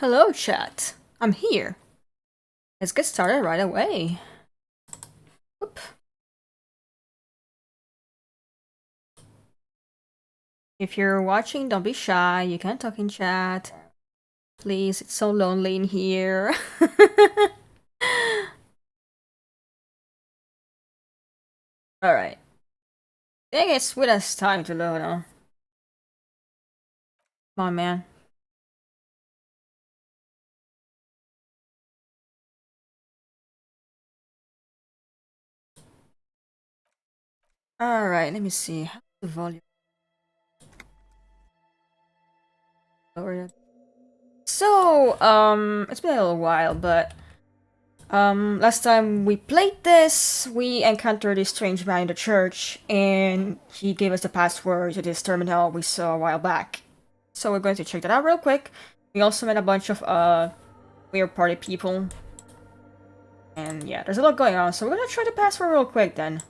Hello, chat. I'm here. Let's get started right away. Oop. If you're watching, don't be shy. You can talk in chat. Please, it's so lonely in here. Alright. Dang, it's with us time to load, huh? Come on, man. Alright, let me see. How's the volume? Lower it. So, it's been a little while, but last time we played this, we encountered this strange man in the church, and he gave us the password to this terminal we saw a while back. So we're going to check that out real quick. We also met a bunch of weird party people. And yeah, there's a lot going on, so we're gonna try the password real quick then.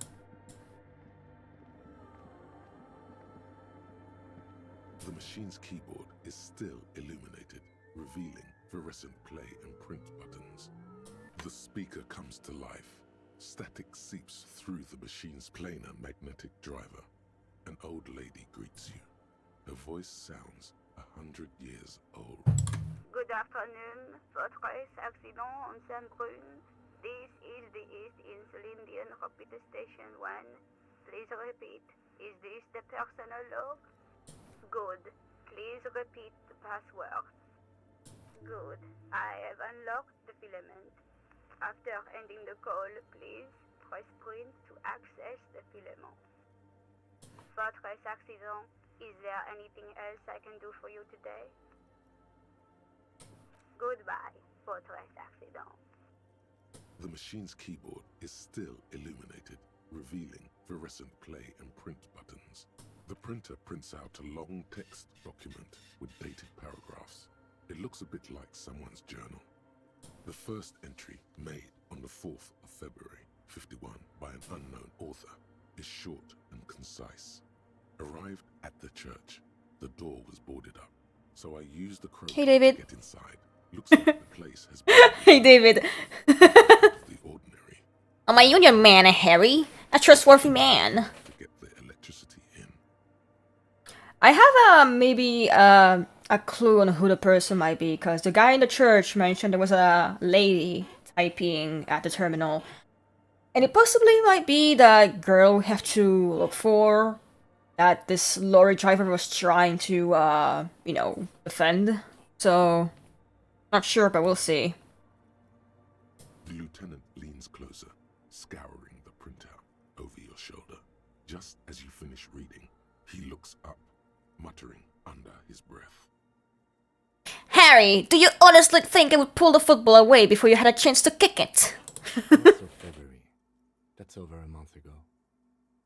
The machine's keyboard is still illuminated, revealing fluorescent play and print buttons. The speaker comes to life. Static seeps through the machine's planar magnetic driver. An old lady greets you. Her voice sounds 100 years old. Good afternoon, Fortress Accident on Saint-Brune. This is the East Insulindian Repeater Station 1. Please repeat. Is this the personal log? Good. Please repeat the password. Good. I have unlocked the filament. After ending the call, please press print to access the filament. Fortress Accident, is there anything else I can do for you today? Goodbye, Fortress Accident. The machine's keyboard is still illuminated, revealing fluorescent play and print buttons. The printer prints out a long text document with dated paragraphs. It looks a bit like someone's journal. The first entry, made on the 4th of February, 51, by an unknown author, is short and concise. Arrived at the church. The door was boarded up, so I used the crowbar Hey, David. to get inside. Looks like the place has been Hey, David. the ordinary. I'm a union man, Harry. A trustworthy man. To get the electricity in. I have maybe a clue on who the person might be, because the guy in the church mentioned there was a lady typing at the terminal. And it possibly might be the girl we have to look for, that this lorry driver was trying to, defend. So, not sure, but we'll see. The lieutenant leans closer, scouring the printout over your shoulder. Just as you finish reading, he looks up, muttering under his breath. Harry, do you honestly think I would pull the football away before you had a chance to kick it? 4th of February. That's over a month ago.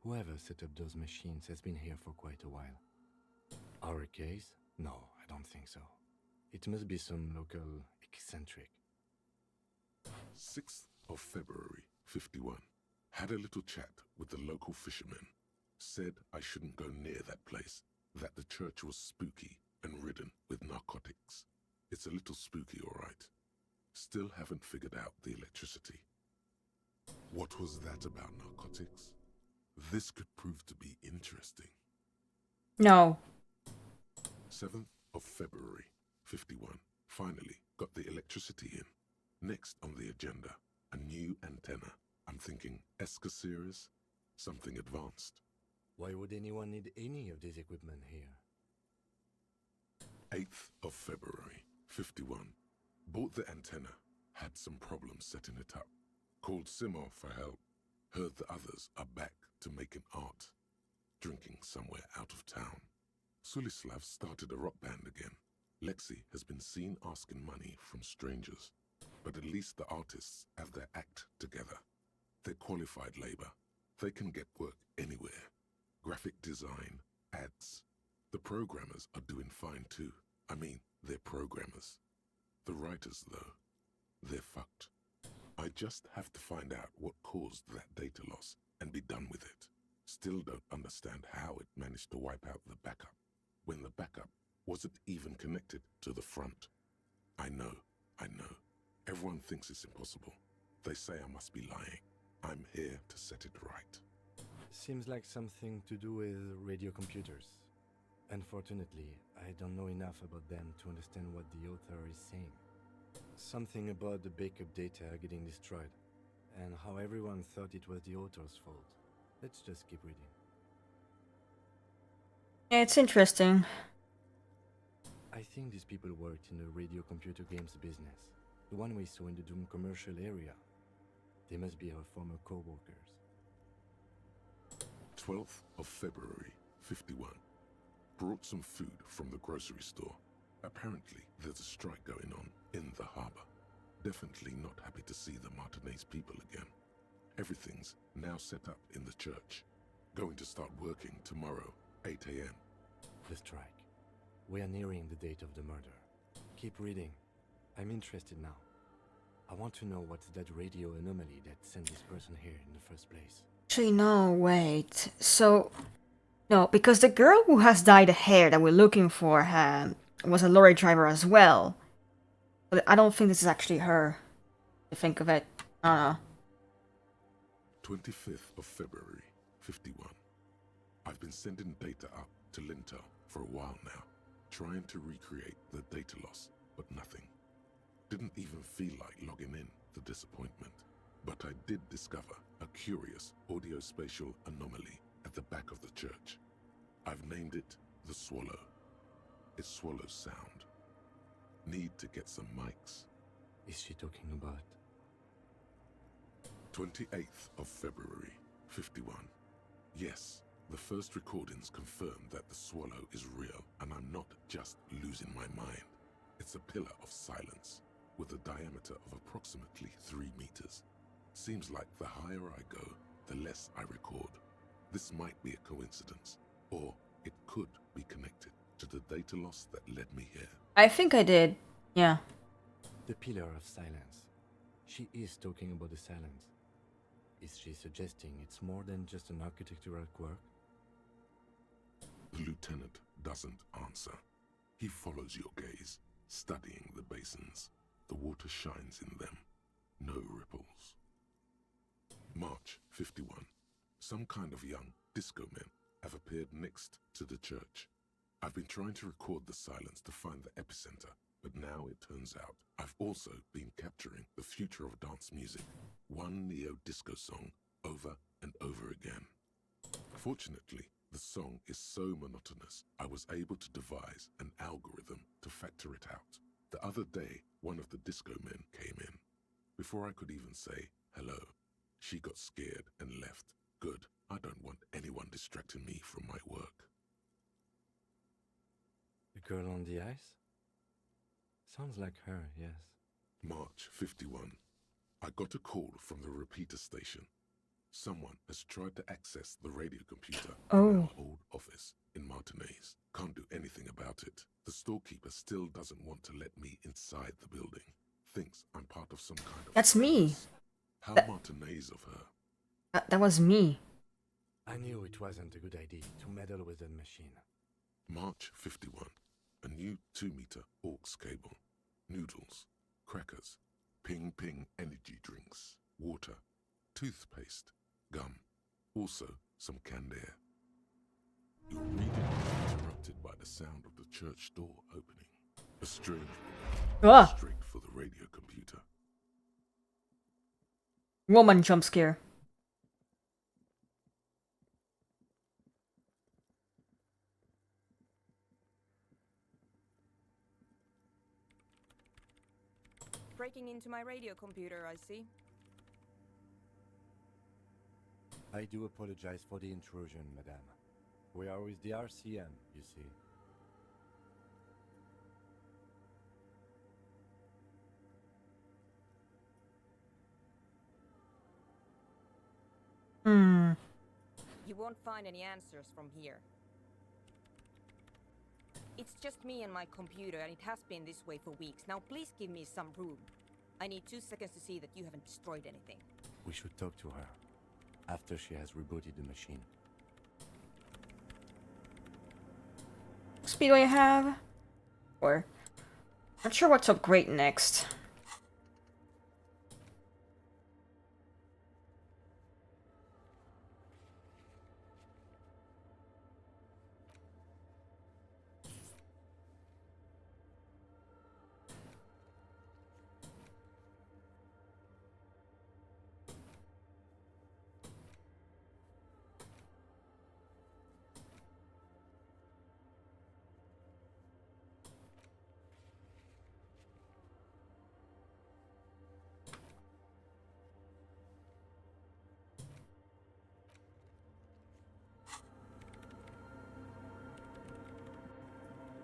Whoever set up those machines has been here for quite a while. Our case? No, I don't think so. It must be some local eccentric. 6th of February, 51. Had a little chat with the local fishermen. Said I shouldn't go near that place, that the church was spooky and ridden with narcotics. It's a little spooky, all right. Still haven't figured out the electricity. What was that about narcotics? This could prove to be interesting. No. 7th of February, 51. Finally got the electricity in. Next on the agenda, a new antenna. I'm thinking ESCA series, something advanced. Why would anyone need any of this equipment here? 8th of February, 51. Bought the antenna, had some problems setting it up. Called Simon for help. Heard the others are back to making art. Drinking somewhere out of town. Sulislav started a rock band again. Lexi has been seen asking money from strangers. But at least the artists have their act together. They're qualified labor. They can get work anywhere. Graphic design, ads. The programmers are doing fine too. I mean, they're programmers. The writers, though, they're fucked. I just have to find out what caused that data loss and be done with it. Still don't understand how it managed to wipe out the backup, when the backup wasn't even connected to the front. I know. Everyone thinks it's impossible. They say I must be lying. I'm here to set it right. Seems like something to do with radio computers. Unfortunately, I don't know enough about them to understand what the author is saying. Something about the backup data getting destroyed, and how everyone thought it was the author's fault. Let's just keep reading. Yeah, it's interesting. I think these people worked in the radio computer games business. The one we saw in the Doom commercial area. They must be our former co-workers. 12th of February, 51. Brought some food from the grocery store. Apparently, there's a strike going on in the harbor. Definitely not happy to see the Martinez people again. Everything's now set up in the church. Going to start working tomorrow, 8 a.m. The strike. We are nearing the date of the murder. Keep reading. I'm interested now. I want to know what's that radio anomaly that sent this person here in the first place. Actually, no, wait. So, no, because the girl who has dyed hair that we're looking for was a lorry driver as well. But I don't think this is actually her. To think of it, I don't know. 25th of February, 51. I've been sending data up to Lintel for a while now, trying to recreate the data loss, but nothing. Didn't even feel like logging in, the disappointment. But I did discover a curious audio-spatial anomaly at the back of the church. I've named it the Swallow. It swallows sound. Need to get some mics. Is she talking about? 28th of February, 51. Yes, the first recordings confirm that the Swallow is real, and I'm not just losing my mind. It's a pillar of silence, with a diameter of approximately 3 meters. Seems like the higher I go, the less I record. This might be a coincidence, or it could be connected to the data loss that led me here. I think I did. Yeah. The pillar of silence. She is talking about the silence. Is she suggesting it's more than just an architectural quirk? The lieutenant doesn't answer. He follows your gaze, studying the basins. The water shines in them. No ripples. March 51. Some kind of young disco men have appeared next to the church. I've been trying to record the silence to find the epicenter, but now it turns out I've also been capturing the future of dance music, one neo-disco song over and over again. Fortunately, the song is so monotonous, I was able to devise an algorithm to factor it out. The other day, one of the disco men came in. Before I could even say hello, she got scared and left. Good, I don't want anyone distracting me from my work. The girl on the ice? Sounds like her, yes. March 51. I got a call from the repeater station. Someone has tried to access the radio computer in our old office in Martinez. Can't do anything about it. The storekeeper still doesn't want to let me inside the building. Thinks I'm part of some kind of... That's me. How Martinez of her. That was me. I knew it wasn't a good idea to meddle with that machine. March 51. A new 2-meter aux cable. Noodles. Crackers. Ping energy drinks. Water. Toothpaste. Gum. Also some canned air. Your reading is interrupted by the sound of the church door opening. A strange woman. Straight for the radio computer. Woman jump scare. Breaking into my radio computer, I see. I do apologize for the intrusion, madame. We are with the RCM, you see. You won't find any answers from here. It's just me and my computer, and it has been this way for weeks. Now please give me some room. I need 2 seconds to see that you haven't destroyed anything. We should talk to her after she has rebooted the machine. Speed do you have? Or Not sure what to upgrade next.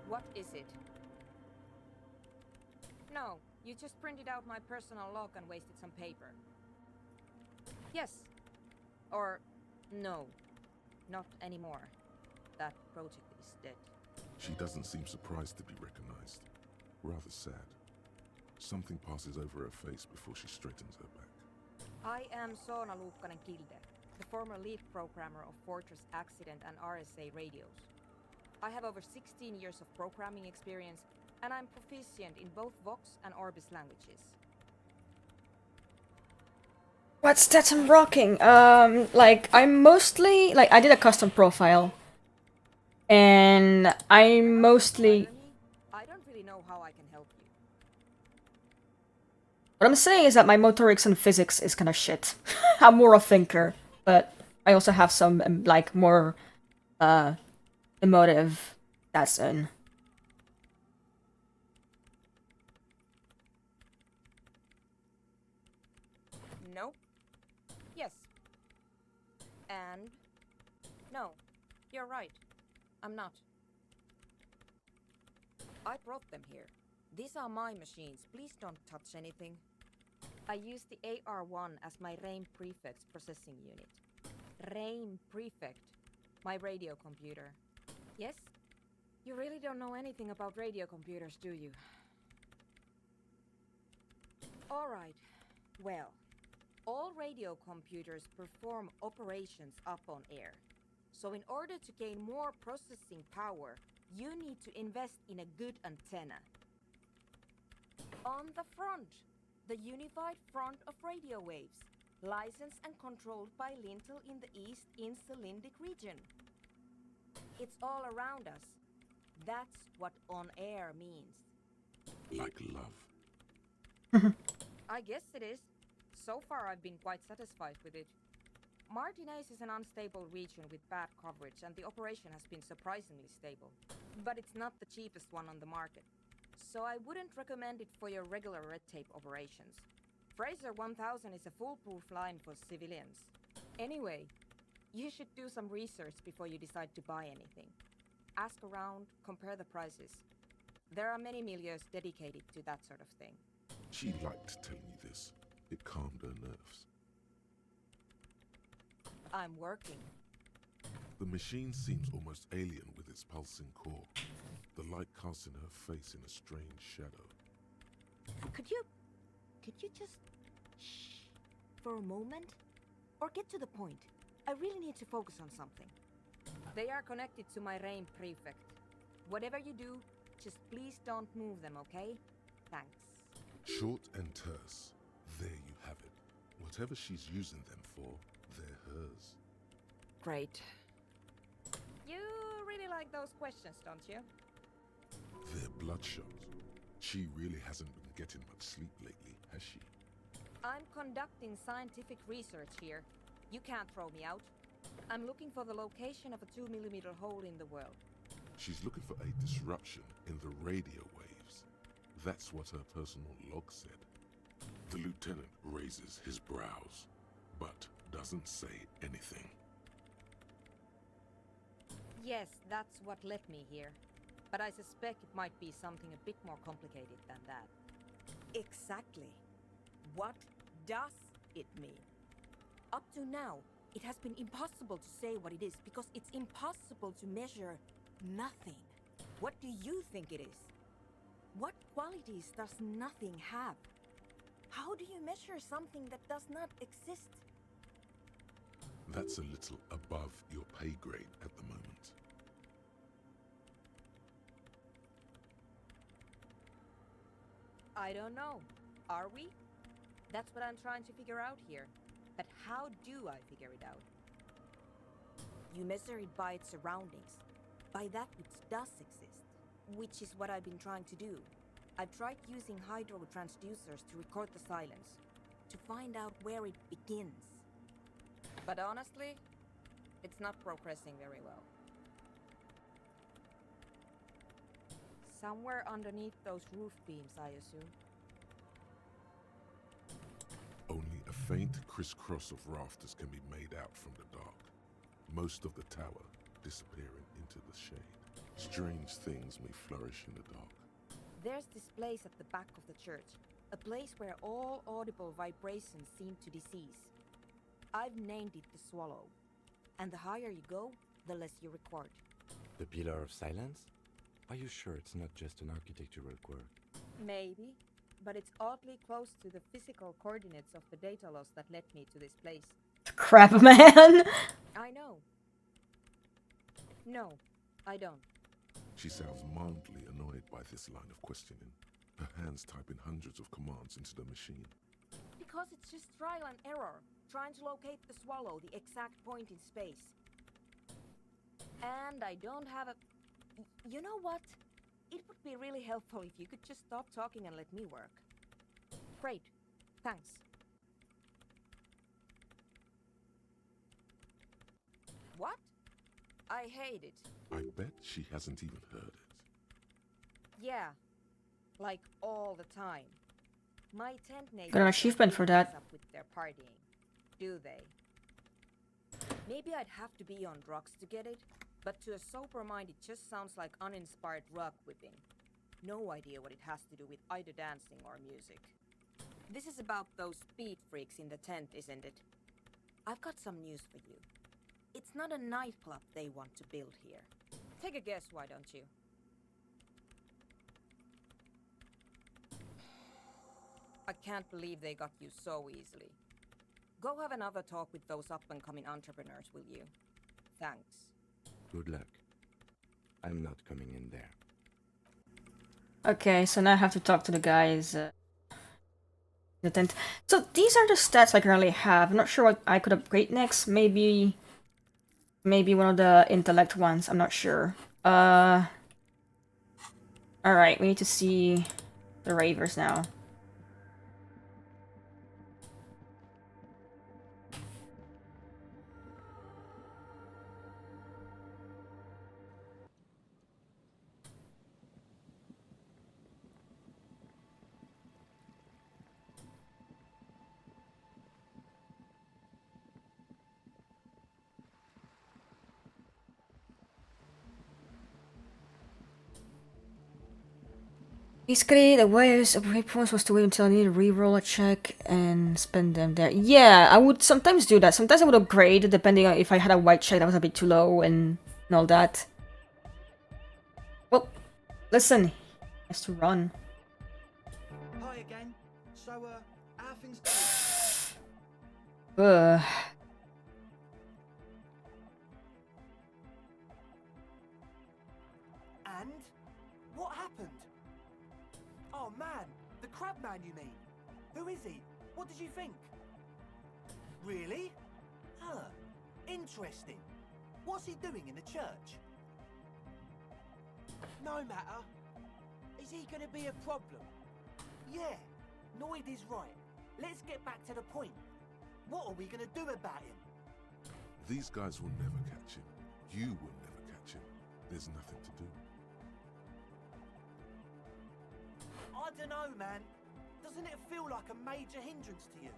What is it? No, you just printed out my personal log and wasted some paper. Yes. Or no. Not anymore. That project is dead. She doesn't seem surprised to be recognized. Rather sad. Something passes over her face before she straightens her back. I am Soona Luukkanen-Kilde, the former lead programmer of Fortress Accident and RSA radios. I have over 16 years of programming experience, and I'm proficient in both Vox and Orbis languages. What's that I'm rocking? Like, I'm mostly... Like, I did a custom profile. And I'm mostly... I don't really know how I can help you. What I'm saying is that my motorics and physics is kinda shit. I'm more a thinker, but I also have some, like, more, emotive... That's in. No. Yes. And... No. You're right. I'm not. I brought them here. These are my machines. Please don't touch anything. I use the AR-1 as my RAIM Prefect's processing unit. RAIM Prefect. My radio computer. Yes? You really don't know anything about radio computers, do you? Alright. Well, all radio computers perform operations up on air. So in order to gain more processing power, you need to invest in a good antenna. On the front, the unified front of radio waves, licensed and controlled by Lintel in the East Insulindic region. It's all around us. That's what on air means. Like love. I guess it is. So far I've been quite satisfied with it. Martinez is an unstable region with bad coverage, and the operation has been surprisingly stable. But it's not the cheapest one on the market. So I wouldn't recommend it for your regular red tape operations. Fraser 1000 is a foolproof line for civilians. Anyway, you should do some research before you decide to buy anything. Ask around, compare the prices. There are many milieus dedicated to that sort of thing. She liked telling you this. It calmed her nerves. I'm working. The machine seems almost alien with its pulsing core. The light casting her face in a strange shadow. Could you just shh for a moment? Or get to the point. I really need to focus on something. They are connected to my RAIM Prefect. Whatever you do, just please don't move them, okay? Thanks. Short and terse. There you have it. Whatever she's using them for, they're hers. Great. You really like those questions, don't you? They're bloodshot. She really hasn't been getting much sleep lately, has she? I'm conducting scientific research here. You can't throw me out. I'm looking for the location of a 2mm hole in the world. She's looking for a disruption in the radio waves. That's what her personal log said. The lieutenant raises his brows, but doesn't say anything. Yes, that's what led me here. But I suspect it might be something a bit more complicated than that. Exactly. What does it mean? Up to now, it has been impossible to say what it is because it's impossible to measure nothing. What do you think it is? What qualities does nothing have? How do you measure something that does not exist? That's a little above your pay grade at the moment. I don't know. Are we? That's what I'm trying to figure out here. But how do I figure it out? You measure it by its surroundings, by that which does exist, which is what I've been trying to do. I've tried using hydro transducers to record the silence, to find out where it begins. But honestly, it's not progressing very well. Somewhere underneath those roof beams, I assume. Only a faint crisscross of rafters can be made out from the dark. Most of the tower disappearing into the shade. Strange things may flourish in the dark. There's this place at the back of the church, a place where all audible vibrations seem to decease. I've named it the Swallow, and the higher you go, the less you record. The Pillar of Silence? Are you sure it's not just an architectural quirk? Maybe, but it's oddly close to the physical coordinates of the data loss that led me to this place. Crap, man. I know. No, I don't. She sounds mildly annoyed by this line of questioning, her hands typing hundreds of commands into the machine. Because it's just trial and error, trying to locate the Swallow, the exact point in space. And I don't have a... You know what? It would be really helpful if you could just stop talking and let me work. Great. Thanks. What? I hate it. I bet she hasn't even heard it. Yeah. Like all the time. My tent neighbors Got an achievement for that. up with their partying. Do they? Maybe I'd have to be on drugs to get it, but to a sober mind it just sounds like uninspired rug whipping. No idea what it has to do with either dancing or music. This is about those speed freaks in the tent, isn't it? I've got some news for you. It's not a nightclub they want to build here. Take a guess, why don't you? I can't believe they got you so easily. Go have another talk with those up-and-coming entrepreneurs, will you? Thanks. Good luck. I'm not coming in there. Okay, so now I have to talk to the guys. The tent. So these are the stats I currently have. I'm not sure what I could upgrade next. Maybe one of the intellect ones. I'm not sure. Alright, we need to see the ravers now. Basically, the way I operate points was to wait until I need to re-roll a check and spend them there. Yeah, I would sometimes do that. Sometimes I would upgrade, depending on if I had a white check that was a bit too low and all that. Well, listen, he has to run. Hi again. So, how are things going? And? What happened? Oh man, the crab man you mean? Who is he? What did you think? Really? Huh. Interesting. What's he doing in the church? No matter. Is he gonna be a problem? Yeah, Noid is right. Let's get back to the point. What are we gonna do about him? These guys will never catch him. You will never catch him. There's nothing to do. I don't know, man. Doesn't it feel like a major hindrance to you?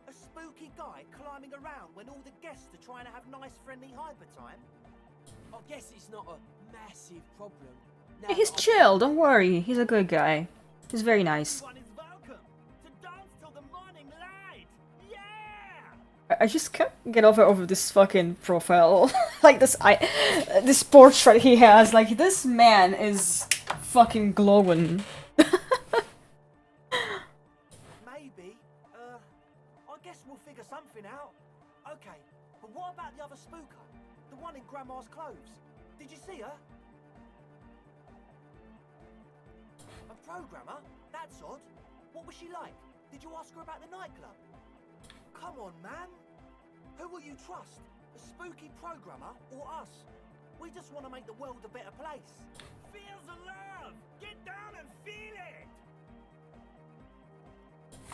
A spooky guy climbing around when all the guests are trying to have nice, friendly hyper time? I guess it's not a massive problem. Now He's that I- chill, don't worry. He's a good guy. He's very nice. Everyone is welcome to dance till the morning light. Yeah! I just can't get over this fucking profile. Like this portrait he has. Like, this man is fucking glowing. Maybe. I guess we'll figure something out. Okay, but what about the other spooker? The one in Grandma's clothes? Did you see her? A programmer? That's odd. What was she like? Did you ask her about the nightclub? Come on, man. Who will you trust? A spooky programmer or us? We just want to make the world a better place. Feel the love! Get down and feel it!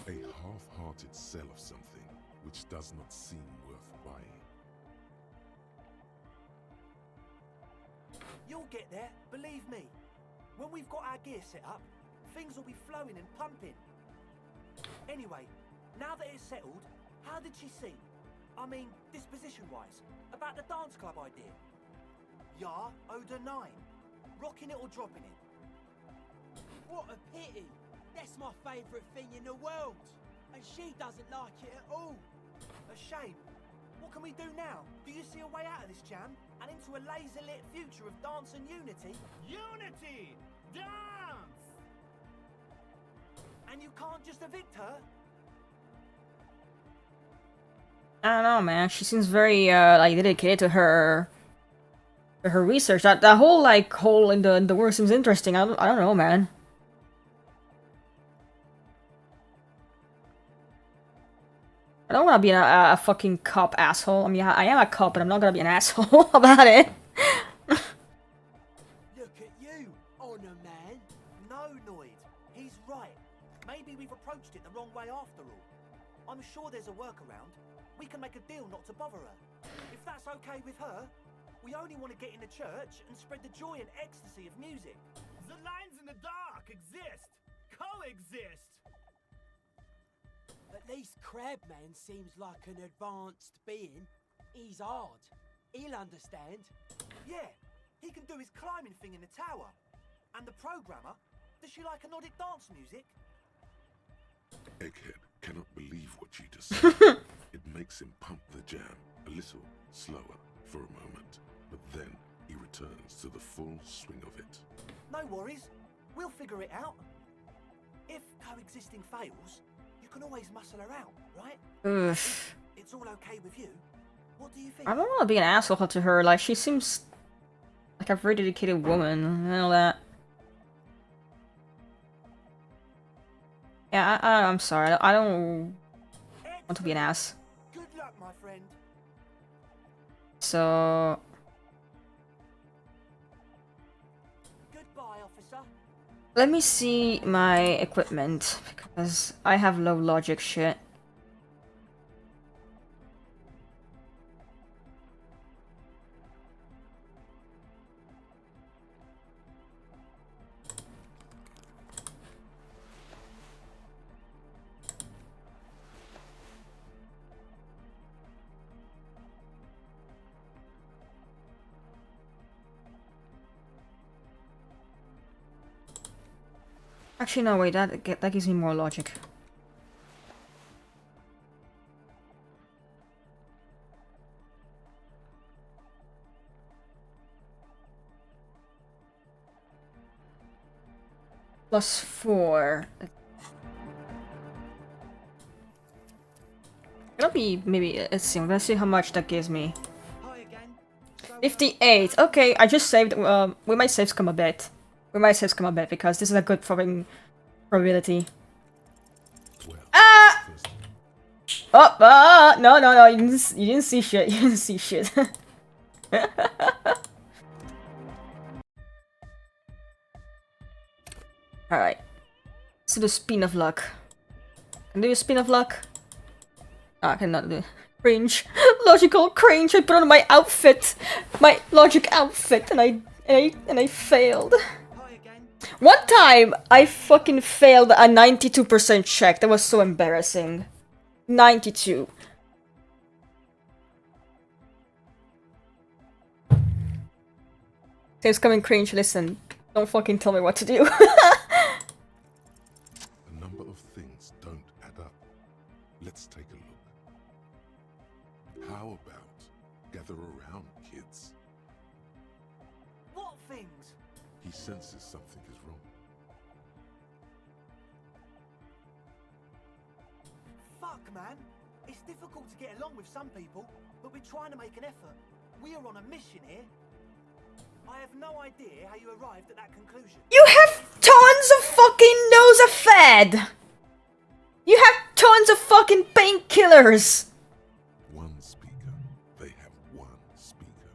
A half-hearted sell of something which does not seem worth buying. You'll get there, believe me. When we've got our gear set up, things will be flowing and pumping. Anyway, now that it's settled, how did she seem? I mean, disposition-wise, about the dance club idea. Ja oder nein? Rocking it or dropping it? What a pity! That's my favourite thing in the world! And she doesn't like it at all! A shame. What can we do now? Do you see a way out of this jam? And into a laser-lit future of dance and unity? Unity! Dance! And you can't just evict her? I don't know, man. She seems very like dedicated to her research. That whole like hole in the world seems interesting. I don't know, man. I don't want to be a fucking cop asshole. I mean, I am a cop, but I'm not gonna be an asshole about it. Look at you, Honor Man! No, Noid. He's right. Maybe we've approached it the wrong way after all. I'm sure there's a workaround. We can make a deal not to bother her. If that's okay with her, we only want to get in the church and spread the joy and ecstasy of music. The lines in the dark exist. Coexist. At least Crabman seems like an advanced being. He's hard. He'll understand. Yeah, he can do his climbing thing in the tower. And the programmer, does she like Nordic dance music? Egghead cannot believe what she just said. It makes him pump the jam a little slower for a moment, but then he returns to the full swing of it. No worries. We'll figure it out. If coexisting fails, you can always muscle her out, right? Oof. It's all okay with you. What do you think? I don't want to be an asshole to her. Like, she seems like a very dedicated woman and all that. Yeah, I'm sorry. I don't want to be an ass. Good luck, my friend. So Goodbye, officer. let me see my equipment because I have low logic shit. Actually, no, wait, that gives me more logic. +4. It'll be maybe, let's see how much that gives me. Hi again. 58. Okay, I just saved. We might save scum a bit. We might save scum a bit because this is a good fucking probability. Well, Ah! first, Oh, no, you didn't see shit. You didn't see shit. Alright. Let's do the spin of luck. Can I do a spin of luck? Oh, I cannot do it. Cringe. Logical cringe. I put on my outfit. My logic outfit and I failed. Hi again. One time I fucking failed a 92% check. That was so embarrassing. 92. Saves coming cringe, listen. Don't fucking tell me what to do. a number of things don't add up. Let's take a look. How about gather around, kids? What things? He senses something is wrong. Fuck, man. It's difficult to get along with some people, but we're trying to make an effort. We are on a mission here. I have no idea how you arrived at that conclusion. You have tons of fucking Nosafed! You have tons of fucking painkillers! One speaker. They have one speaker.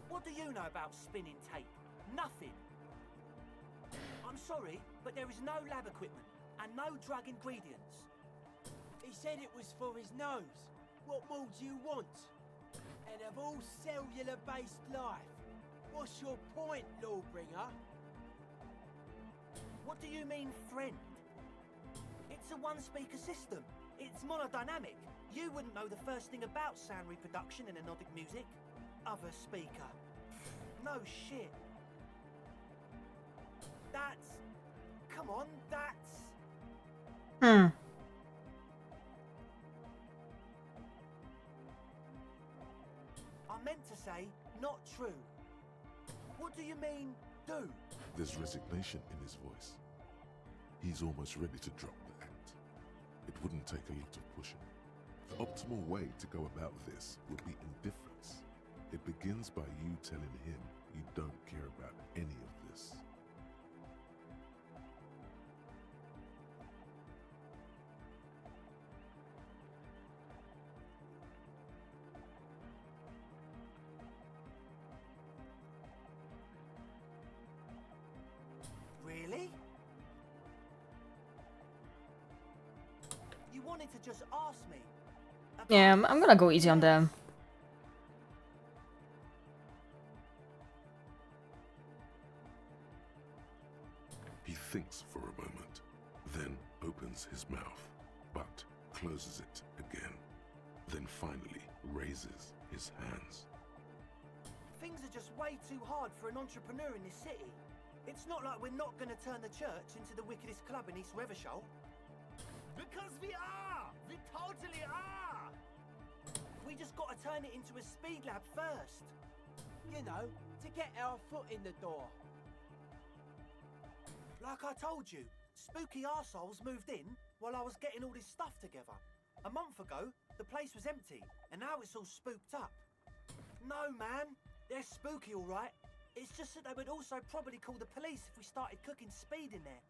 What do you know about spinning tape? Nothing. I'm sorry, but there is no lab equipment and no drug ingredients. He said it was for his nose. What more do you want? And of all cellular-based life, what's your point, Lawbringer? What do you mean, friend? It's a one-speaker system. It's monodynamic. You wouldn't know the first thing about sound reproduction in anodic music. Other speaker. No shit. That's... Come on, that's... Hmm. I meant to say, not true. What do you mean, do? There's resignation in his voice. He's almost ready to drop the act. It wouldn't take a lot of pushing. The optimal way to go about this would be indifference. It begins by you telling him you don't care about any of this. Really? You wanted to just ask me? Yeah, I'm gonna go easy on them. He thinks for a moment, then opens his mouth, but closes it again, then finally raises his hands. Things are just way too hard for an entrepreneur in this city. It's not like we're not gonna turn the church into the wickedest club in East Revershoal. Because we are! We totally are! We just gotta turn it into a speed lab first. You know, to get our foot in the door. Like I told you, spooky arseholes moved in while I was getting all this stuff together. A month ago, the place was empty, and now it's all spooked up. No, man, they're spooky all right. It's just that they would also probably call the police if we started cooking speed in there.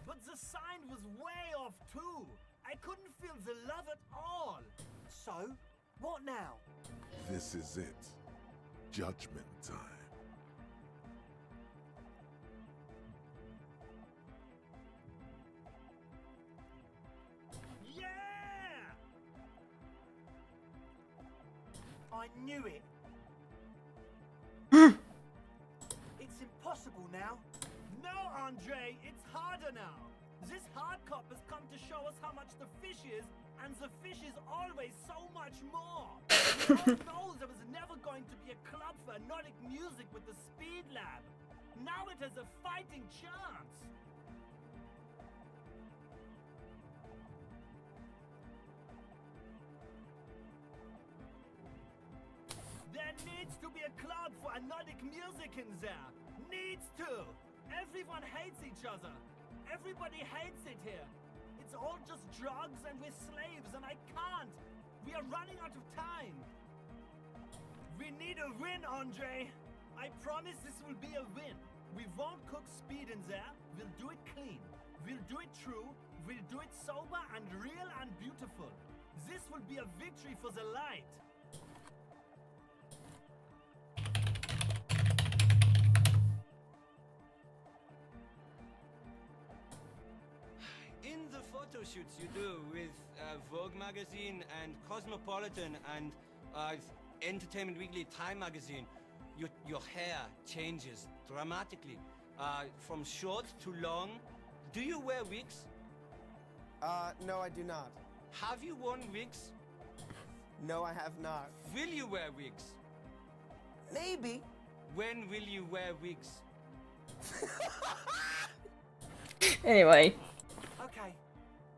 But the sign was way off too. I couldn't feel the love at all. So, what now? This is it. Judgment time. Yeah! I knew it. It's impossible now. No, Andre, it's harder now. This hard cop has come to show us how much the fish is, and the fish is always so much more. We all know there was never going to be a club for anodic music with the Speed Lab. Now it has a fighting chance. There needs to be a club for anodic music in there. Needs to. Everyone hates each other. Everybody hates it here. It's all just drugs and we're slaves and I can't. We are running out of time. We need a win, Andre. I promise this will be a win. We won't cook speed in there. We'll do it clean. We'll do it true. We'll do it sober and real and beautiful. This will be a victory for the light. In the photo shoots you do with Vogue magazine and Cosmopolitan and Entertainment Weekly, Time magazine, your hair changes dramatically from short to long. Do you wear wigs? No, I do not. Have you worn wigs? No, I have not. Will you wear wigs? Maybe. When will you wear wigs? Anyway. Okay,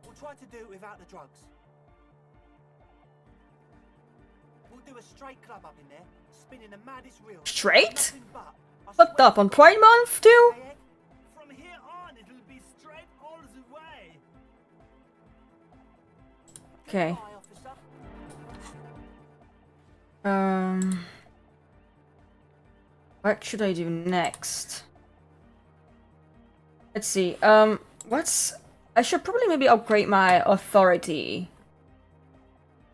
we'll try to do it without the drugs. We'll do a straight club up in there, spinning the maddest reels. Straight? Nothing but, I Fucked swear. up on Pride Month too? Hey, Ed? From here on, it'll be straight all the way. Okay. Goodbye, officer. What should I do next? Let's see. I should probably maybe upgrade my authority.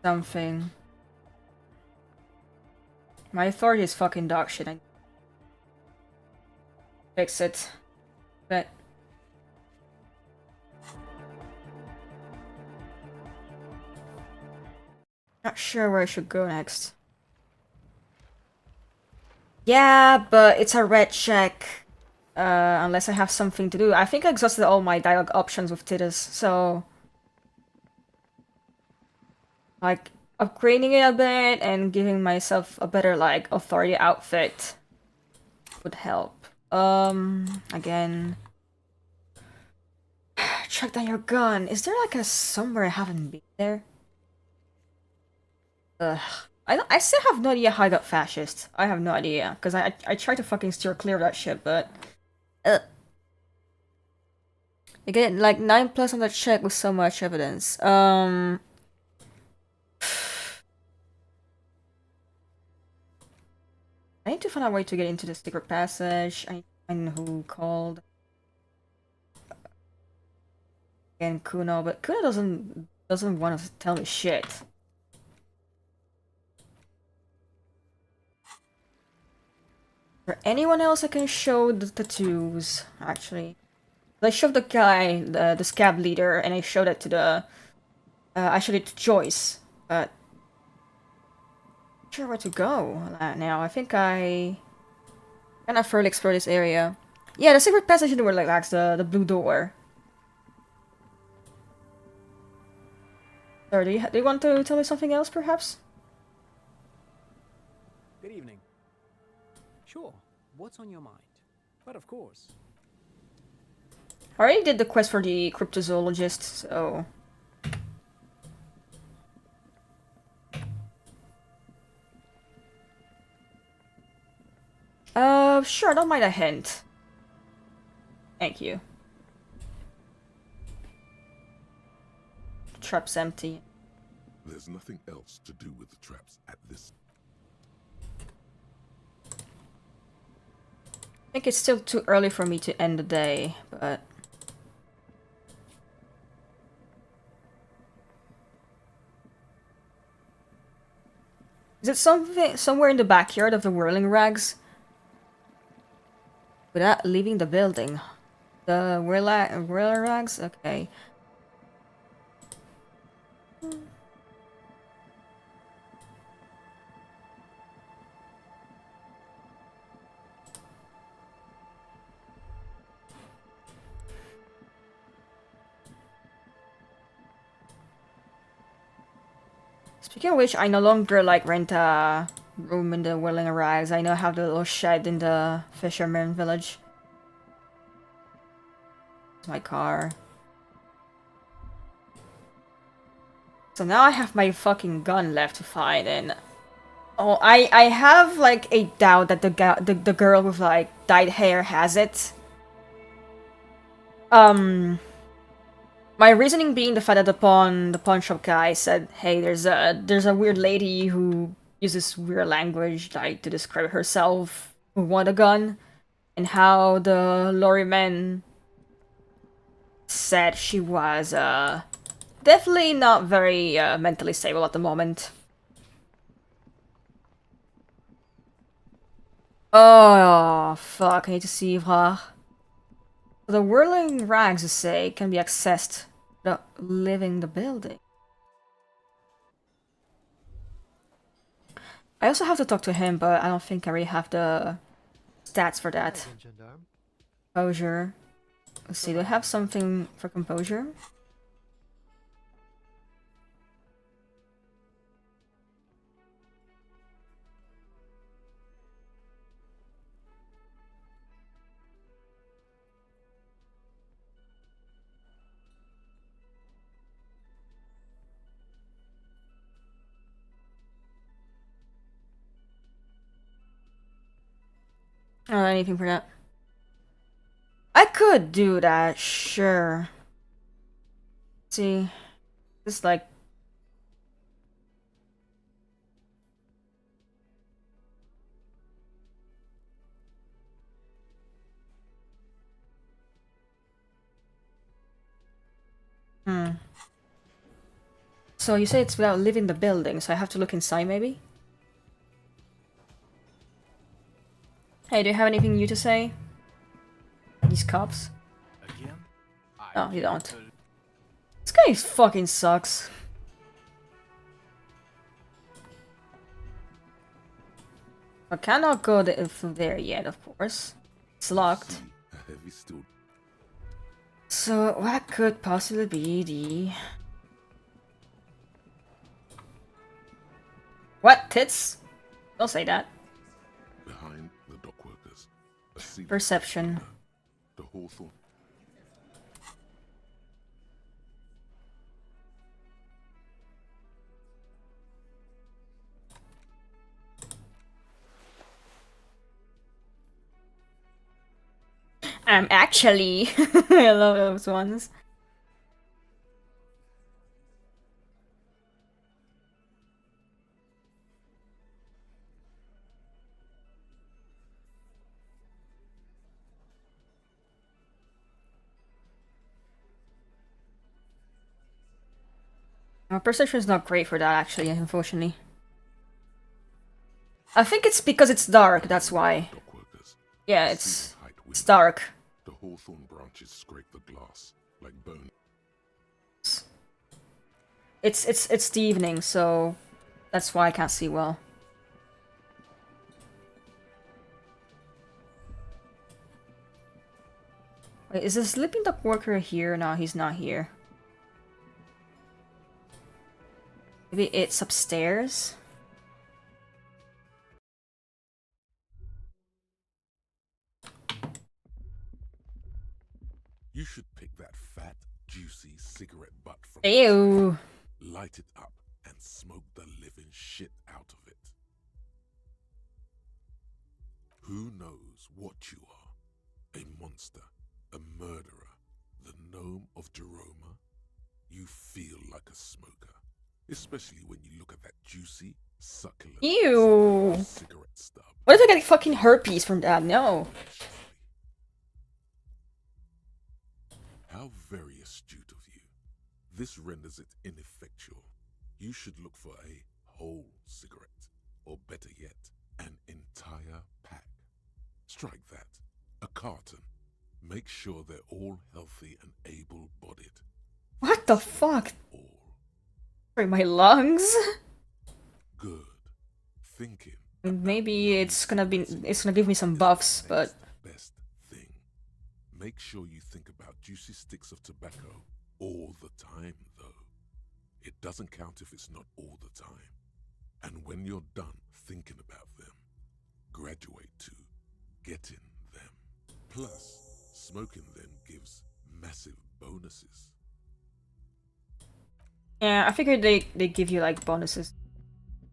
Something. My authority is fucking dog shit. I fix it. But not sure where I should go next. Yeah, but it's a red check. Unless I have something to do. I think I exhausted all my dialogue options with Titus, so like upgrading it a bit and giving myself a better like authority outfit would help. Again. Track down your gun. Is there like a somewhere I haven't been there? I still have no idea how I got fascist. I have no idea. Because I tried to fucking steer clear of that shit, but you get like 9+ on that check with so much evidence. I need to find a way to get into the secret passage. I know who called. And Kuno, but Kuno doesn't want to tell me shit. Is there anyone else I can show the tattoos? Actually, I showed the guy, the scab leader, and I showed it to the. I showed it to Joyce, but not sure where to go now. I think I kind of thoroughly explore this area. Yeah, the secret passage in the world, like that's the blue door. Sorry, do you want to tell me something else, perhaps? Good evening. Sure, what's on your mind? But of course. I already did the quest for the cryptozoologist, so... Sure, I don't mind a hint. Thank you. Trap's empty. There's nothing else to do with the traps at this. I think it's still too early for me to end the day, but... Is it something somewhere in the backyard of the Whirling Rags? Without leaving the building. The Whirling Rags? Okay. Speaking of which, I no longer like rent a room in the Whirling Rags. I now have the little shed in the Fisherman Village. It's my car. So now I have my fucking gun left to find, and oh, I have like a doubt that the girl with like dyed hair has it. My reasoning being the fact that the pawn shop guy said, "Hey, there's a weird lady who uses weird language like to describe herself who want a gun," and how the lorryman said she was definitely not very mentally stable at the moment. Oh fuck! I need to see her. The Whirling Rags, you say, can be accessed without leaving the building. I also have to talk to him, but I don't think I really have the stats for that. Composure. Let's see, do I have something for composure? Anything for that? I could do that, sure. See, just like So you say it's without leaving the building, so I have to look inside maybe? Hey, do you have anything new to say? These cops? Again? No, you don't. This guy fucking sucks. I cannot go there yet, of course. It's locked. A heavy steel. So what could possibly be the... What? Tits? Don't say that. Behind the dock workers. A seat. Perception. The Hawthorne. Actually... I love those ones. Perception is not great for that, actually, unfortunately. I think it's because it's dark, that's why. Dock workers. Yeah, it's dark. The hawthorn branches scrape the glass like bone. It's the evening, so that's why I can't see well. Wait, is the sleeping dog worker here? No, he's not here. Maybe it's upstairs? You should pick that fat, juicy cigarette butt from Ew. light it up and smoke the living shit out of it. Who knows what you are? A monster, a murderer, the gnome of Jeroma? You feel like a smoker, especially when you look at that juicy, succulent Ew. cigarette stub. What if I get fucking herpes from that? No. How very astute of you. This renders it ineffectual. You should look for a whole cigarette, or better yet, an entire pack. Strike that. A carton. Make sure they're all healthy and able-bodied. What the fuck? All. For my lungs? Good. Thinking. Maybe it's gonna give me some buffs, but Best thing. Make sure you think about juicy sticks of tobacco all the time, though. It doesn't count if it's not all the time. And when you're done thinking about them, graduate to getting them. Plus, smoking them gives massive bonuses. yeah, I figured they give you like bonuses.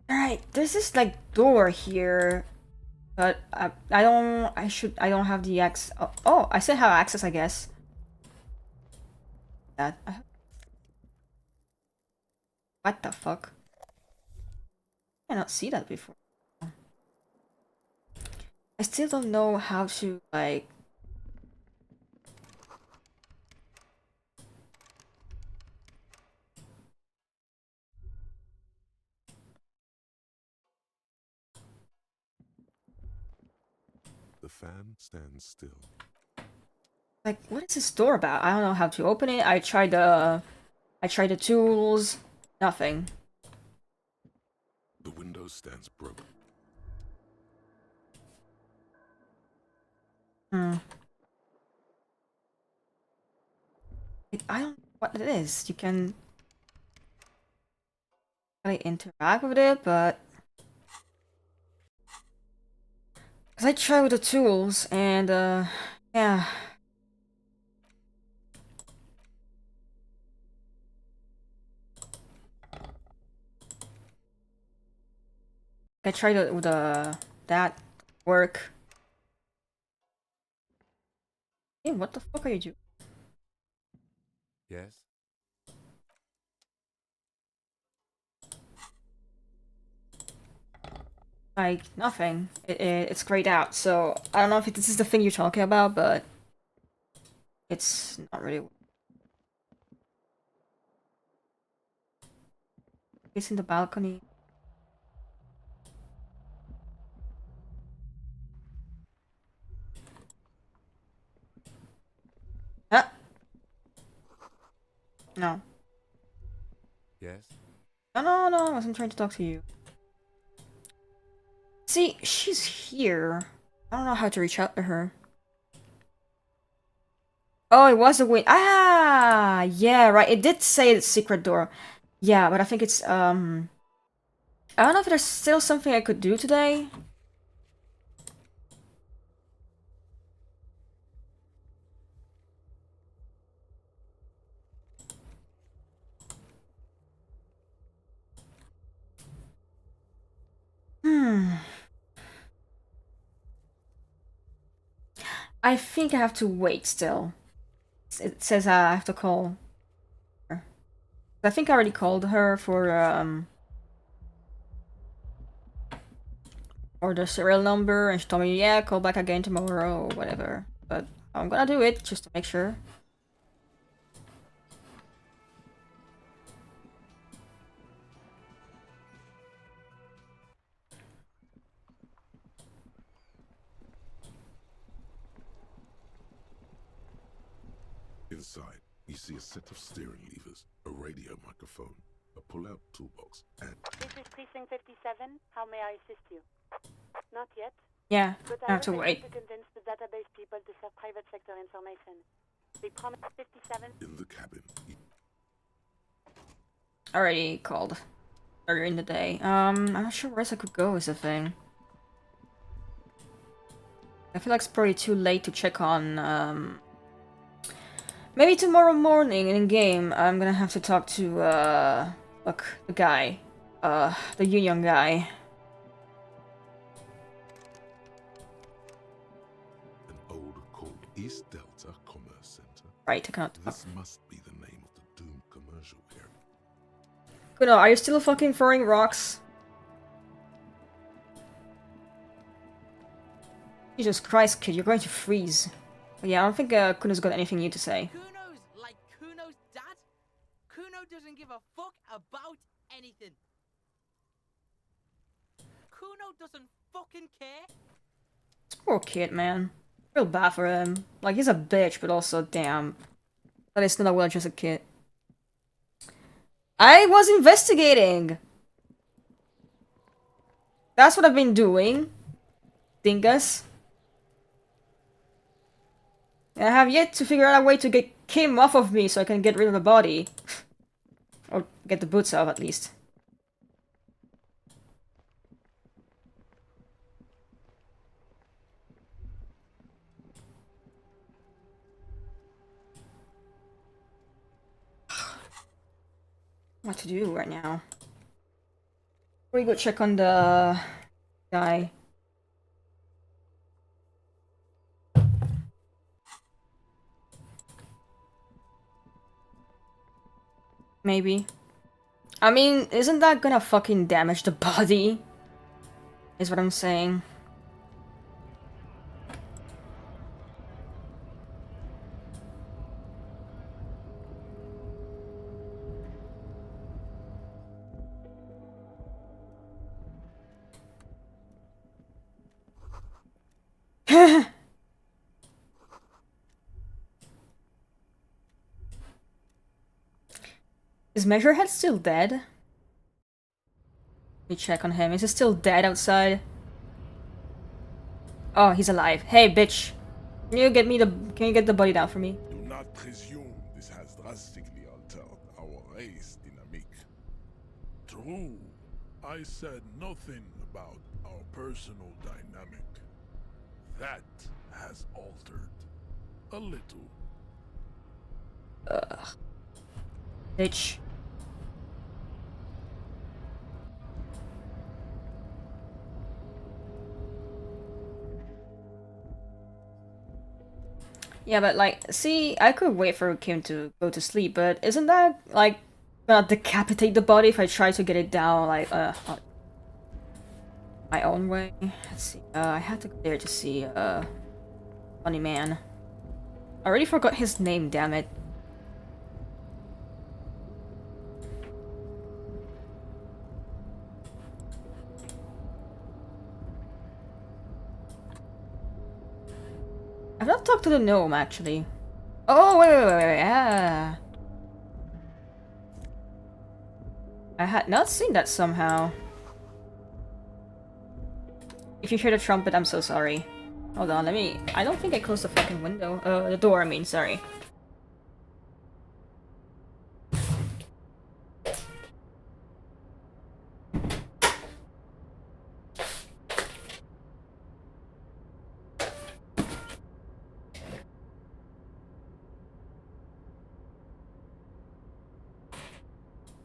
Alright, there's this like door here, but I don't have the access. Oh, I still have access, I guess. That. What the fuck? I cannot see that before. I still don't know how to like. The fan stands still. Like, what is this door about? I don't know how to open it. I tried the tools. Nothing. The window stands broken. I don't know what it is. You can really interact with it, but because I tried with the tools and yeah. I tried it with that work. Hey, what the fuck are you doing? Yes? Like, nothing. It's grayed out, so I don't know if this is the thing you're talking about, but it's not really. Facing the balcony. Ah! No. Yes? No, I wasn't trying to talk to you. See, she's here. I don't know how to reach out to her. Oh, it was a win. Ah! Yeah, right. It did say the secret door. Yeah, but I think it's, I don't know if there's still something I could do today. I think I have to wait still. It says I have to call her. I think I already called her for the serial number, and she told me, yeah, call back again tomorrow or whatever. But I'm gonna do it just to make sure. Inside, you see a set of steering levers, a radio microphone, a pull-out toolbox, and... This is Precinct 57. How may I assist you? Not yet, Yeah, but I have to will wait. attempt to convince the database people to share private sector information. We promise 57. In the cabin, Already called earlier in the day. I'm not sure where else I could go is the thing. I feel like it's probably too late to check on, maybe tomorrow morning in game, I'm gonna have to talk to, look, the guy. The union guy. an old called East Delta Commerce Center. Right, I can't talk. This must be the name of the doomed commercial area. Kuno, are you still fucking throwing rocks? Jesus Christ, kid, you're going to freeze. But yeah, I don't think Kuno's got anything new to say. Kuno's like Kuno's dad? Kuno doesn't give a fuck about anything. Kuno doesn't fucking care. This poor kid, man. Real bad for him. Like, he's a bitch, but also, damn. That is not a well-adjusted kid. I was investigating! That's what I've been doing. Dingus. And I have yet to figure out a way to get Kim off of me so I can get rid of the body. Or get the boots off, at least. What to do right now? We go check on the guy. Maybe. I mean, isn't that gonna fucking damage the body? Is what I'm saying. Is Measurehead still dead? Let me check on him. Is he still dead outside? Oh, he's alive. Hey, bitch. Can you get me the... Can you get the body down for me? Do not presume this has drastically altered our race dynamic. True. I said nothing about our personal dynamic. That has altered. A little. Bitch. Yeah, but like, see, I could wait for Kim to go to sleep, but isn't that, like, gonna decapitate the body if I try to get it down, like, my own way? Let's see, I had to go there to see, Funny Man. I already forgot his name, damn it. talk to the gnome, actually. Oh, wait, ah. I had not seen that somehow. If you hear the trumpet, I'm so sorry. Hold on, let me... I don't think I closed the fucking window. The door, I mean, sorry.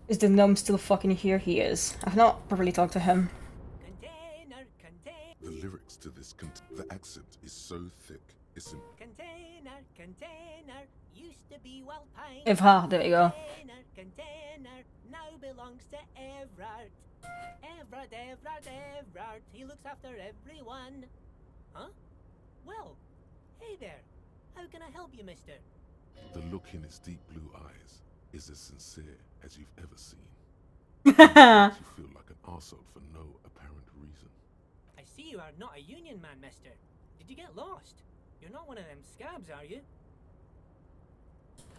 Is the gnome still fucking here? He is. I've not properly talked to him. The lyrics to this the accent is so thick, it's Container, used to be well paid. If ha, there we go. Container, now belongs to Everard. Everard, he looks after everyone. Huh? Well, hey there. How can I help you, mister? The look in its deep blue eyes is as sincere as you've ever seen. It makes you feel like an arsehole for no apparent reason. I see you are not a union man, mister. Did you get lost? You're not one of them scabs, are you?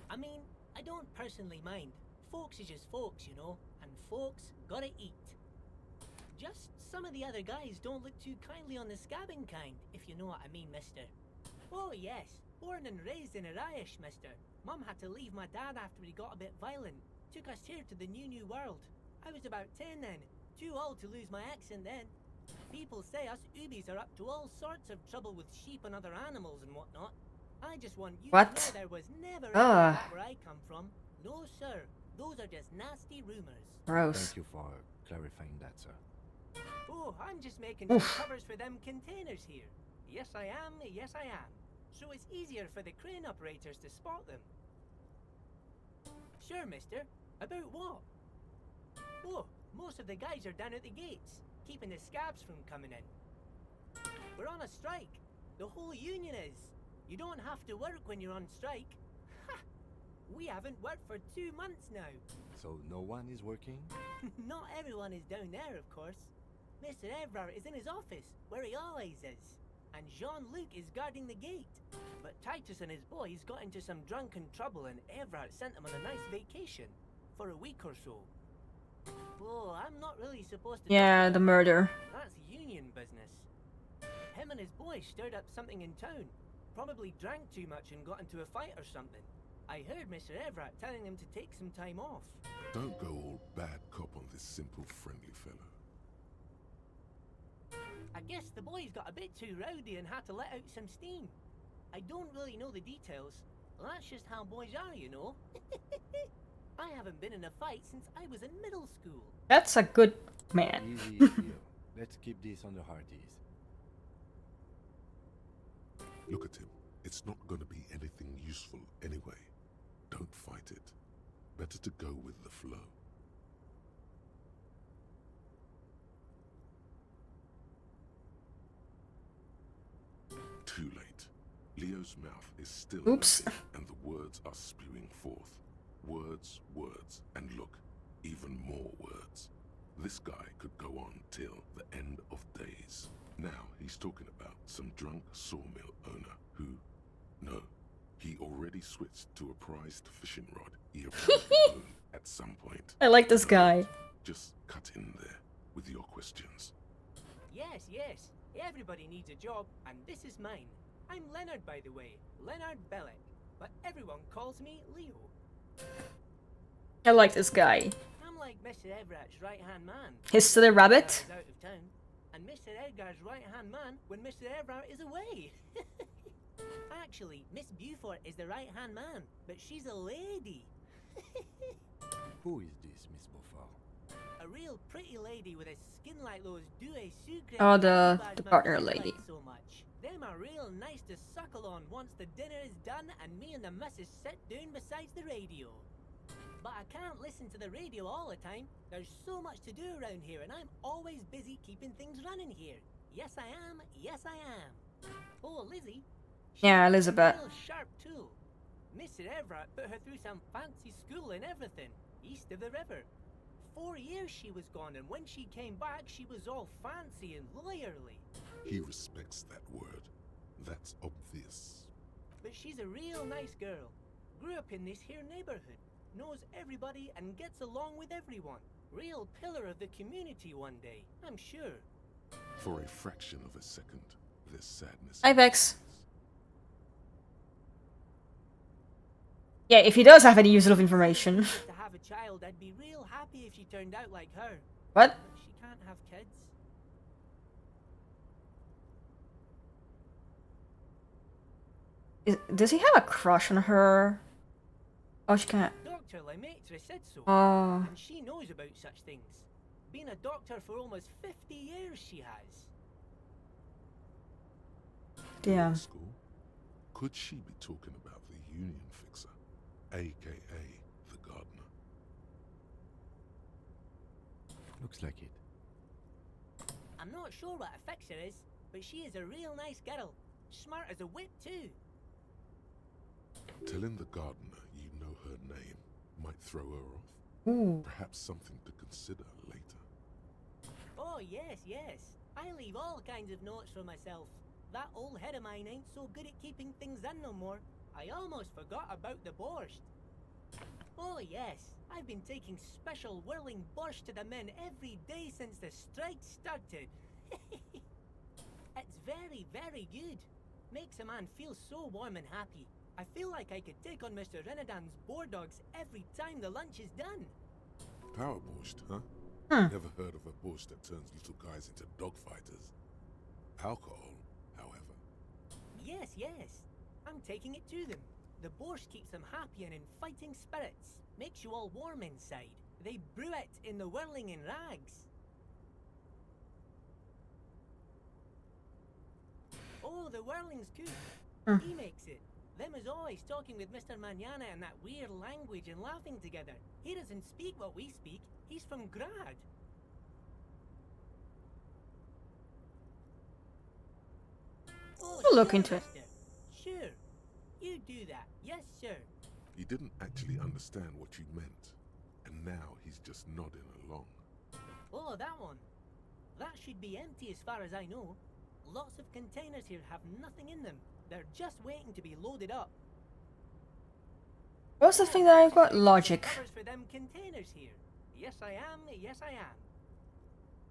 I mean, I don't personally mind. Folks is just folks, you know, and folks gotta eat. Just some of the other guys don't look too kindly on the scabbing kind, if you know what I mean, mister. Oh yes, born and raised in Irish, mister. Mum had to leave my dad after he got a bit violent. Took us here to the new world. I was about 10 then, too old to lose my accent then. People say us Ubies are up to all sorts of trouble with sheep and other animals and whatnot. I just want you to know there was never any of that where I come from. No, sir. Those are just nasty rumors. Gross. Thank you for clarifying that, sir. Oh, I'm just making some covers for them containers here. Yes, I am. So it's easier for the crane operators to spot them. Sure, mister. About what? Oh, most of the guys are down at the gates, keeping the scabs from coming in. We're on a strike. The whole union is. You don't have to work when you're on strike. Ha! We haven't worked for 2 months now. So no one is working? Not everyone is down there, of course. Mr. Everard is in his office, where he always is. And Jean-Luc is guarding the gate. But Titus and his boys got into some drunken trouble and Everard sent them on a nice vacation. For a week or so. Oh, I'm not really supposed to... Yeah, the murder. That's union business. Him and his boys stirred up something in town. Probably drank too much and got into a fight or something. I heard Mr. Everett telling him to take some time off. Don't go all bad cop on this simple, friendly fellow. I guess the boys got a bit too rowdy and had to let out some steam. I don't really know the details. That's just how boys are, you know. I haven't been in a fight since I was in middle school. That's a good man. Easy, Leo. Let's keep this on the hearties. Look at him. It's not going to be anything useful anyway. Don't fight it. Better to go with the flow. Too late. Leo's mouth is still Oops. open, and the words are spewing forth. Words, and look, even more words. This guy could go on till the end of days. Now he's talking about some drunk sawmill owner who, no, he already switched to a prized fishing rod he apparently owned at some point. I like this guy. Just cut in there with your questions. Yes. Everybody needs a job, and this is mine. I'm Leonard, by the way. Leonard Bellick. But everyone calls me Leo. I like this guy. I'm like Mr. Everett's right-hand man. His silly rabbit. Out of town, and Mr. Edgar's right-hand man when Mr. Everett is away. Actually, Miss Beaufort is the right-hand man, but she's a lady. Who is this, Miss Beaufort? A real pretty lady with a skin like those Douai Sucre. Oh, the partner lady. So much. Them are real nice to suckle on once the dinner is done and me and the missus sit down besides the radio. But I can't listen to the radio all the time. There's so much to do around here and I'm always busy keeping things running here. Yes, I am. Oh, Lizzie. Yeah, Elizabeth. Real sharp tool. Mr. Everett put her through some fancy school and everything, east of the river. 4 years she was gone, and when she came back, she was all fancy and lawyerly. He respects that word. That's obvious. but she's a real nice girl. Grew up in this here neighborhood, knows everybody and gets along with everyone. Real pillar of the community one day, I'm sure. For a fraction of a second, there's sadness. Hi, Vex. Yeah, if he does have any useful information. To have a child, I'd be real happy if she turned out like her. What? But she can't have kids. Does he have a crush on her? Oh, she can't. Dr. Lemaitre said so. Oh. And she knows about such things. Been a doctor for almost 50 years, she has. Damn. School? Could she be talking about the union fixer, aka the gardener? Looks like it. I'm not sure what a fixer is, but she is a real nice girl. Smart as a whip, too. Telling the gardener you know her name might throw her off. Ooh. Perhaps something to consider later. Oh, yes, yes. I leave all kinds of notes for myself. That old head of mine ain't so good at keeping things in no more. I almost forgot about the borscht. Oh, yes. I've been taking special whirling borscht to the men every day since the strike started. It's very, very good. Makes a man feel so warm and happy. I feel like I could take on Mr. Renadan's boar dogs every time the lunch is done. Power borscht, huh? Never heard of a borscht that turns little guys into dogfighters. Alcohol, however. Yes, yes. I'm taking it to them. The borscht keeps them happy and in fighting spirits. Makes you all warm inside. They brew it in the whirling in rags. Oh, the whirling's good. He makes it. Them is always talking with Mr. Manana in that weird language and laughing together. He doesn't speak what we speak. He's from Grad. Oh, We'll look sure, into it. mister. Sure. You do that. Yes, sir. He didn't actually understand what you meant, and now he's just nodding along. Oh, that one. That should be empty as far as I know. Lots of containers here have nothing in them. They're just waiting to be loaded up. What's the thing that I got? Logic. Covers for them containers here. Yes, I am. Yes, I am.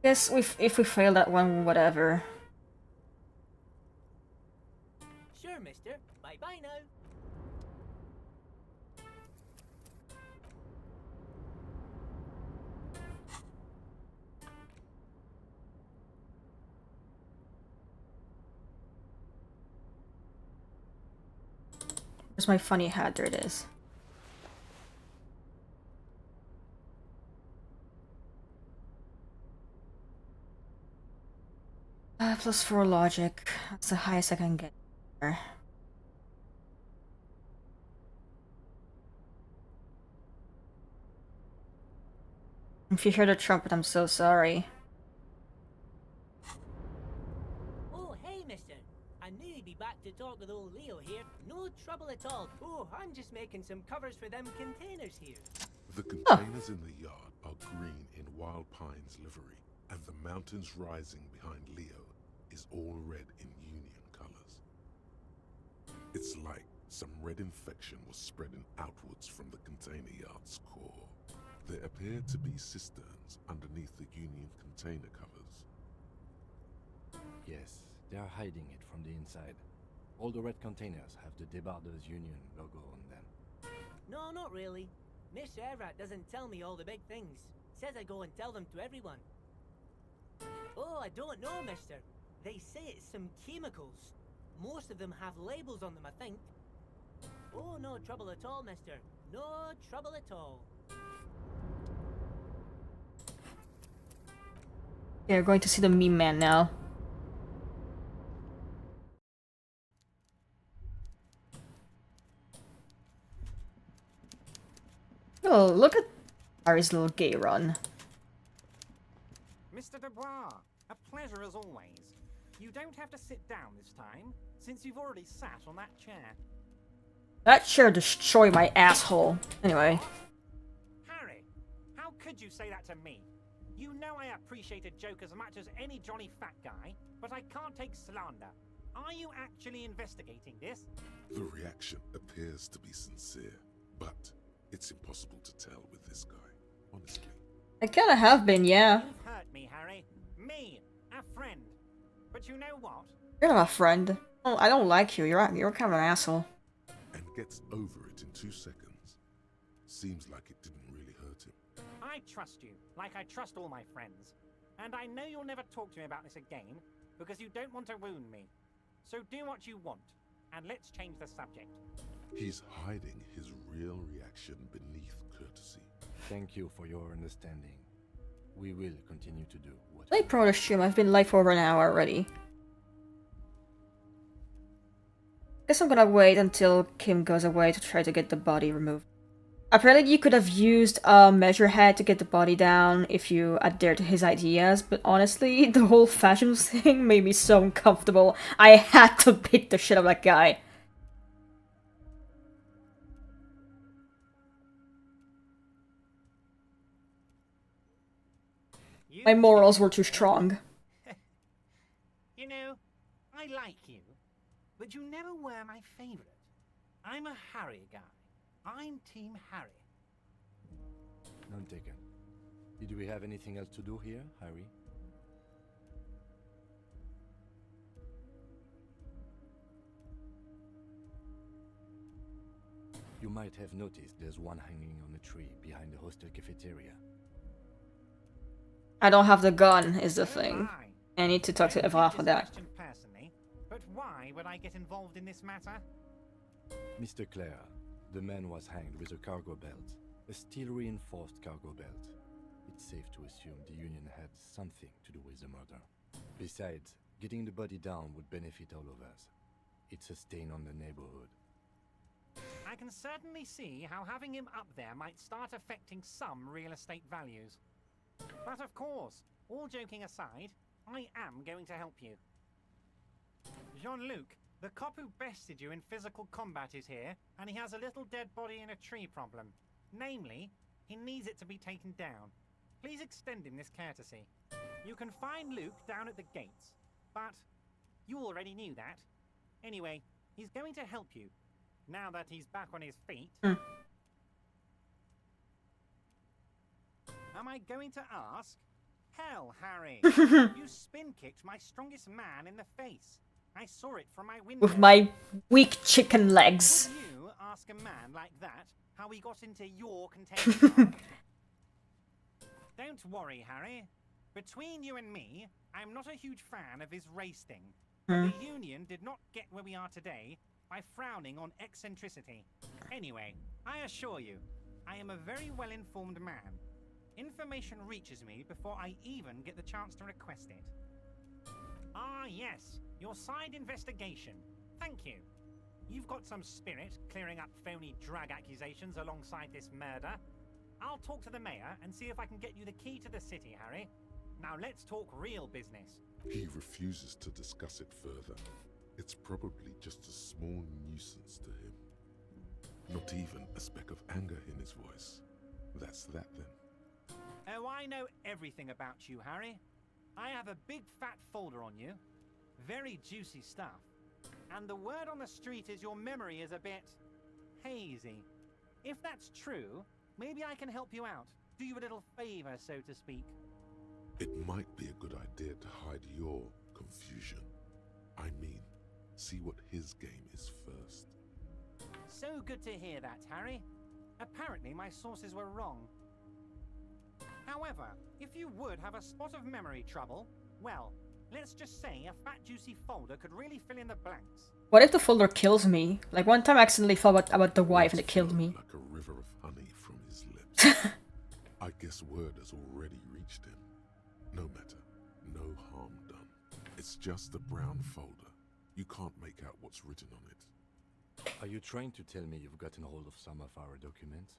Guess if we fail that one, whatever. Sure, mister. Bye-bye now. Where's my funny hat? There it is. +4 logic. That's the highest I can get. If you hear the trumpet, I'm so sorry. Oh, hey, mister. I knew you'd be back to talk with old Leo here. No trouble at all. Oh, I'm just making some covers for them containers here. The containers in the yard are green in Wild Pine's livery, and the mountains rising behind Leo is all red in Union colors. It's like some red infection was spreading outwards from the container yard's core. There appear to be cisterns underneath the Union container covers. Yes, they are hiding it from the inside. All the red containers have the Debarders Union logo on them. No, not really. Mr. Everett doesn't tell me all the big things. Says I go and tell them to everyone. Oh, I don't know, mister. They say it's some chemicals. Most of them have labels on them, I think. Oh, no trouble at all, mister. No trouble at all. Yeah, we're going to see the meme man now. Oh, look at Harry's little gay run. Mr. Dubois, a pleasure as always. You don't have to sit down this time, since you've already sat on that chair. That chair destroyed my asshole. Anyway. Harry, how could you say that to me? You know I appreciate a joke as much as any Johnny Fat Guy, but I can't take slander. Are you actually investigating this? The reaction appears to be sincere, but it's impossible to tell with this guy, honestly. I kinda have been, yeah. You've hurt me, Harry. Me, a friend. But you know what? You're not a friend. Oh, I don't like you. You're kind of an asshole. And gets over it in 2 seconds. Seems like it didn't really hurt him. I trust you, like I trust all my friends. And I know you'll never talk to me about this again, because you don't want to wound me. So do what you want, and let's change the subject. He's hiding his real reaction beneath courtesy. Thank you for your understanding. We will continue to do what... I promised you, I've been live for over an hour already. Guess I'm gonna wait until Kim goes away to try to get the body removed. Apparently you could have used a measure head to get the body down if you adhered to his ideas, but honestly, the whole fashion thing made me so uncomfortable. I had to beat the shit out of that guy. My morals were too strong. You know, I like you, but you never were my favorite. I'm a Harry guy. I'm Team Harry. None taken. Did we have anything else to do here, Harry? You might have noticed there's one hanging on a tree behind the hostel cafeteria. I don't have the gun, is the thing. I need to talk to Eva for that. Personally, but why would I get involved in this matter? Mr. Clare, the man was hanged with a cargo belt. A steel-reinforced cargo belt. It's safe to assume the Union had something to do with the murder. Besides, getting the body down would benefit all of us. It's a stain on the neighborhood. I can certainly see how having him up there might start affecting some real estate values. But of course, all joking aside, I am going to help you. Jean-Luc, the cop who bested you in physical combat is here, and he has a little dead body in a tree problem. Namely, he needs it to be taken down. Please extend him this courtesy. You can find Luke down at the gates, but you already knew that. Anyway, he's going to help you, now that he's back on his feet. Am I going to ask? Hell, Harry, you spin-kicked my strongest man in the face. I saw it from my window. With my weak chicken legs. Will you ask a man like that how he got into your container? Don't worry, Harry. Between you and me, I'm not a huge fan of his race thing. The Union did not get where we are today by frowning on eccentricity. Anyway, I assure you, I am a very well-informed man. Information reaches me before I even get the chance to request it. Ah, yes, your side investigation. Thank you. You've got some spirit clearing up phony drug accusations alongside this murder. I'll talk to the mayor and see if I can get you the key to the city, Harry. Now let's talk real business. He refuses to discuss it further. It's probably just a small nuisance to him. Not even a speck of anger in his voice. That's that then. Oh, I know everything about you, Harry. I have a big fat folder on you. Very juicy stuff. And the word on the street is your memory is a bit hazy. If that's true, maybe I can help you out. Do you a little favor, so to speak. It might be a good idea to hide your confusion. I mean, see what his game is first. So good to hear that, Harry. Apparently my sources were wrong. However, if you would have a spot of memory trouble, well, let's just say a fat juicy folder could really fill in the blanks. What if the folder kills me? Like one time I accidentally thought about the wife and it killed me. Like a river of honey from his lips. I guess word has already reached him. No matter, no harm done. It's just a brown folder. You can't make out what's written on it. Are you trying to tell me you've gotten hold of some of our documents?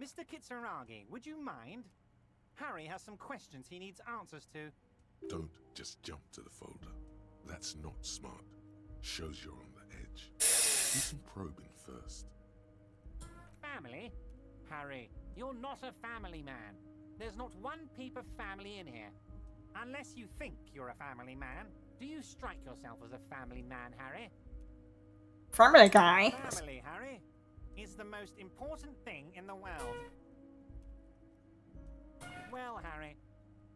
Mr. Kitsuragi, would you mind? Harry has some questions he needs answers to. Don't just jump to the folder. That's not smart. Shows you're on the edge. Do some probing first. Family? Harry, you're not a family man. There's not one peep of family in here. Unless you think you're a family man, Do you strike yourself as a family man, Harry? Family Guy. Family, Harry, is the most important thing in the world. Well, Harry,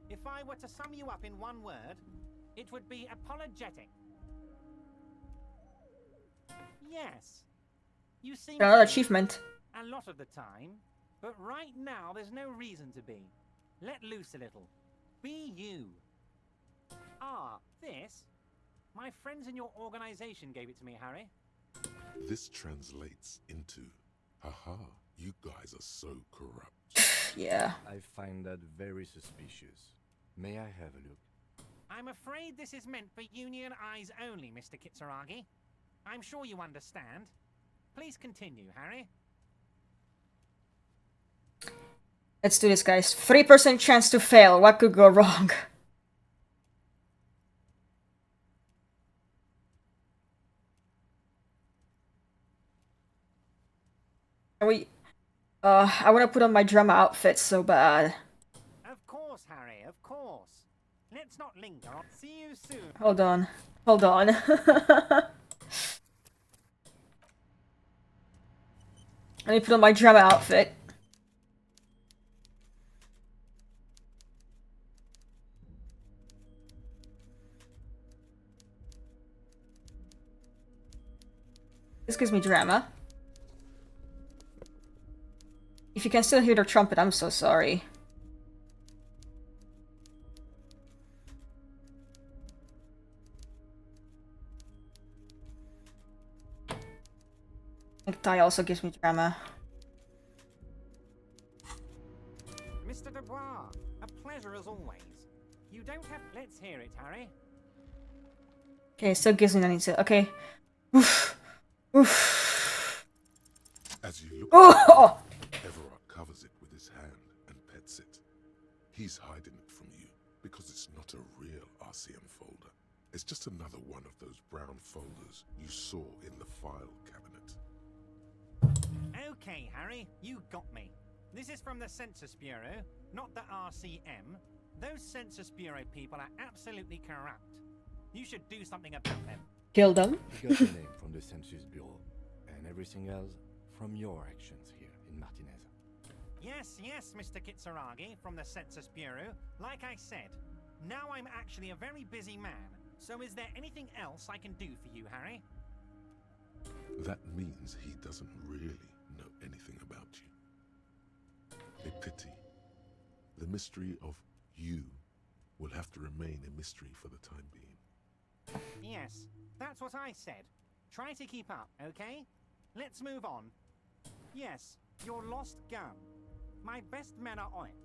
if I were to sum you up in one word, it would be apologetic. Yes. You seem Another to be achievement. a lot of the time, but right now there's no reason to be. Let loose a little. Be you. Ah, this? My friends in your organization gave it to me, Harry. This translates into, haha, you guys are so corrupt. Yeah. I find that very suspicious. May I have a look? I'm afraid this is meant for Union eyes only, Mr. Kitsuragi. I'm sure you understand. Please continue, Harry. Let's do this, guys. 3% chance to fail. What could go wrong? Are we... I want to put on my drama outfit so bad. Of course, Harry, of course. Let's not linger on. See you soon. Hold on. Hold on. Let me put on my drama outfit. This gives me drama. If you can still hear the trumpet, I'm so sorry. Necktie also gives me drama. Mr. Dubois, a pleasure as always. You don't have... Let's hear it, Harry. Okay, it still gives me anything. Okay. Oof. Oof. As you look Oh! Everard covers it with his hand and pets it. He's hiding it from you because it's not a real RCM folder. It's just another one of those brown folders you saw in the file cabinet. Okay, Harry, you got me. This is from the Census Bureau, not the RCM. Those Census Bureau people are absolutely corrupt. You should do something about them. Kill them? You got the name from the Census Bureau, and everything else from your actions here in Martinez. Yes, Mr. Kitsuragi from the Census Bureau. Like I said, now I'm actually a very busy man. So is there anything else I can do for you, Harry? That means he doesn't really know anything about you. A pity. The mystery of you will have to remain a mystery for the time being. Yes, that's what I said. Try to keep up, okay? Let's move on. Yes, your lost gun. My best men are on it.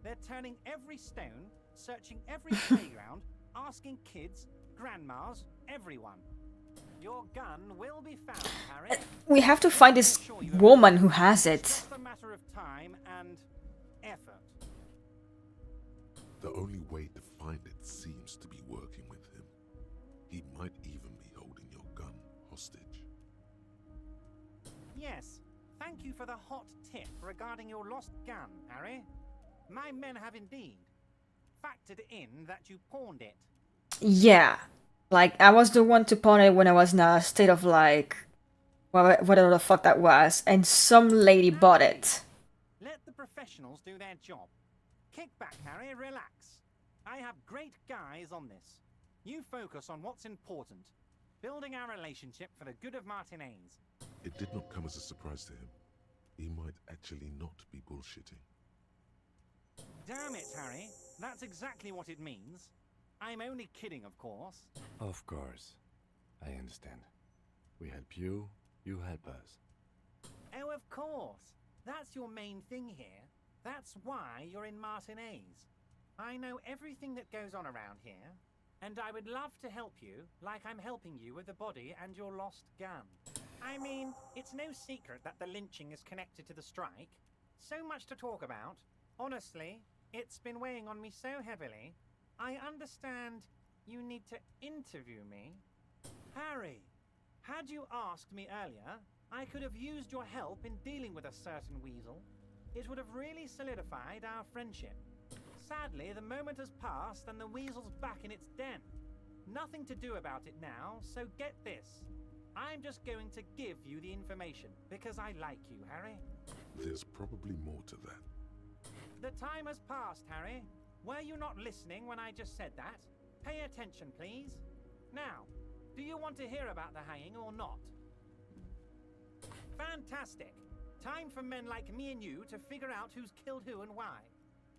They're turning every stone, searching every playground, asking kids, grandmas, everyone. Your gun will be found, Harry. We have to find this woman who has It's it. just a matter of time and effort. The only way to find it seems to be working with him. He might even be holding your gun hostage. Yes, thank you for the hot tip regarding your lost gun, Harry. My men have indeed factored in that you pawned it. Yeah. Like, I was the one to pawn it when I was in a state of, like, whatever the fuck that was, and some lady bought it. Let the professionals do their job. Kick back, Harry, relax. I have great guys on this. You focus on what's important. Building our relationship for the good of Martinez. It did not come as a surprise to him. He might actually not be bullshitting. Damn it, Harry. That's exactly what it means. I'm only kidding, of course. Of course. I understand. We help you, you help us. Oh, of course. That's your main thing here. That's why you're in Martinez. I know everything that goes on around here, and I would love to help you like I'm helping you with the body and your lost gun. I mean, it's no secret that the lynching is connected to the strike. So much to talk about. Honestly, it's been weighing on me so heavily. I understand you need to interview me. Harry, had you asked me earlier, I could have used your help in dealing with a certain weasel. It would have really solidified our friendship. Sadly, the moment has passed and the weasel's back in its den. Nothing to do about it now, so get this. I'm just going to give you the information, because I like you, Harry. There's probably more to that. The time has passed, Harry. Were you not listening when I just said that? Pay attention, please. Now, do you want to hear about the hanging or not? Fantastic. Time for men like me and you to figure out who's killed who and why.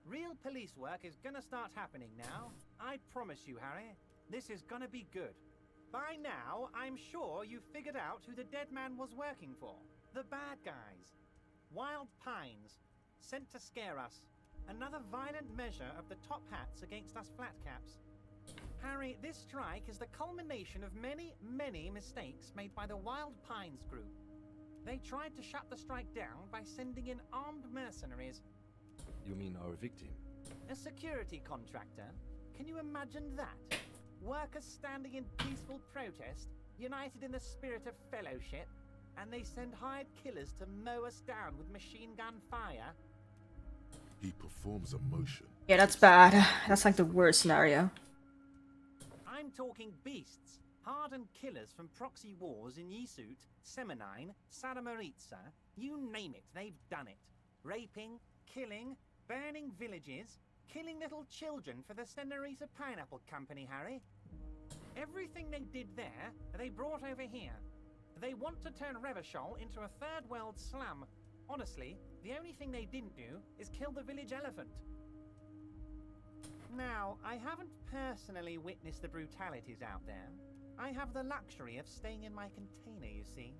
Real police work is gonna start happening now. I promise you, Harry. This is gonna be good. By now, I'm sure you've figured out who the dead man was working for. The bad guys. Wild Pines. Sent to scare us. Another violent measure of the top hats against us flatcaps. Harry, this strike is the culmination of many, many mistakes made by the Wild Pines group. They tried to shut the strike down by sending in armed mercenaries. You mean our victim? A security contractor? Can you imagine that? Workers standing in peaceful protest, united in the spirit of fellowship, and they send hired killers to mow us down with machine gun fire? He performs a motion. Yeah, that's bad. That's like the worst scenario. I'm talking beasts. Hardened killers from proxy wars in Yisut, Semenine, Saramaritsa, you name it, they've done it. Raping, killing, burning villages, killing little children for the Senorita Pineapple Company, Harry. Everything they did there, they brought over here. They want to turn Revachol into a third world slum. Honestly, the only thing they didn't do is kill the village elephant. Now, I haven't personally witnessed the brutalities out there. I have the luxury of staying in my container, you see.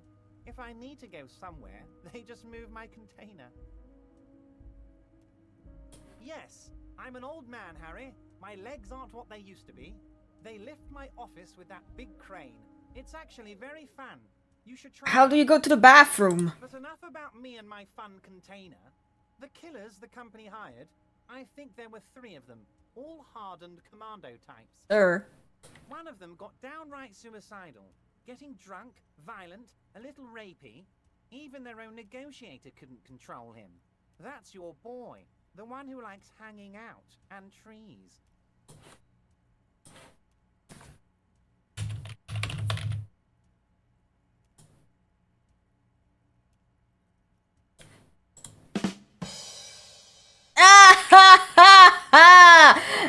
If I need to go somewhere, they just move my container. Yes, I'm an old man, Harry. My legs aren't what they used to be. They lift my office with that big crane. It's actually very fun. You should try. How do you go to the bathroom? But enough about me and my fun container. The killers the company hired, I think there were 3 of them, all hardened commando types. Sir. One of them got downright suicidal, getting drunk, violent, a little rapey. Even their own negotiator couldn't control him. That's your boy, the one who likes hanging out and trees.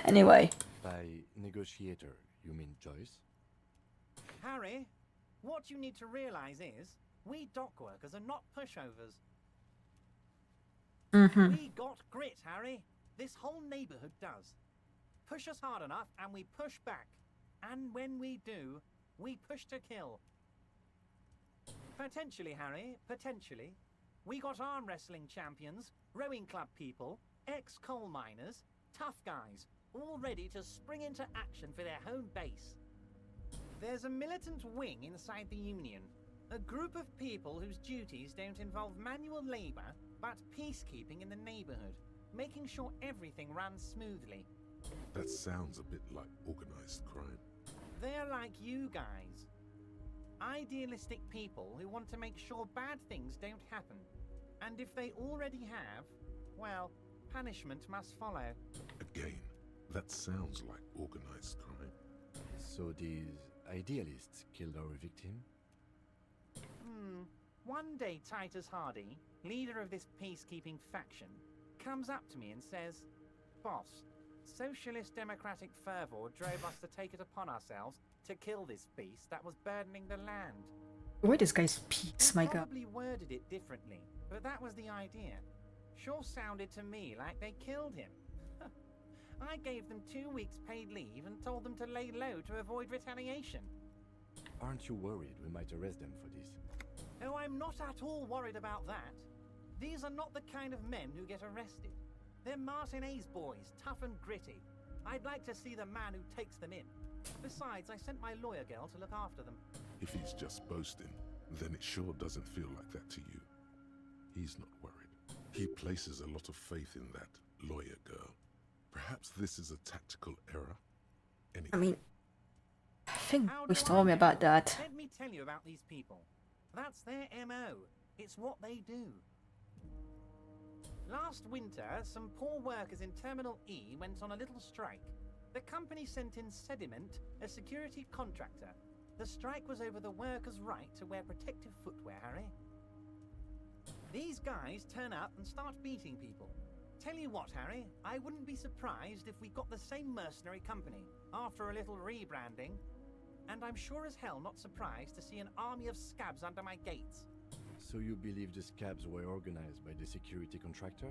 Anyway. By negotiator, you mean Joyce? Harry, what you need to realize is, we dock workers are not pushovers. We got grit, Harry. This whole neighborhood does. Push us hard enough and we push back. And when we do, we push to kill. Potentially, Harry, potentially. We got arm wrestling champions, rowing club people, ex-coal miners, tough guys, all ready to spring into action for their home base. There's a militant wing inside the Union, a group of people whose duties don't involve manual labor, but peacekeeping in the neighborhood, making sure everything runs smoothly. That sounds a bit like organized crime. They're like you guys. Idealistic people who want to make sure bad things don't happen. And if they already have, well, punishment must follow. Again, that sounds like organized crime. So these idealists killed our victim? One day Titus Hardy, leader of this peacekeeping faction, comes up to me and says, "Boss, socialist democratic fervor drove us to take it upon ourselves to kill this beast that was burdening the land." Wait, this guy's peace, my god. Probably worded it differently, but that was the idea. Sure sounded to me like they killed him. I gave them 2 weeks paid leave and told them to lay low to avoid retaliation. Aren't you worried we might arrest them for this? Oh, I'm not at all worried about that. These are not the kind of men who get arrested. They're Martinez boys, tough and gritty. I'd like to see the man who takes them in. Besides, I sent my lawyer girl to look after them. If he's just boasting, then it sure doesn't feel like that to you. He's not worried. He places a lot of faith in that lawyer girl. Perhaps this is a tactical error. Anyway. I mean, I think Bruce told me about that. Let me tell you about these people. That's their MO. It's what they do. Last winter, some poor workers in Terminal E went on a little strike. The company sent in Sediment, a security contractor. The strike was over the workers' right to wear protective footwear, Harry. These guys turn up and start beating people. Tell you what, Harry, I wouldn't be surprised if we got the same mercenary company after a little rebranding. And I'm sure as hell not surprised to see an army of scabs under my gates. So you believe the scabs were organized by the security contractor?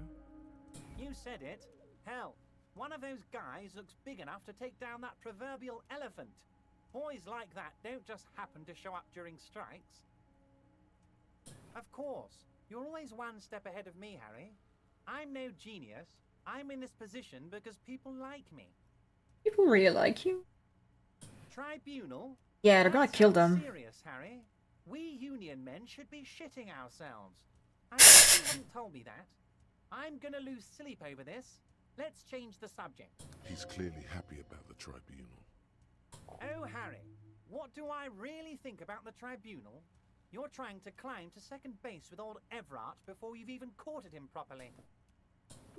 You said it. Hell, one of those guys looks big enough to take down that proverbial elephant. Boys like that don't just happen to show up during strikes. Of course, you're always one step ahead of me, Harry. I'm no genius. I'm in this position because people like me. People really like you. Tribunal? Yeah, they're gonna kill them. Serious, Harry. We union men should be shitting ourselves. I wish you hadn't told me that. I'm gonna lose sleep over this. Let's change the subject. He's clearly happy about the tribunal. Oh, Harry, what do I really think about the tribunal? You're trying to climb to second base with old Everard before you've even courted him properly.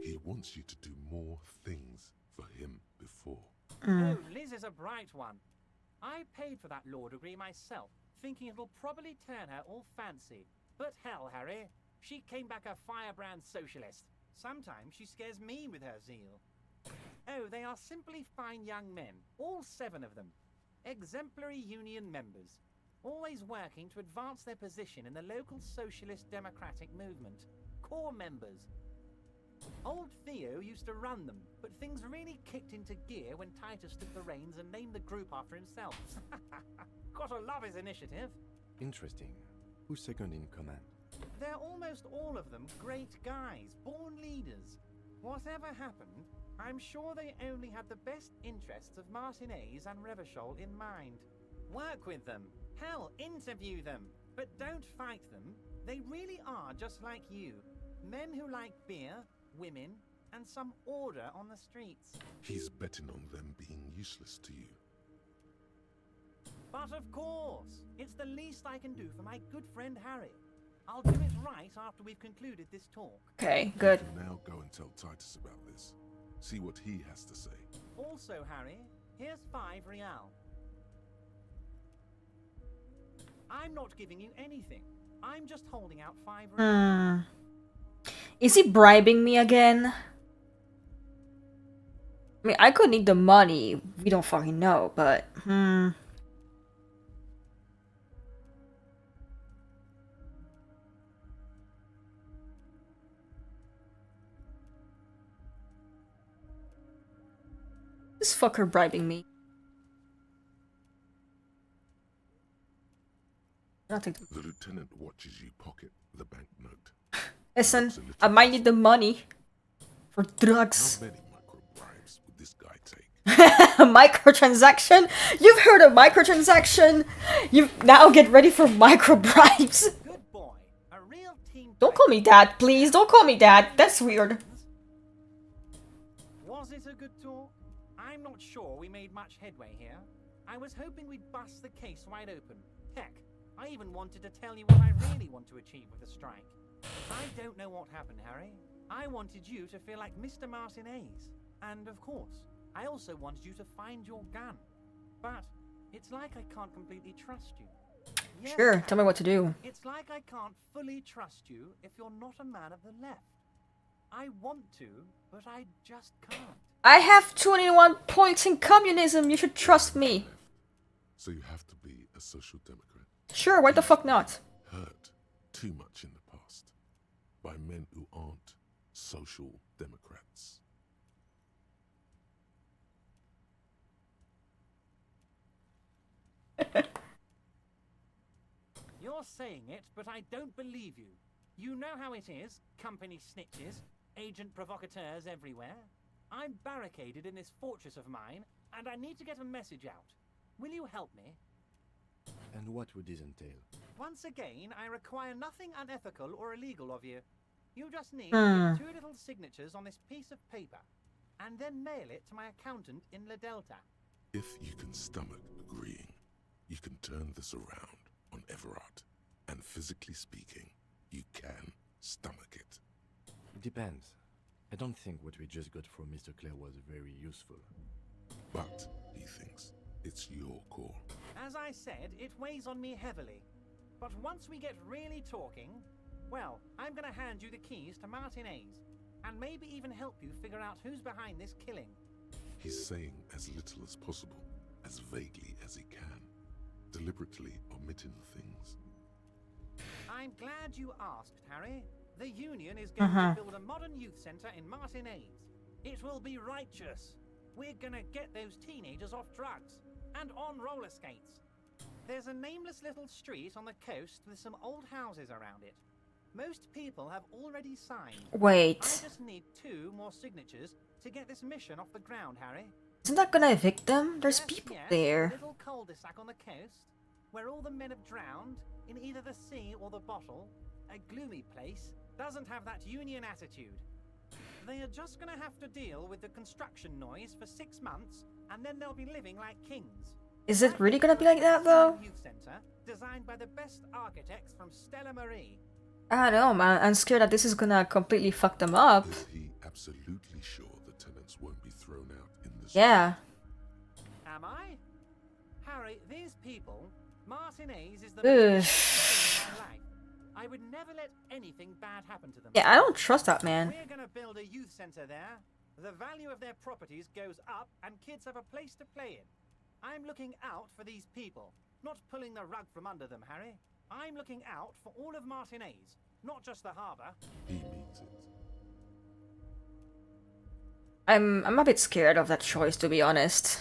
He wants you to do more things for him before. Oh, Liz is a bright one. I paid for that law degree myself, thinking it'll probably turn her all fancy. But hell, Harry, she came back a firebrand socialist. Sometimes she scares me with her zeal. Oh, they are simply fine young men, all 7 of them. Exemplary union members, always working to advance their position in the local socialist democratic movement. Core members. Old Theo used to run them, but things really kicked into gear when Titus took the reins and named the group after himself. Gotta love his initiative. Interesting. Who's second in command? They're almost all of them great guys, born leaders. Whatever happened, I'm sure they only had the best interests of Martinez and Revachol in mind. Work with them. Hell, interview them. But don't fight them. They really are just like you. Men who like beer, women, and some order on the streets. He's betting on them being useless to you. But of course, it's the least I can do for my good friend Harry. I'll do it right after we've concluded this talk. Okay, good. You can now go and tell Titus about this. See what he has to say. Also, Harry, here's 5 real. I'm not giving you anything. I'm just holding out 5 real. Is he bribing me again? I mean, I could need the money. We don't fucking know, but this fucker bribing me. The lieutenant watches you pocket the banknote. Listen, I might need the money for drugs. How many micro bribes would this guy take? Microtransaction? You've heard of microtransaction? You now get ready for micro bribes. Good boy. A real team. Don't call me dad, please. Don't call me dad. That's weird. Was it a good talk? I'm not sure we made much headway here. I was hoping we'd bust the case wide open. Heck, I even wanted to tell you what I really want to achieve with the strike. I don't know what happened, Harry. I wanted you to feel like Mr. Martinez. And of course, I also wanted you to find your gun. But it's like I can't completely trust you. Yes, Sure, tell me what to do. it's like I can't fully trust you if you're not a man of the left. I want to, but I just can't. I have 21 points in communism. You should trust me. So you have to be a social democrat. Sure, why the fuck not? Hurt too much in the past by men who aren't social democrats. You're saying it, but I don't believe you. You know how it is, company snitches, agent provocateurs everywhere. I'm barricaded in this fortress of mine, and I need to get a message out. Will you help me? And what would this entail? Once again, I require nothing unethical or illegal of you. You just need to get 2 little signatures on this piece of paper, and then mail it to my accountant in La Delta. If you can stomach agreeing, you can turn this around on Everard. And physically speaking, you can stomach it. It depends. I don't think what we just got from Mr. Clare was very useful. But, he thinks, it's your call. As I said, it weighs on me heavily. But once we get really talking, well, I'm gonna hand you the keys to Martinez, and maybe even help you figure out who's behind this killing. He's saying as little as possible, as vaguely as he can, deliberately omitting things. I'm glad you asked, Harry. The Union is going to build a modern youth centre in Martinez. It will be righteous. We're gonna get those teenagers off drugs and on roller skates. There's a nameless little street on the coast with some old houses around it. Most people have already signed. Wait. I just need 2 more signatures to get this mission off the ground, Harry. Isn't that gonna evict them? There's Yes, people yes, there. A little cul-de-sac on the coast, where all the men have drowned in either the sea or the bottle. A gloomy place, doesn't have that Union attitude. They are just gonna have to deal with the construction noise for 6 months, and then they'll be living like kings. Is it really gonna be like that though? Youth Center, designed by the best architects from Stella Marie. I don't know, man. I'm scared that this is gonna completely fuck them up. Is he absolutely sure the tenants won't be thrown out in the Yeah. Am I? Harry, these people, Martinez is the Ugh. most thing in my life. I would never let anything bad happen to them. Yeah, I don't trust that man. We're gonna build a youth center there. The value of their properties goes up and kids have a place to play in. I'm looking out for these people, not pulling the rug from under them, Harry. I'm looking out for all of Martinez, not just the harbour. He means it. I'm a bit scared of that choice, to be honest.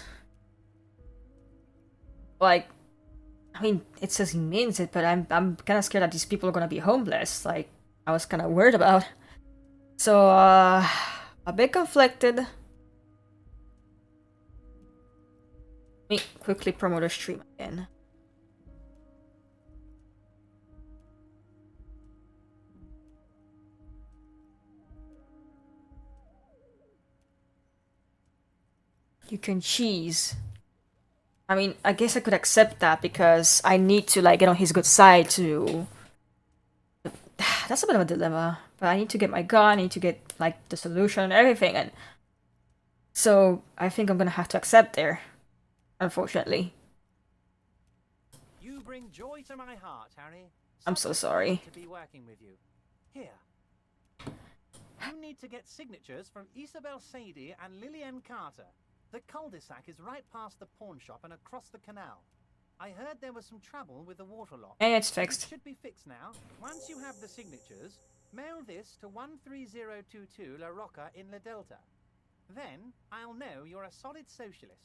Like, I mean, it says he means it, but I'm kind of scared that these people are gonna be homeless. Like, I was kind of worried about. So, a bit conflicted. Let me quickly promote a stream again. You can cheese. I mean, I guess I could accept that because I need to like get on his good side to. That's a bit of a dilemma. But I need to get my gun, I need to get like the solution and everything, and so I think I'm gonna have to accept there. Unfortunately. You bring joy to my heart, Harry. I'm so sorry. To be working with you. Here. You need to get signatures from Isabel Sadie and Lillian Carter. The cul-de-sac is right past the pawn shop and across the canal. I heard there was some trouble with the water lock. And it's fixed. It should be fixed now. Once you have the signatures, mail this to 13022 La Rocca in La Delta. Then I'll know you're a solid socialist.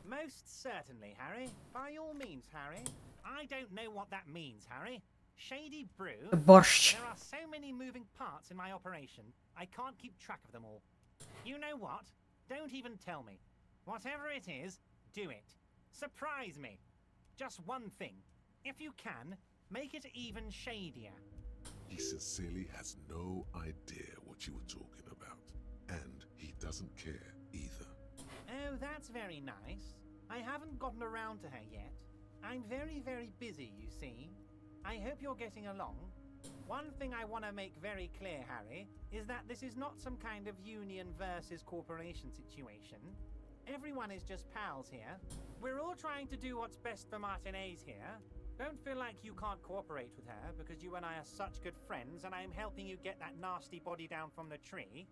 Most certainly, Harry. By all means, Harry. I don't know what that means, Harry. Shady brew? The borscht. There are so many moving parts in my operation, I can't keep track of them all. You know what? Don't even tell me. Whatever it is, do it. Surprise me. Just one thing. If you can, make it even shadier. He sincerely has no idea what you were talking about. And he doesn't care either. Oh, that's very nice. I haven't gotten around to her yet. I'm very, very busy, you see. I hope you're getting along. One thing I want to make very clear, Harry, is that this is not some kind of union versus corporation situation. Everyone is just pals here. We're all trying to do what's best for Martinez here. Don't feel like you can't cooperate with her because you and I are such good friends and I'm helping you get that nasty body down from the tree.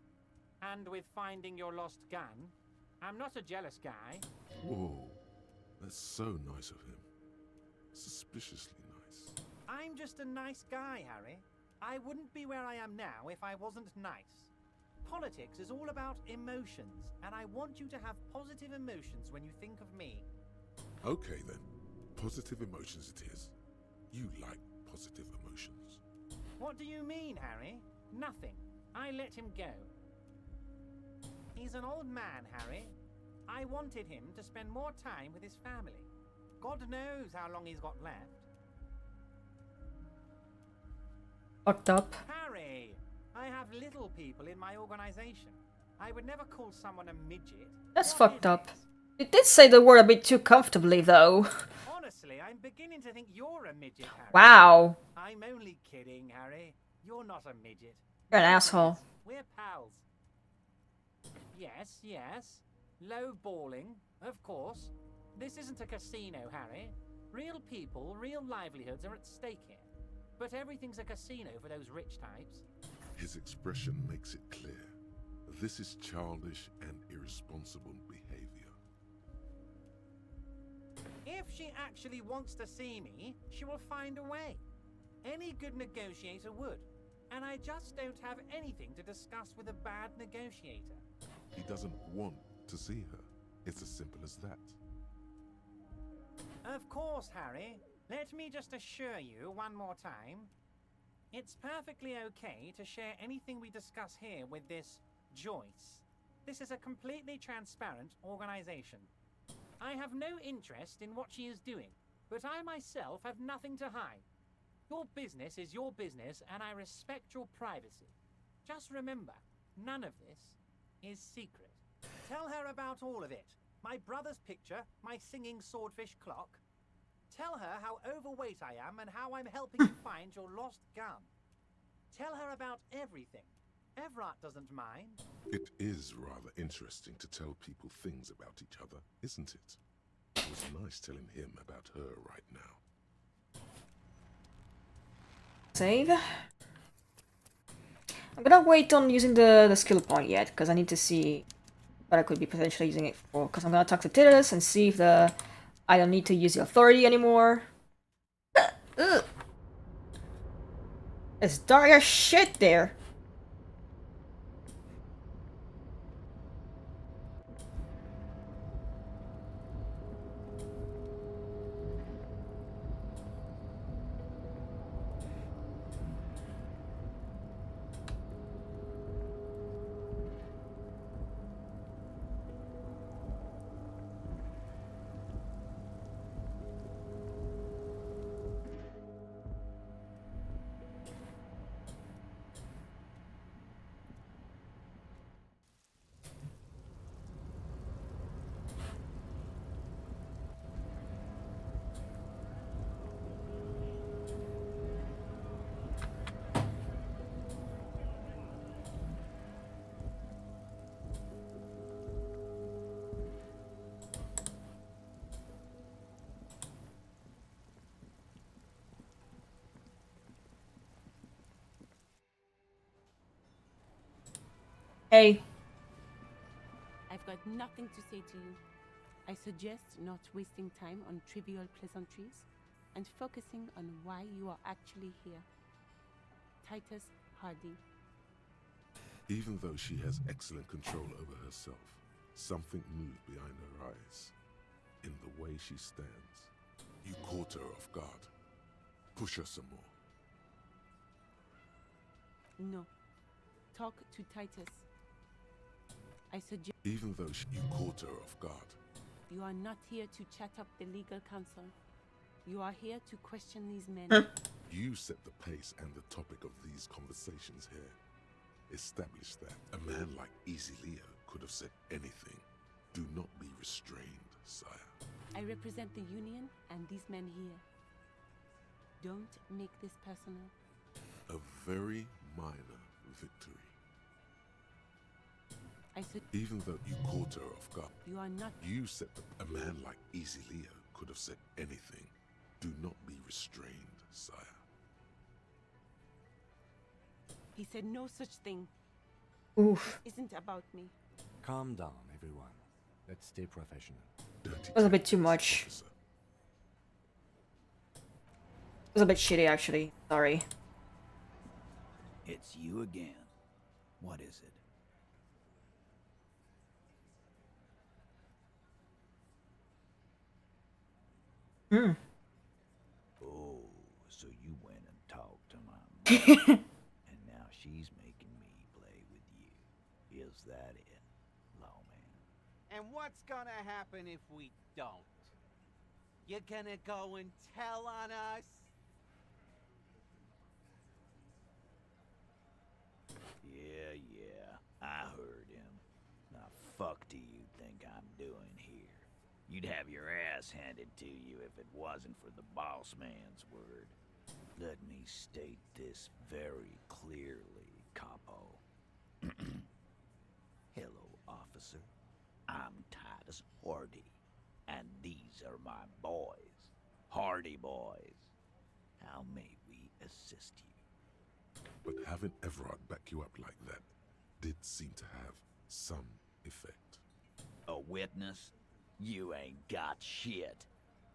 And with finding your lost gun. I'm not a jealous guy. Whoa, that's so nice of him. Suspiciously nice. I'm just a nice guy, Harry. I wouldn't be where I am now if I wasn't nice. Politics is all about emotions, and I want you to have positive emotions when you think of me. Okay then, positive emotions it is. You like positive emotions. What do you mean, Harry? Nothing. I let him go. He's an old man, Harry. I wanted him to spend more time with his family. God knows how long he's got left. Fucked up. Harry, I have little people in my organization. I would never call someone a midget. That's What fucked is up. it? You did say the word a bit too comfortably, though. Honestly, I'm beginning to think you're a midget, Harry. Wow. I'm only kidding, Harry. You're not a midget. You're an We're asshole. friends. We're pals. Yes, yes. Low-balling, of course. This isn't a casino, Harry. Real people, real livelihoods are at stake here. But everything's a casino for those rich types. His expression makes it clear. This is childish and irresponsible behavior. If she actually wants to see me, she will find a way. Any good negotiator would. And I just don't have anything to discuss with a bad negotiator. He doesn't want to see her. It's as simple as that. Of course, Harry. Let me just assure you one more time. It's perfectly okay to share anything we discuss here with this Joyce. This is a completely transparent organization. I have no interest in what she is doing, but I myself have nothing to hide. Your business is your business, and I respect your privacy. Just remember, none of this is secret. Tell her about all of it. My brother's picture, my singing swordfish clock. Tell her how overweight I am and how I'm helping you find your lost gun. Tell her about everything. Everett doesn't mind. It is rather interesting to tell people things about each other, isn't it? It was nice telling him about her right now. Save. I'm gonna wait on using the skill point yet, because I need to see what I could be potentially using it for. Because I'm gonna talk to Titus and see if I don't need to use the authority anymore. Ugh. It's dark as shit there. Hey. I've got nothing to say to you. I suggest not wasting time on trivial pleasantries and focusing on why you are actually here. Titus Hardy. Even though she has excellent control over herself, something moved behind her eyes. In the way she stands. You caught her off guard. Push her some more. No. Talk to Titus. I suggest... Even though you caught her off guard. You are not here to chat up the legal counsel. You are here to question these men. You set the pace and the topic of these conversations here. Establish that a man like Easy Leo could have said anything. Do not be restrained, sire. I represent the Union and these men here. Don't make this personal. A very minor victory. I said, even though you caught her off guard. You are not. You said that a man like Easy Leo could have said anything. Do not be restrained, sire. He said no such thing. Oof. It isn't about me. Calm down, everyone. Let's stay professional. That was a bit too much. It was a bit shitty, actually. Sorry. It's you again. What is it? Hmm. Oh, so you went and talked to my mom, and now she's making me play with you. Is that it, lawman? And what's gonna happen if we don't? You're gonna go and tell on us? Yeah, I heard him. Now fuck do you think I'm doing here? You'd have your ass handed to you if it wasn't for the boss man's word. Let me state this very clearly, capo. Hello, officer. I'm as Hardy. And these are my boys. Hardy boys. How may we assist you? But having Everard back you up like that did seem to have some effect. A witness? You ain't got shit.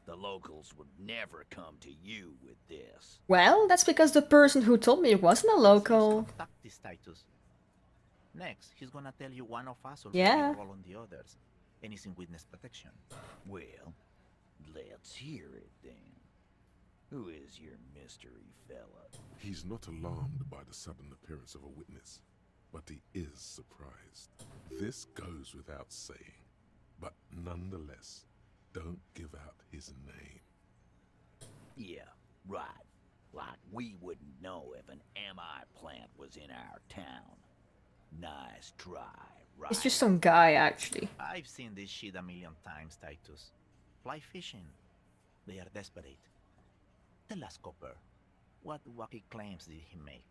The locals would never come to you with this. Well, that's because the person who told me wasn't a local. This Titus. Next, he's gonna tell you one of us will Yeah. roll on the others. And he's in witness protection. Well, let's hear it then. Who is your mystery fella? He's not alarmed by the sudden appearance of a witness, but he is surprised. This goes without saying, but nonetheless, don't give out his name. Yeah, right. Like we wouldn't know if an MI plant was in our town. Nice try, right? It's just some guy, actually. I've seen this shit a million times, Titus. Fly fishing. They are desperate. Tell us, Copper, what wacky claims did he make?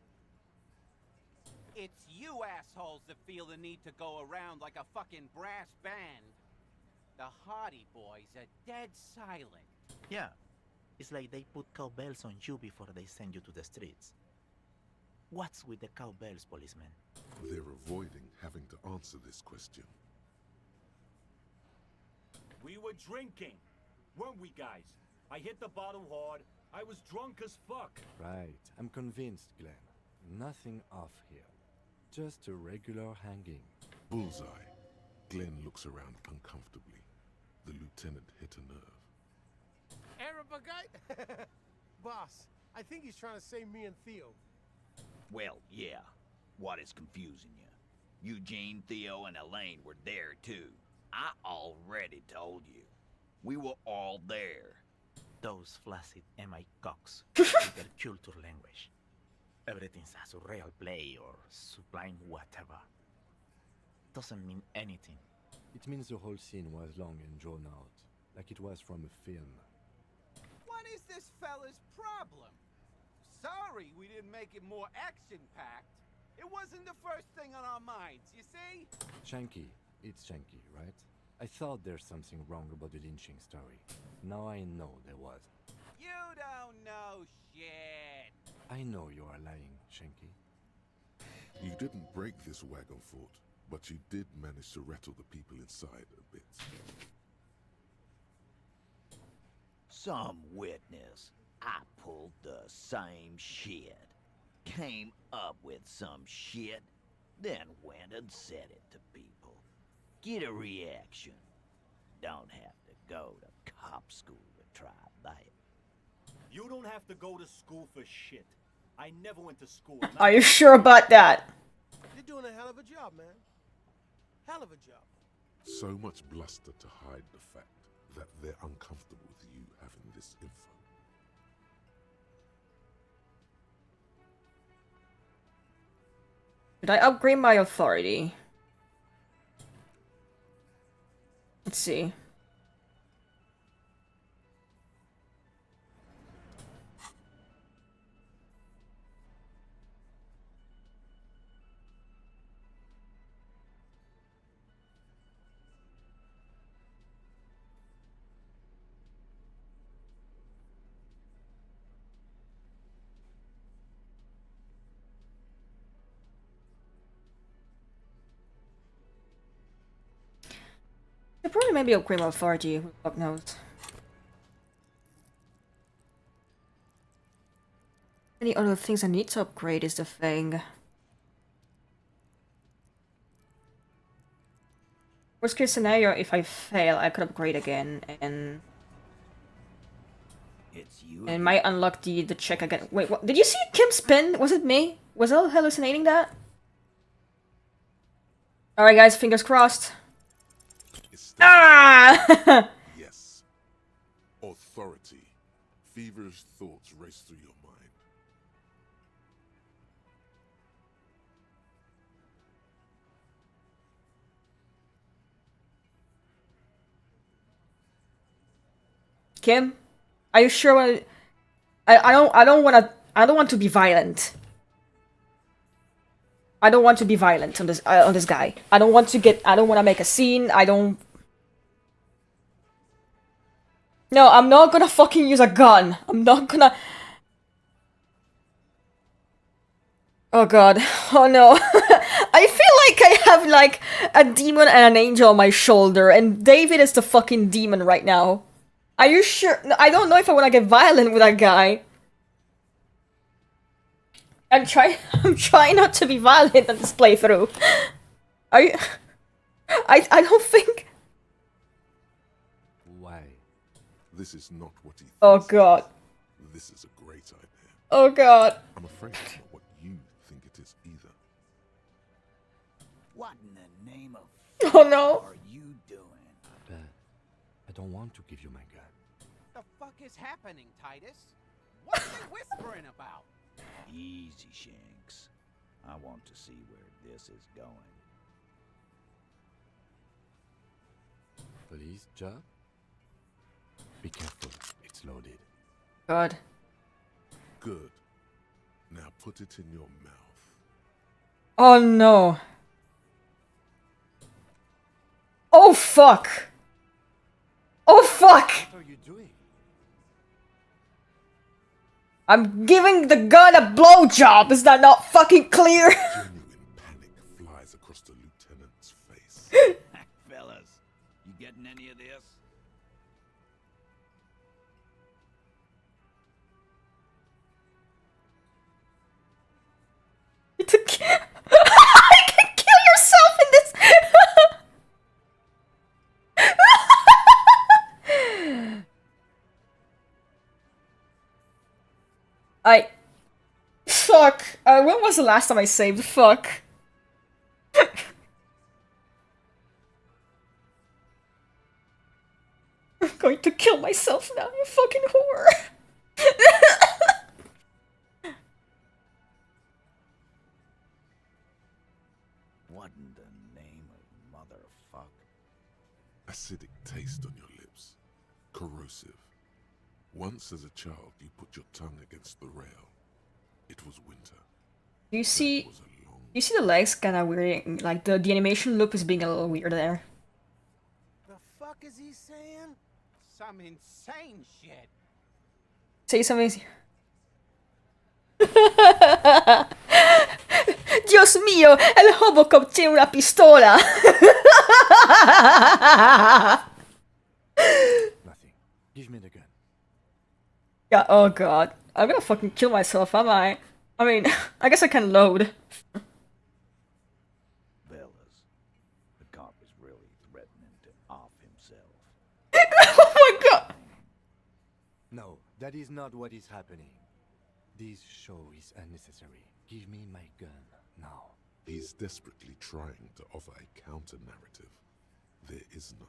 It's you assholes that feel the need to go around like a fucking brass band. The Hardy boys are dead silent. Yeah, it's like they put cowbells on you before they send you to the streets. What's with the cowbells, policeman? They're avoiding having to answer this question. We were drinking, weren't we, guys? I hit the bottle hard. I was drunk as fuck. Right, I'm convinced, Glenn. Nothing off here. Just a regular hanging. Bullseye. Glenn looks around uncomfortably. The lieutenant hit a nerve. Arab guy? Boss, I think he's trying to say me and Theo. Well, yeah. What is confusing you? Eugene, Theo, and Elaine were there too. I already told you. We were all there. Those flaccid MI cocks with their culture language. Everything's a surreal play or sublime whatever. Doesn't mean anything. It means the whole scene was long and drawn out, like it was from a film. What is this fella's problem? Sorry we didn't make it more action-packed. It wasn't the first thing on our minds, you see? Shanky. It's Shanky, right? I thought there's something wrong about the lynching story. Now I know there was. You don't know shit. I know you are lying, Shanky. You didn't break this wagon fort, but you did manage to rattle the people inside a bit. Some witness. I pulled the same shit. Came up with some shit, then went and said it to people. Get a reaction. Don't have to go to cop school to try that. You don't have to go to school for shit. I never went to school. Are you sure about that? You're doing a hell of a job, man. Hell of a job. So much bluster to hide the fact that they're uncomfortable with you having this info. Should I upgrade my authority? Let's see. Probably maybe upgrade my authority, who the fuck knows. Any other things I need to upgrade is the thing. Worst case scenario, if I fail, I could upgrade again and It's you. and might unlock the check again. Wait, what? Did you see Kim spin? Was it me? Was I hallucinating that? Alright guys, fingers crossed. Ah! Yes. Authority. Feverish thoughts race through your mind. Kim, are you sure? I don't want to be violent. I don't want to be violent on this guy. I don't want to make a scene. I don't No, I'm not gonna fucking use a gun. I'm not gonna... Oh god. Oh no. I feel like I have like a demon and an angel on my shoulder, and David is the fucking demon right now. Are you sure? No, I don't know if I wanna get violent with that guy. I'm trying not to be violent in this playthrough. Are you... I don't think... Why? This is not what he thinks. Oh god. This is a great idea. Oh god. I'm afraid it's not what you think it is either. What in the name of Oh no. are you doing? But I don't want to give you my gun. The fuck is happening, Titus? What are you whispering about? Easy, Shanks. I want to see where this is going. Police job? Be careful, it's loaded. God. Good. Now put it in your mouth. Oh no. Oh fuck. Oh fuck. What are you doing? I'm giving the gun a blowjob. Is that not fucking clear? Genuine panic flies across the lieutenant's face. Fellas, you getting any of this? You can kill yourself in this. Fuck. When was the last time I saved? Fuck. I'm going to kill myself now, you fucking whore. What in the name of motherfuck? Acidic taste on your lips. Corrosive. Once as a child, you put your tongue against the rail. It was winter. Do you see the legs kinda weird? Like the animation loop is being a little weird there. The fuck is he saying? Some insane shit. Say something. Dios mío, el Robocop tiene una pistola. Nothing. Give me the gun. Yeah, oh god. I'm gonna fucking kill myself, am I? I mean, I guess I can load. Fellas, the cop is really threatening to off himself. Oh my god! No, that is not what is happening. This show is unnecessary. Give me my gun now. He's desperately trying to offer a counter-narrative. There is none.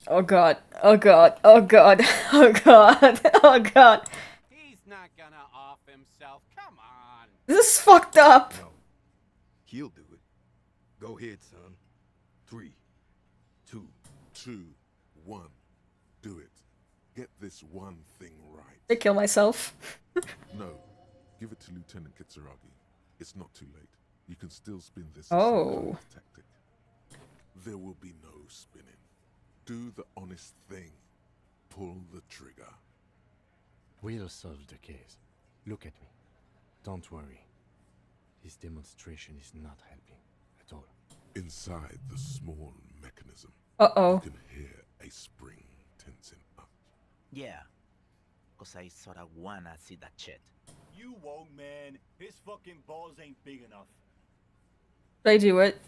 Oh god, oh god, oh god, oh god, oh god. He's not gonna off himself. Come on. This is fucked up. No. He'll do it. Go ahead, son. 3, 2, 2, 1. Do it. Get this one thing right. I kill myself. No. Give it to Lieutenant Kitsuragi. It's not too late. You can still spin this Oh. tactic. There will be no spinning. Do the honest thing. Pull the trigger. We'll solve the case. Look at me. Don't worry. This demonstration is not helping at all. Inside the small mechanism, Uh-oh. you can hear a spring tensing up. Yeah. Cause I sorta wanna see that shit. You won't, man. His fucking balls ain't big enough. Should I do it?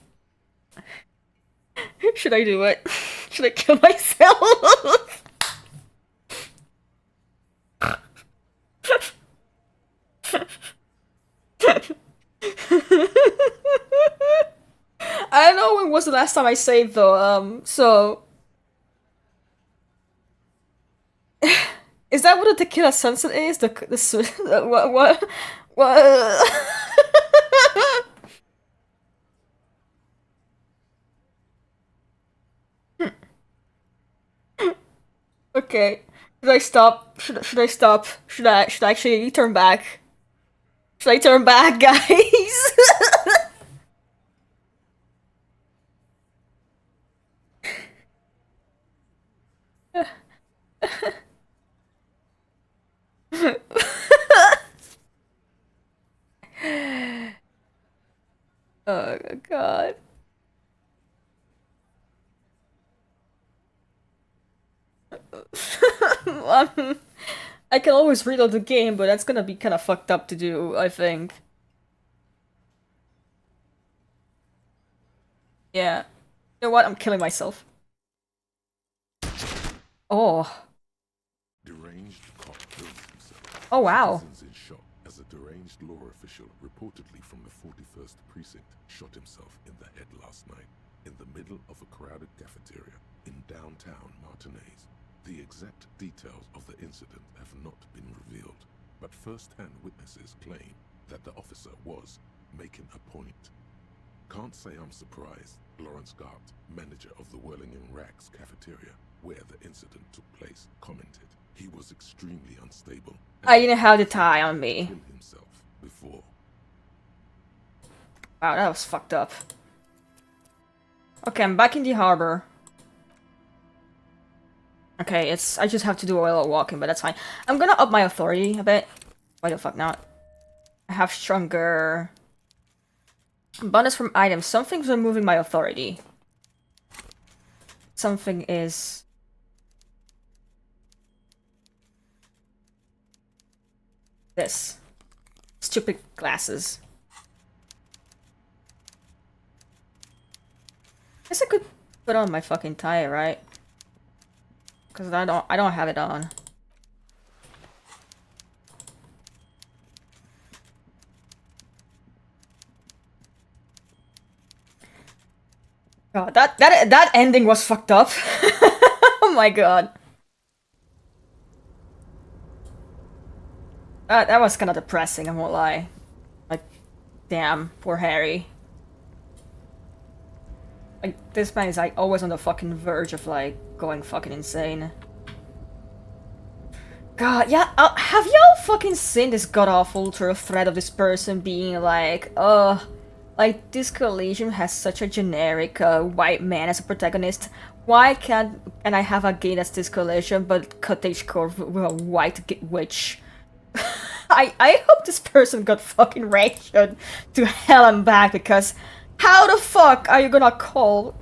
Should I do it? Should I kill myself? I don't know when was the last time I saved though, so... Is that what the Tequila Sunset is? What? Okay. Should I stop? Should I stop? Should I actually turn back? Should I turn back, guys? Oh god. I can always reload the game, but that's gonna be kind of fucked up to do, I think. Yeah. You know what? I'm killing myself. Oh. Deranged cop kills himself. Oh, wow. Citizens in shock as a deranged law official, reportedly from the 41st precinct, shot himself in the head last night in the middle of a crowded cafeteria in downtown Martinez. The exact details of the incident have not been revealed, but first-hand witnesses claim that the officer was making a point. Can't say I'm surprised. Lawrence Gart, manager of the Whirling in Rags cafeteria, where the incident took place, commented he was extremely unstable. I didn't have the tie on me. Killed himself before. Wow, that was fucked up. Okay, I'm back in the harbor. Okay, I just have to do a little walking, but that's fine. I'm gonna up my authority a bit. Why the fuck not? I have stronger... bonus from items. Something's removing my authority. Something is... this. Stupid glasses. Guess I could put on my fucking tie, right? Because I don't have it on. God, that ending was fucked up. Oh my god. That was kind of depressing, I won't lie. Like, damn, poor Harry. Like, this man is like always on the fucking verge of like going fucking insane. God, yeah, have y'all fucking seen this god-awful thread of this person being like, like, this Elysium has such a generic white man as a protagonist. Why can't I have a gay that's this Elysium, but cottagecore with a white witch? I hope this person got fucking rationed to hell and back, because how the fuck are you gonna call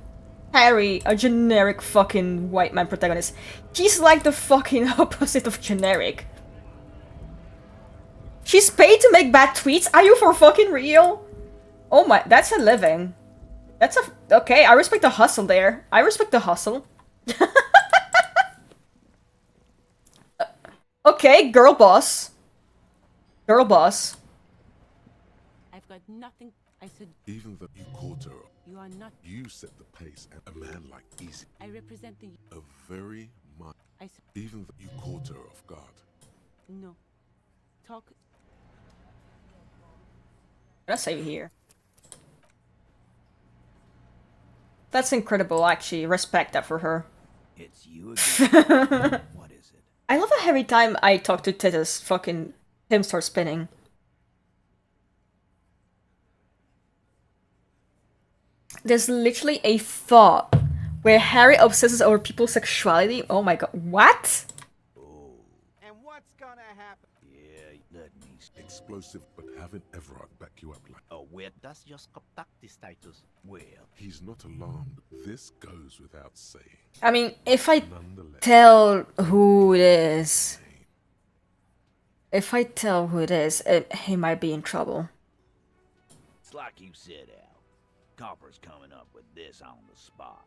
Harry a generic fucking white man protagonist? He's like the fucking opposite of generic. She's paid to make bad tweets? Are you for fucking real? Oh my, that's a living. That's a... okay, I respect the hustle there. I respect the hustle. Okay, girl boss. Girl boss. I've got nothing. I said. Even though you caught her, You are not. you set the pace, and a man like Easy. I represent the. A very much. I said. Even though you caught her off guard. No. Talk. Let's save it here. That's incredible, actually. Respect that for her. It's you again. What is it? I love how every time I talk to Titus, fucking him starts spinning. There's literally a thought where Harry obsesses over people's sexuality. Oh my god, what? And what's gonna happen? Yeah, let me. Explosive, but haven't Everard back you up like. Oh, wait, that's just contacti status. Well, he's not alarmed. This goes without saying. I mean, if I tell who it is, he might be in trouble. it's like you said, Al. Copper's coming up with this on the spot.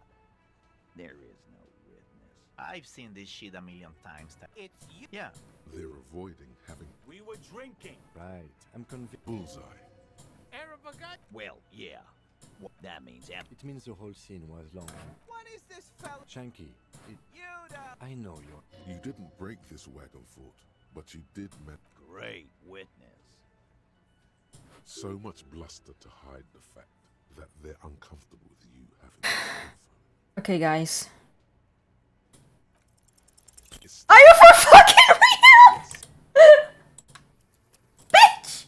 There is no witness. I've seen this shit a million times. It's you. Yeah. They're avoiding having. We were drinking. Right, I'm convinced. Bullseye. Well, yeah. Well, that means It means the whole scene was long. What is this fella? Shanky, I know you're... You didn't break this wagon fort, but you did great witness. So much bluster to hide the fact that they're uncomfortable with you having info. Okay, guys. Are you for fucking real? Bitch!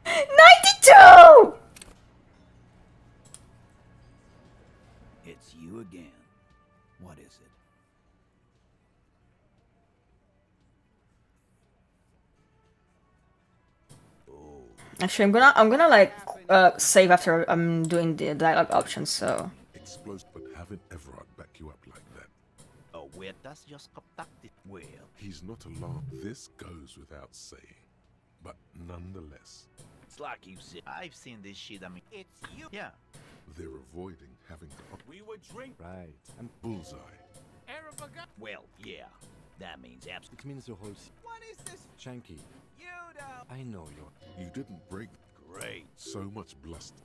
92! It's you again. What is it? Actually, I'm gonna like save after I'm doing the dialogue options, so. Explosive, but having Everard back you up like that. Oh, where does your well? He's not alarmed. This goes without saying. But nonetheless, It's like you said. I've seen this shit. I mean, it's you. Yeah. they're avoiding having to We were drink. Right. And bullseye. Well, yeah. That means it means the whole. What is this? Shanky, You don't. I know you're. You didn't break. Great. So much bluster.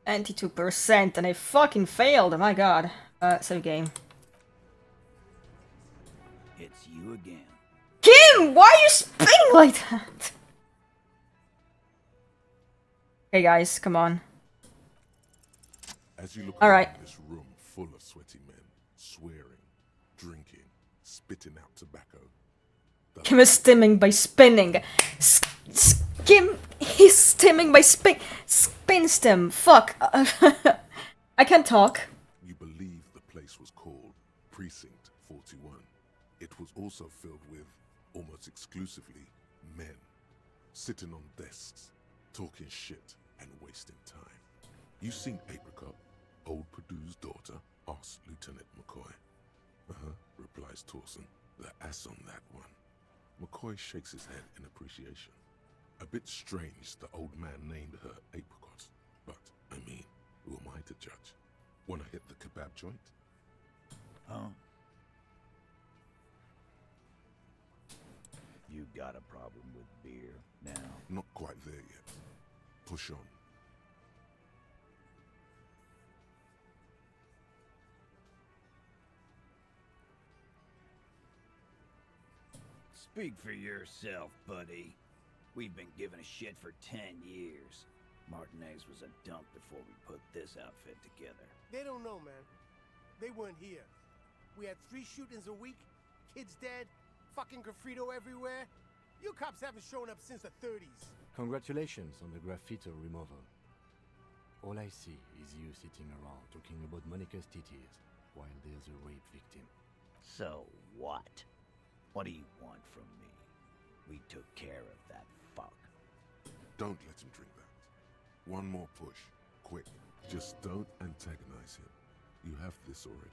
92%, and I fucking failed. My god. Save game. It's you again. Kim, why are you spinning like that? Hey guys, come on. As you look All around right. this room full of sweaty men, swearing, drinking, spitting out tobacco. Kim is stimming by spinning. Kim, he's stimming by spin stem. Fuck. I can't talk. You believe the place was called Precinct 41. It was also filled with, almost exclusively, men. Sitting on desks, talking shit and wasting time. You seen Apricot, old Purdue's daughter? Asks Lieutenant McCoy. Replies Torson. The ass on that one. McCoy shakes his head in appreciation. A bit strange the old man named her Apricot. But, I mean, who am I to judge? Wanna hit the kebab joint? Huh? You got a problem with beer now? Not quite there yet. Push on. Speak for yourself, buddy. We've been giving a shit for 10 years. Martinez was a dump before we put this outfit together. They don't know, man. They weren't here. We had 3 shootings a week, kids dead, fucking graffito everywhere. You cops haven't shown up since the 30s. Congratulations on the graffiti removal. All I see is you sitting around talking about Monica's titties while there's a rape victim. So what? What do you want from me? We took care of that fuck. Don't let him drink that. One more push. Quick. Just don't antagonize him. You have this already.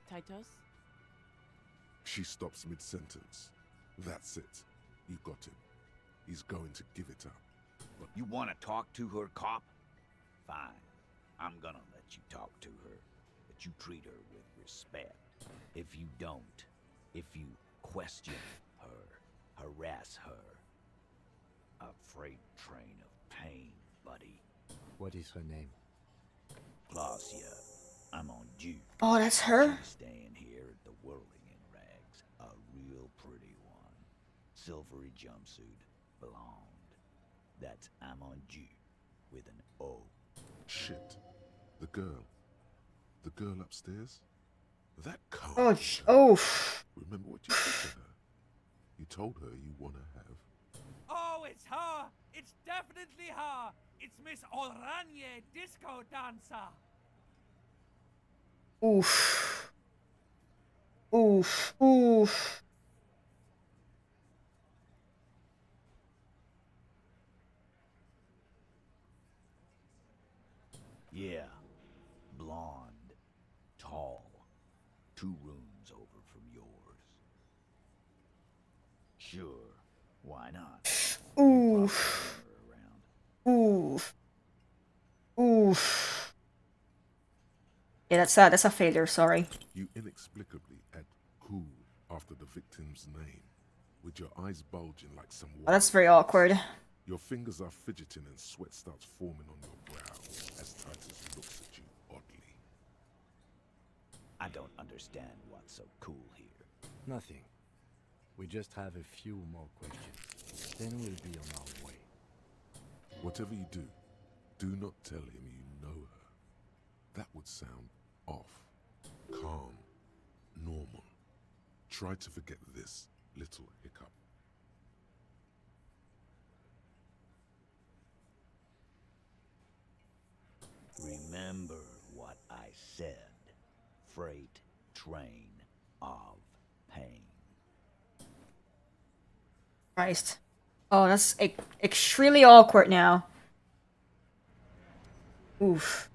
Titus? She stops mid-sentence. That's it. You got him. He's going to give it up. But you want to talk to her, cop? Fine. I'm gonna let you talk to her. But you treat her with respect. If you don't, if you question her, harass her, a freight train of pain, buddy. What is her name? Glacia. I'm on due. Oh, that's her? She's staying here at the Whirling in Rags. A real pretty one. Silvery jumpsuit. Blonde. That's I'm on due. With an O. Shit. The girl. The girl upstairs? That can't Oh, be her. Remember what you said to her? You told her you want to have... Oh, it's her! It's definitely her! It's Miss Oranje, disco dancer! Oof. Oof. Oof. Yeah. Blonde. Tall. 2 rooms over from yours. Sure. Why not? Oof. Oof. Oof. Yeah, that's a failure, sorry. You inexplicably add cool after the victim's name, with your eyes bulging like some... Oh, that's very awkward. Your fingers are fidgeting and sweat starts forming on your brow as Titus looks at you oddly. I don't understand what's so cool here. Nothing. We just have a few more questions. Then we'll be on our way. Whatever you do not tell him you know her. That would sound off. Calm. Normal. Try to forget this little hiccup. Remember what I said. Freight train of pain. Christ. Oh, that's extremely awkward now. Oof.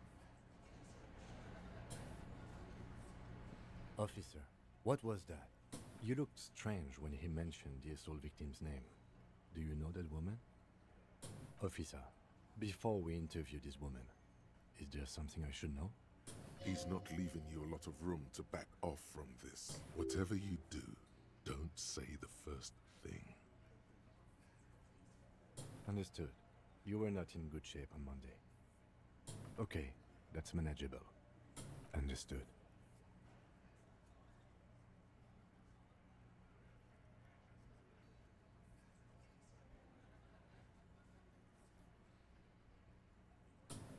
Officer, what was that? You looked strange when he mentioned the assault victim's name. Do you know that woman? Officer, before we interview this woman, is there something I should know? He's not leaving you a lot of room to back off from this. Whatever you do, don't say the first thing. Understood. You were not in good shape on Monday. Okay, that's manageable. Understood.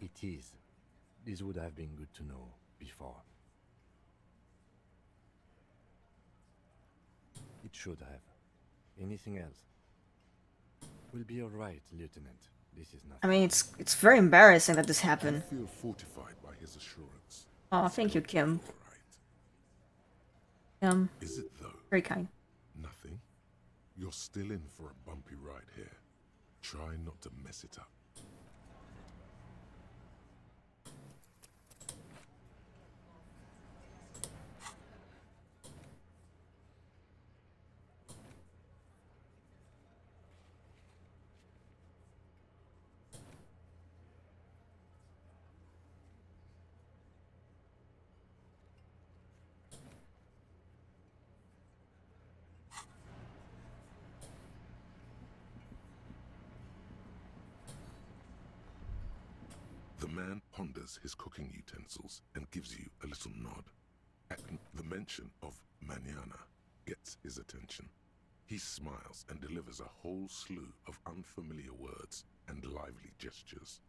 It is. This would have been good to know before. It should have. Anything else? We'll be all right, Lieutenant. This is nothing. I mean, it's very embarrassing that this happened. I feel fortified by his assurance. Oh, thank you, Kim. Is it though? Very kind. Nothing? You're still in for a bumpy ride here. Try not to mess it up. The man ponders his cooking utensils and gives you a little nod. The mention of mañana gets his attention. He smiles and delivers a whole slew of unfamiliar words and lively gestures.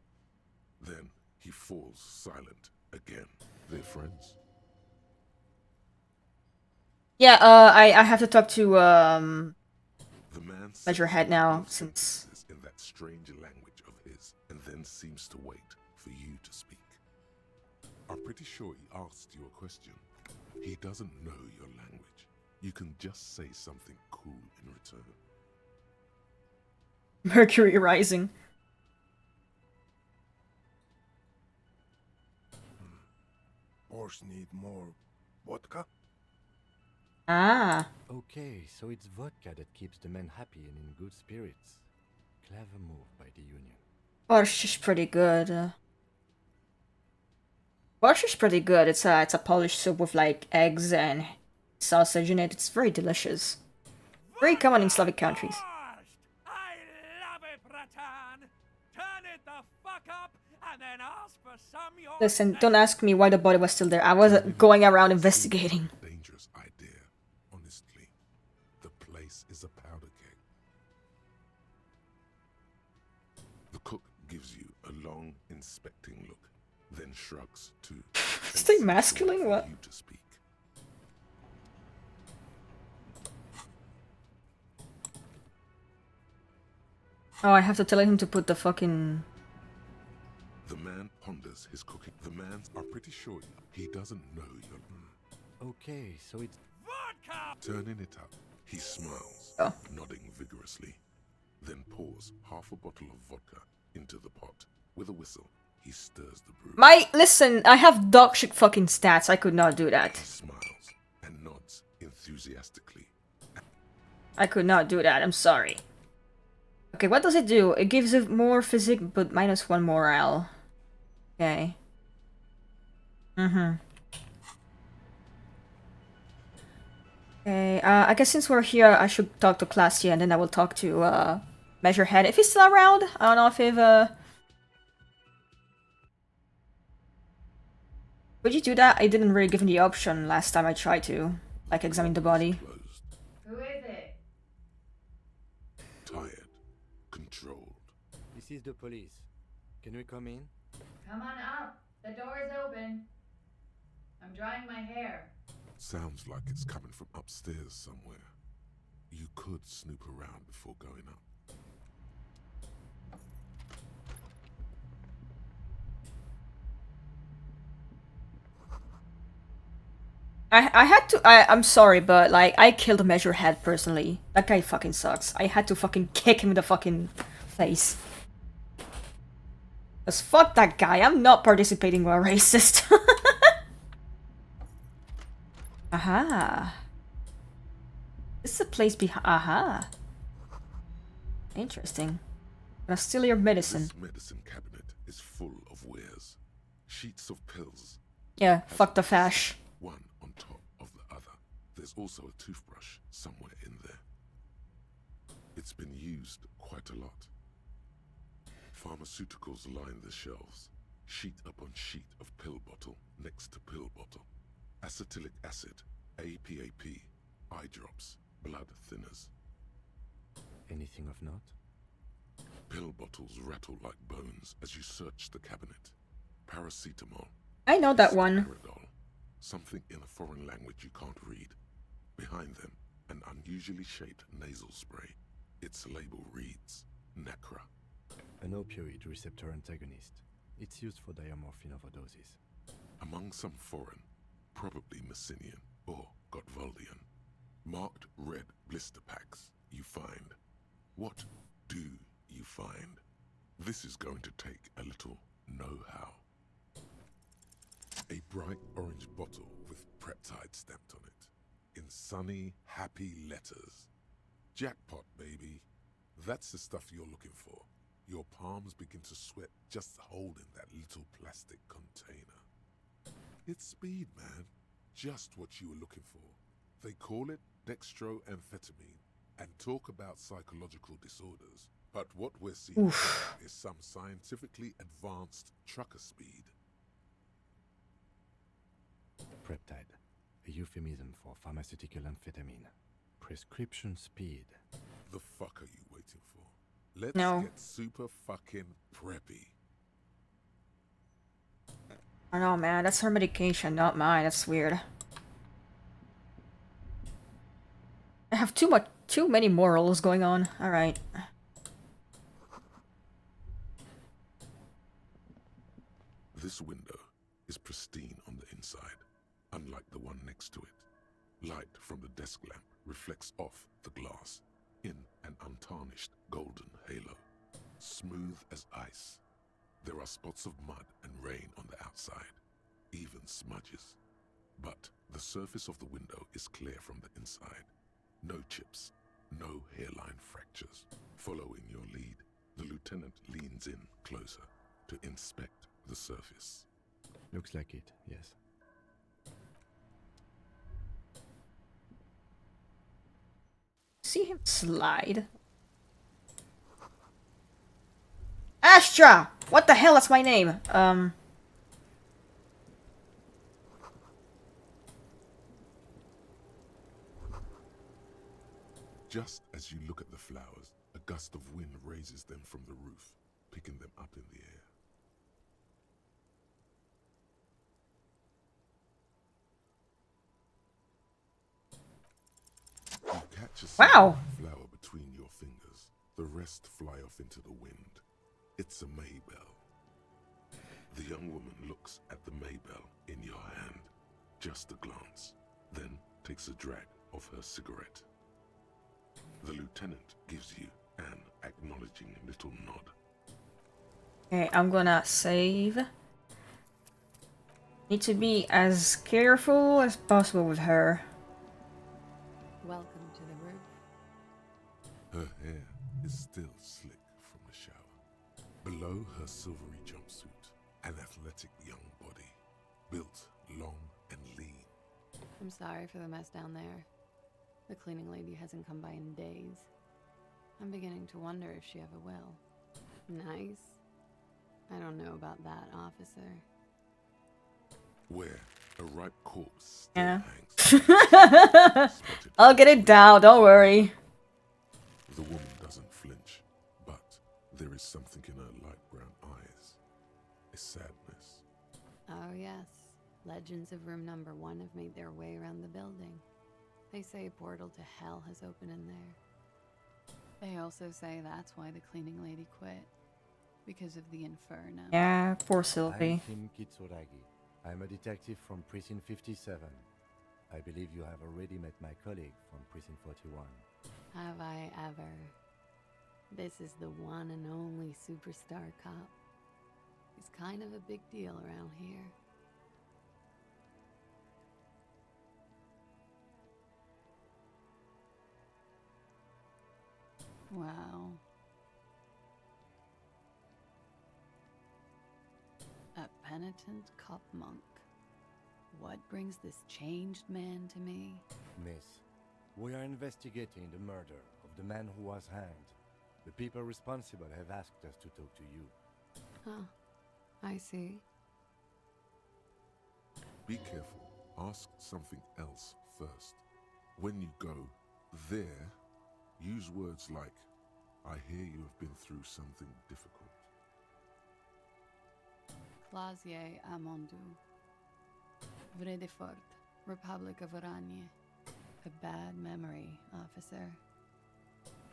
Then he falls silent again. They're friends? Yeah, I have to talk to, The man Ledgerhead now, since... in that strange language of his, and then seems to wait for you to speak. I'm pretty sure he asked you a question. He doesn't know your language. You can just say something cool in return. Mercury rising. Horse need more vodka? Ah. Okay, so it's vodka that keeps the men happy and in good spirits. Clever move by the Union. Borscht is pretty good. Borscht is pretty good. It's a Polish soup with like eggs and sausage in it. It's very delicious. Very common in Slavic countries. I love it, Bratan! Turn it the fuck up and then ask for some your Listen, don't ask me why the body was still there. I was going around investigating. Dangerous idea, honestly. The place is a powder keg. The cook gives you a long, inspecting look, then shrugs to Stay masculine? What? you to speak. Oh, I have to tell him to put the fucking... The man ponders his cooking. The man's are pretty sure he doesn't know your... Okay, so it's... vodka! Turning it up, he smiles, Oh. nodding vigorously, then pours half a bottle of vodka into the pot. With a whistle, he stirs the brew. Listen, I have dog shit fucking stats. I could not do that. He smiles and nods enthusiastically. I could not do that. I'm sorry. Okay, what does it do? It gives it more physique, but -1 morale. Okay. Okay, I guess since we're here, I should talk to Clasia, and then I will talk to, Measurehead. If he's still around, I don't know if he've, Would you do that? I didn't really give him the option last time I tried to, like, examine the body. Who is it? Tired, controlled. This is the police. Can we come in? Come on up. The door is open. I'm drying my hair. Sounds like it's coming from upstairs somewhere. You could snoop around before going up. I had to. I'm sorry, but like I killed Measurehead personally. That guy fucking sucks. I had to fucking kick him in the fucking face. Cause fuck that guy. I'm not participating while racist. Aha. This is a place behind. Aha. Interesting. Gonna steal your medicine. This medicine cabinet is full of wares. Sheets of pills. Yeah, fuck the fash. One on top of the other. There's also a toothbrush somewhere in there. It's been used quite a lot. Pharmaceuticals line the shelves. Sheet upon sheet of pill bottle next to pill bottle. Acetylic acid, APAP, eye drops, blood thinners. Anything of note? Pill bottles rattle like bones as you search the cabinet. Paracetamol. I know that one. Paradol. Something in a foreign language you can't read. Behind them, an unusually shaped nasal spray. Its label reads, Nacra. An opioid receptor antagonist. It's used for diamorphine overdoses. Among some foreign, probably Messinian or Gotwaldian, marked red blister packs you find. What do you find? This is going to take a little know-how. A bright orange bottle with Preptide stamped on it, in sunny, happy letters. Jackpot, baby. That's the stuff you're looking for. Your palms begin to sweat just holding that little plastic container. It's speed, man. Just what you were looking for. They call it dextroamphetamine and talk about psychological disorders. But what we're seeing is some scientifically advanced trucker speed. Preptide, a euphemism for pharmaceutical amphetamine. Prescription speed. The fuck are you waiting for? Let's get super fucking preppy. I don't know, man. That's her medication, not mine. That's weird. I have too many morals going on. All right. This window is pristine on the inside, unlike the one next to it. Light from the desk lamp reflects off the glass in an untarnished golden halo, smooth as ice. There are spots of mud and rain on the outside, even smudges. But the surface of the window is clear from the inside. No chips, no hairline fractures. Following your lead, the lieutenant leans in closer to inspect the surface. Looks like it, yes. See him slide. Astra! What the hell? That's my name. Just as you look at the flowers, a gust of wind raises them from the roof, picking them up in the air. You catch a single flower between your fingers. The rest fly off into the wind. It's a Maybell. The young woman looks at the Maybell in your hand, just a glance, then takes a drag of her cigarette. The lieutenant gives you an acknowledging little nod. Okay, I'm gonna save. Need to be as careful as possible with her. Welcome to the roof. Her hair is still slick from the shower. Below her silvery jumpsuit, an athletic young body, built long and lean. I'm sorry for the mess down there. The cleaning lady hasn't come by in days. I'm beginning to wonder if she ever will. Nice. I don't know about that, officer. Where a ripe corpse Yeah. hangs. I'll get it down, don't worry. The woman doesn't flinch, but there is something in her light brown eyes. A sadness. Oh yes. Legends of room number 1 have made their way around the building. They say a portal to hell has opened in there. They also say that's why the cleaning lady quit. Because of the inferno. Yeah, poor Sylvie. I'm Kim Kitsuragi. I'm a detective from Precinct 57. I believe you have already met my colleague from Precinct 41. Have I ever? This is the one and only superstar cop. He's kind of a big deal around here. Wow. A penitent cop monk. What brings this changed man to me? Miss, we are investigating the murder of the man who was hanged. The people responsible have asked us to talk to you. Huh. I see. Be careful. Ask something else first. When you go there, use words like, I hear you have been through something difficult. Clasier Amondu. Vredefort, Republic of Oranje. A bad memory, officer.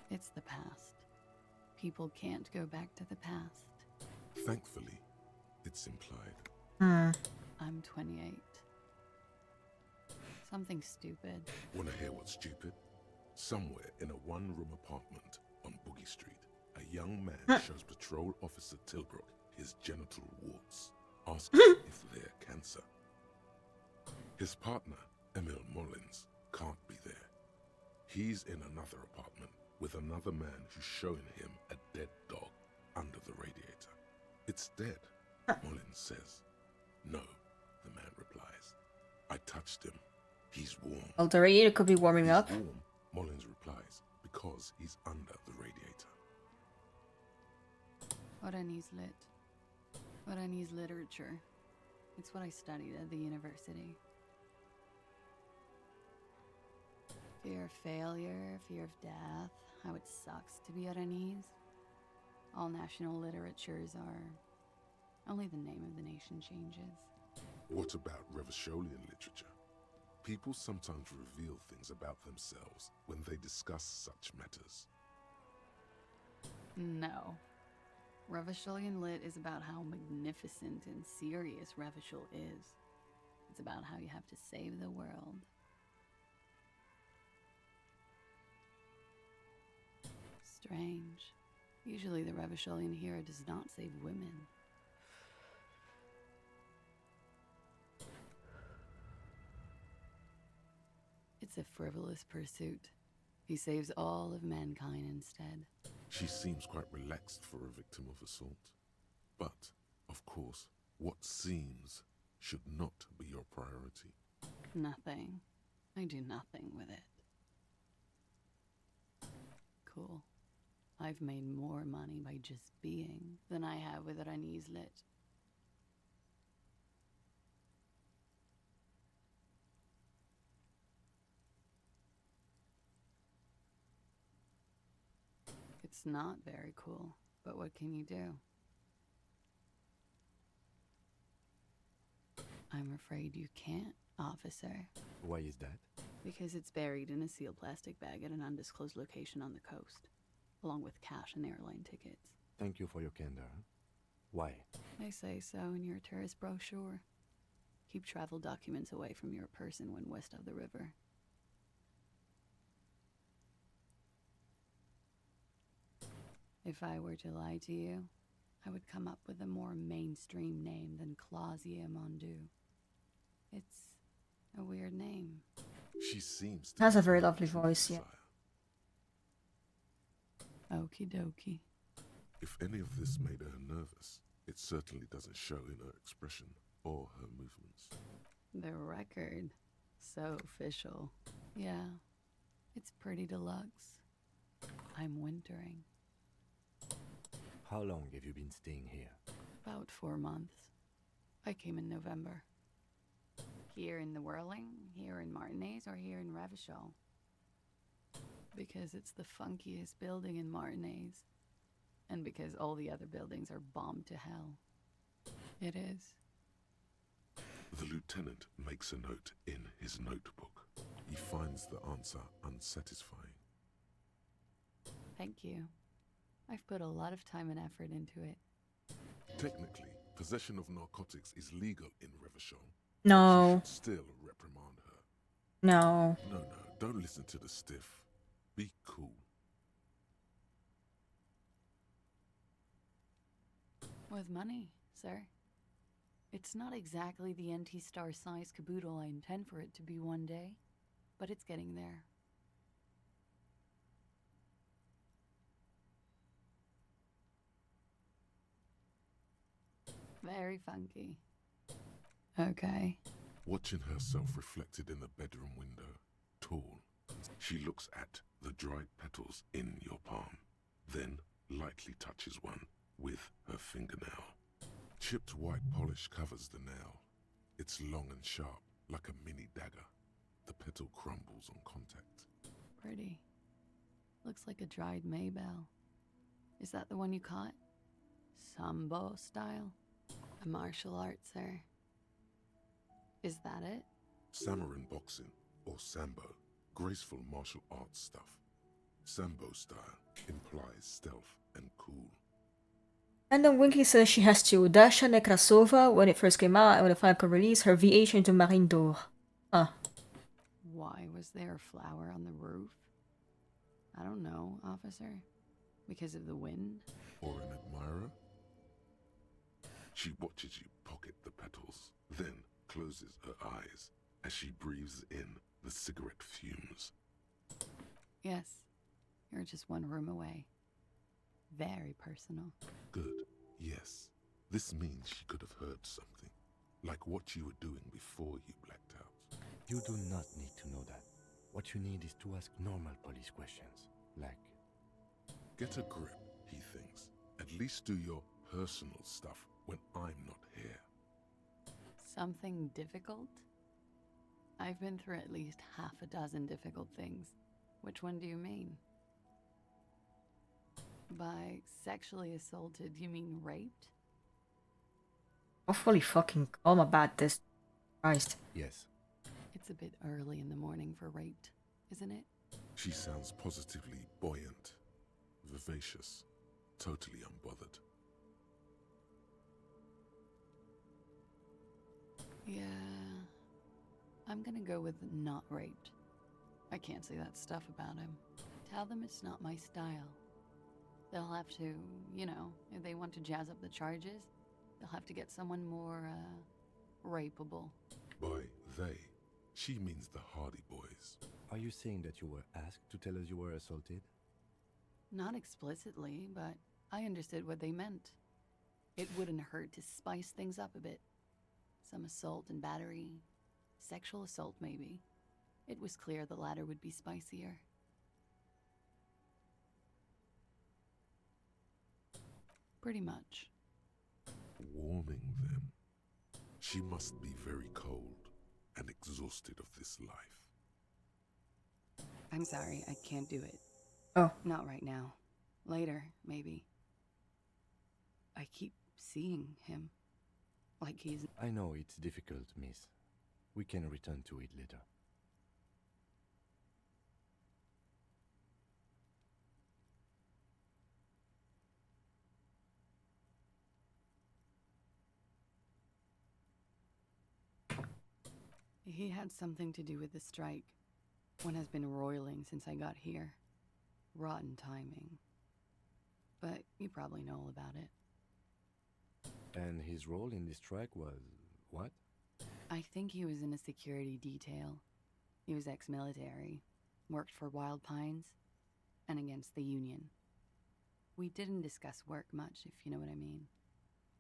It's the past. People can't go back to the past. Thankfully, it's implied. I'm 28. Something stupid. Want to hear what's stupid? Somewhere in a one-room apartment on Boogie Street, a young man shows Patrol Officer Tilbrook his genital warts, asking if they're cancer. His partner, Emil Mullins, can't be there. He's in another apartment with another man who's showing him a dead dog under the radiator. It's dead, Mullins says. No, the man replies. I touched him. He's warm. Well, the radiator could be warming up. Warm, Mullins replies, because he's under the radiator. Oranese lit. Oranese literature. It's what I studied at the university. Fear of failure, fear of death, how it sucks to be Oranese. All national literatures are... Only the name of the nation changes. What about Revacholian literature? People sometimes reveal things about themselves when they discuss such matters. No. Revacholian lit is about how magnificent and serious Revachol is. It's about how you have to save the world. Strange. Usually the Revacholian hero does not save women. It's a frivolous pursuit. He saves all of mankind instead. She seems quite relaxed for a victim of assault. But, of course, what seems should not be your priority. Nothing. I do nothing with it. Cool. I've made more money by just being than I have with Oranese lit. It's not very cool, but what can you do? I'm afraid you can't, officer. Why is that? Because it's buried in a sealed plastic bag at an undisclosed location on the coast, along with cash and airline tickets. Thank you for your candor. Why? They say so in your tourist brochure. Keep travel documents away from your person when west of the river. If I were to lie to you, I would come up with a more mainstream name than Clausia Mondu. It's a weird name. She seems to Has a very lovely voice, yeah. Okie dokie. If any of this made her nervous, it certainly doesn't show in her expression or her movements. The record. So official. Yeah, it's pretty deluxe. I'm wintering. How long have you been staying here? About 4 months. I came in November. Here in the Whirling, here in Martinez, or here in Revachol? Because it's the funkiest building in Martinez. And because all the other buildings are bombed to hell. It is. The lieutenant makes a note in his notebook. He finds the answer unsatisfying. Thank you. I've put a lot of time and effort into it. Technically, possession of narcotics is legal in Revachol. No. But you should still reprimand her. No. No, don't listen to the stiff. Be cool. With money, sir. It's not exactly the NT-star size caboodle I intend for it to be one day, but it's getting there. Very funky. Okay. Watching herself reflected in the bedroom window, tall, she looks at the dried petals in your palm, then lightly touches one with her fingernail. Chipped white polish covers the nail. It's long and sharp, like a mini dagger. The petal crumbles on contact. Pretty. Looks like a dried maybell. Is that the one you caught? Sambo style? A martial art, sir. Is that it? Samurai boxing, or sambo, graceful martial arts stuff. Sambo style implies stealth and cool. And then Winky says she has to. Dasha Nekrasova, when it first came out and when the final released, her VH into Marine d'Or. Huh. Why was there a flower on the roof? I don't know, officer. Because of the wind? Or an admirer? She watches you pocket the petals, then closes her eyes as she breathes in the cigarette fumes. Yes. You're just one room away. Very personal. Good, yes. This means she could have heard something, like what you were doing before you blacked out. You do not need to know that. What you need is to ask normal police questions, like... Get a grip, he thinks. At least do your personal stuff when I'm not here. Something difficult? I've been through at least half a dozen difficult things. Which one do you mean? By sexually assaulted, you mean raped? Awfully fucking calm about this. Christ. Yes. It's a bit early in the morning for raped, isn't it? She sounds positively buoyant, vivacious, totally unbothered. Yeah, I'm gonna go with not raped. I can't say that stuff about him. Tell them it's not my style. They'll have to, you know, if they want to jazz up the charges, they'll have to get someone more, rapeable. By they, she means the Hardy Boys. Are you saying that you were asked to tell us you were assaulted? Not explicitly, but I understood what they meant. It wouldn't hurt to spice things up a bit. Some assault and battery. Sexual assault, maybe. It was clear the latter would be spicier. Pretty much. Warming them. She must be very cold and exhausted of this life. I'm sorry, I can't do it. Oh. Not right now. Later, maybe. I keep seeing him. Like he's... I know it's difficult, miss. We can return to it later. He had something to do with the strike. One has been roiling since I got here. Rotten timing. But you probably know all about it. And his role in this strike was... what? I think he was in a security detail. He was ex-military, worked for Wild Pines, and against the Union. We didn't discuss work much, if you know what I mean.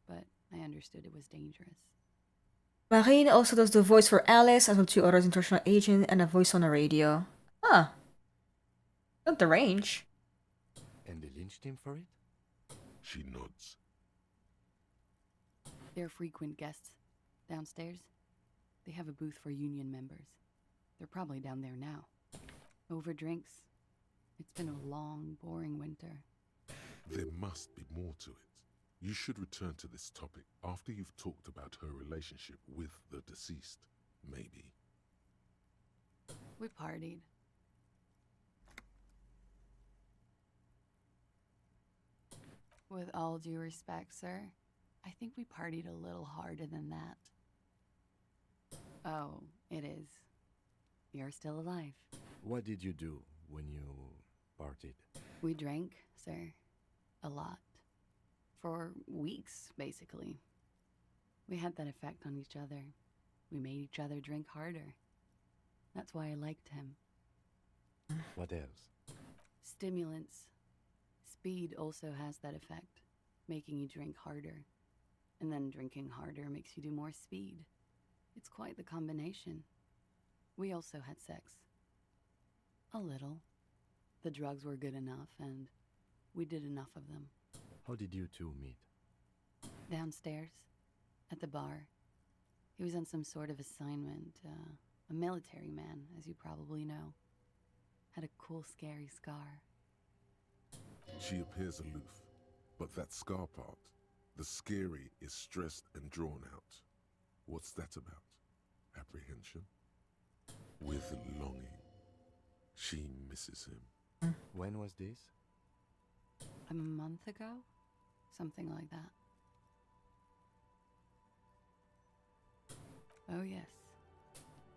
But I understood it was dangerous. Marine also does the voice for Alice, as well 2 others international agent, and a voice on the radio. Huh. Not the range. And they lynched him for it? She nods. They're frequent guests. Downstairs, they have a booth for Union members. They're probably down there now. Over drinks. It's been a long, boring winter. There must be more to it. You should return to this topic after you've talked about her relationship with the deceased, maybe. We partied. With all due respect, sir, I think we partied a little harder than that. Oh, it is. you're still alive. What did you do when you partied? We drank, sir. A lot. For weeks, basically. We had that effect on each other. We made each other drink harder. That's why I liked him. What else? Stimulants. Speed also has that effect, making you drink harder. And then drinking harder makes you do more speed. It's quite the combination. We also had sex. A little. The drugs were good enough, and we did enough of them. How did you two meet? Downstairs, at the bar. He was on some sort of assignment, a military man, as you probably know. Had a cool, scary scar. She appears aloof, but that scar part, the scary, is stressed and drawn out. What's that about? Apprehension? With longing. She misses him. When was this? A month ago? Something like that. Oh yes.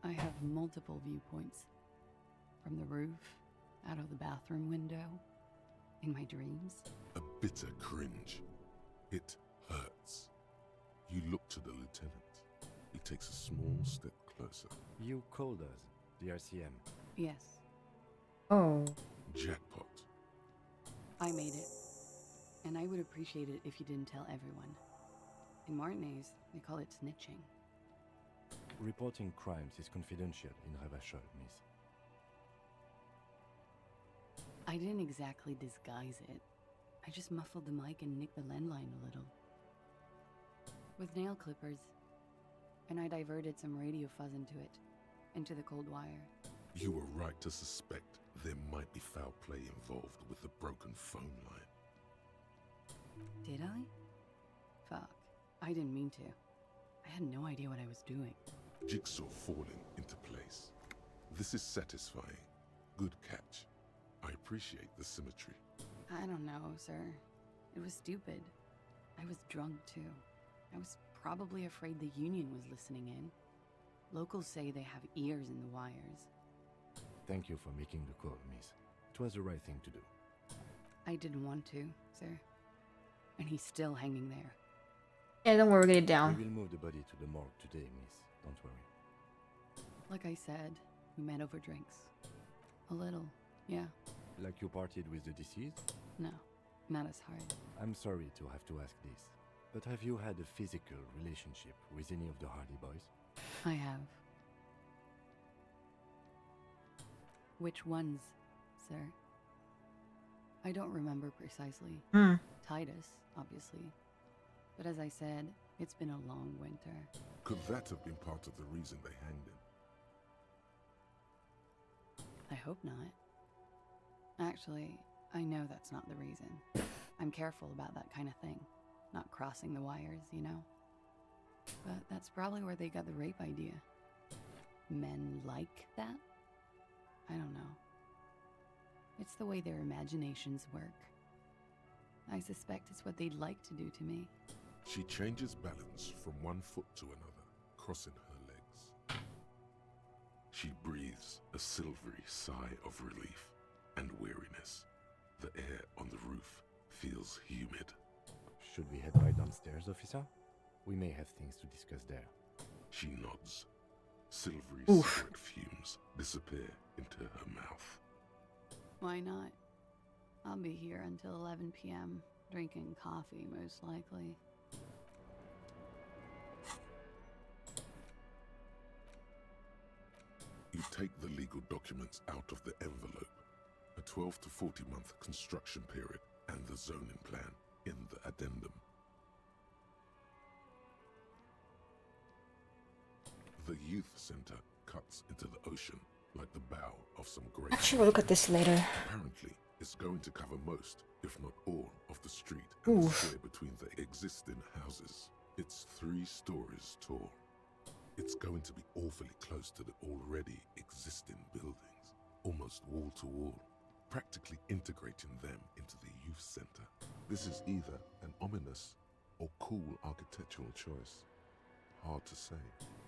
I have multiple viewpoints. From the roof, out of the bathroom window, in my dreams. A bitter cringe. It hurts. You look to the lieutenant. He takes a small step closer. You called us, the RCM. Yes. Oh. Jackpot. I made it. And I would appreciate it if you didn't tell everyone. In Martinez, they call it snitching. Reporting crimes is confidential in Ravachol, miss. I didn't exactly disguise it. I just muffled the mic and nicked the landline a little. With nail clippers. And I diverted some radio fuzz into it. Into the cold wire. You were right to suspect there might be foul play involved with the broken phone line. Did I? Fuck. I didn't mean to. I had no idea what I was doing. Jigsaw falling into place. This is satisfying. Good catch. I appreciate the symmetry. I don't know, sir. It was stupid. I was drunk, too. I was probably afraid the Union was listening in. Locals say they have ears in the wires. Thank you for making the call, miss. It was the right thing to do. I didn't want to, sir. And he's still hanging there. Yeah, don't worry, we'll get it down. We will move the body to the morgue today, miss. Don't worry. Like I said, we met over drinks. A little, yeah. Like you partied with the deceased? No, not as hard. I'm sorry to have to ask this, but have you had a physical relationship with any of the Hardy Boys? I have. Which ones, sir? I don't remember precisely. Titus, obviously. But as I said, it's been a long winter. Could that have been part of the reason they hanged him? I hope not. Actually, I know that's not the reason. I'm careful about that kind of thing. Not crossing the wires, you know? But that's probably where they got the rape idea. Men like that? I don't know. It's the way their imaginations work. I suspect it's what they'd like to do to me. She changes balance from one foot to another, crossing her legs. She breathes a silvery sigh of relief and weariness. The air on the roof feels humid. Should we head right downstairs, officer? We may have things to discuss there. She nods. Silvery Oof. cigarette fumes disappear into her mouth. Why not? I'll be here until 11 p.m., drinking coffee, most likely. You take the legal documents out of the envelope, a 12 to 40 month construction period, and the zoning plan in the addendum. The youth center cuts into the ocean like the bow of some great... Actually, we'll look at this later. Apparently, it's going to cover most, if not all, of the street and the square between the existing houses. It's 3 stories tall. It's going to be awfully close to the already existing buildings, almost wall to wall, practically integrating them into the youth center. This is either an ominous or cool architectural choice. Hard to say.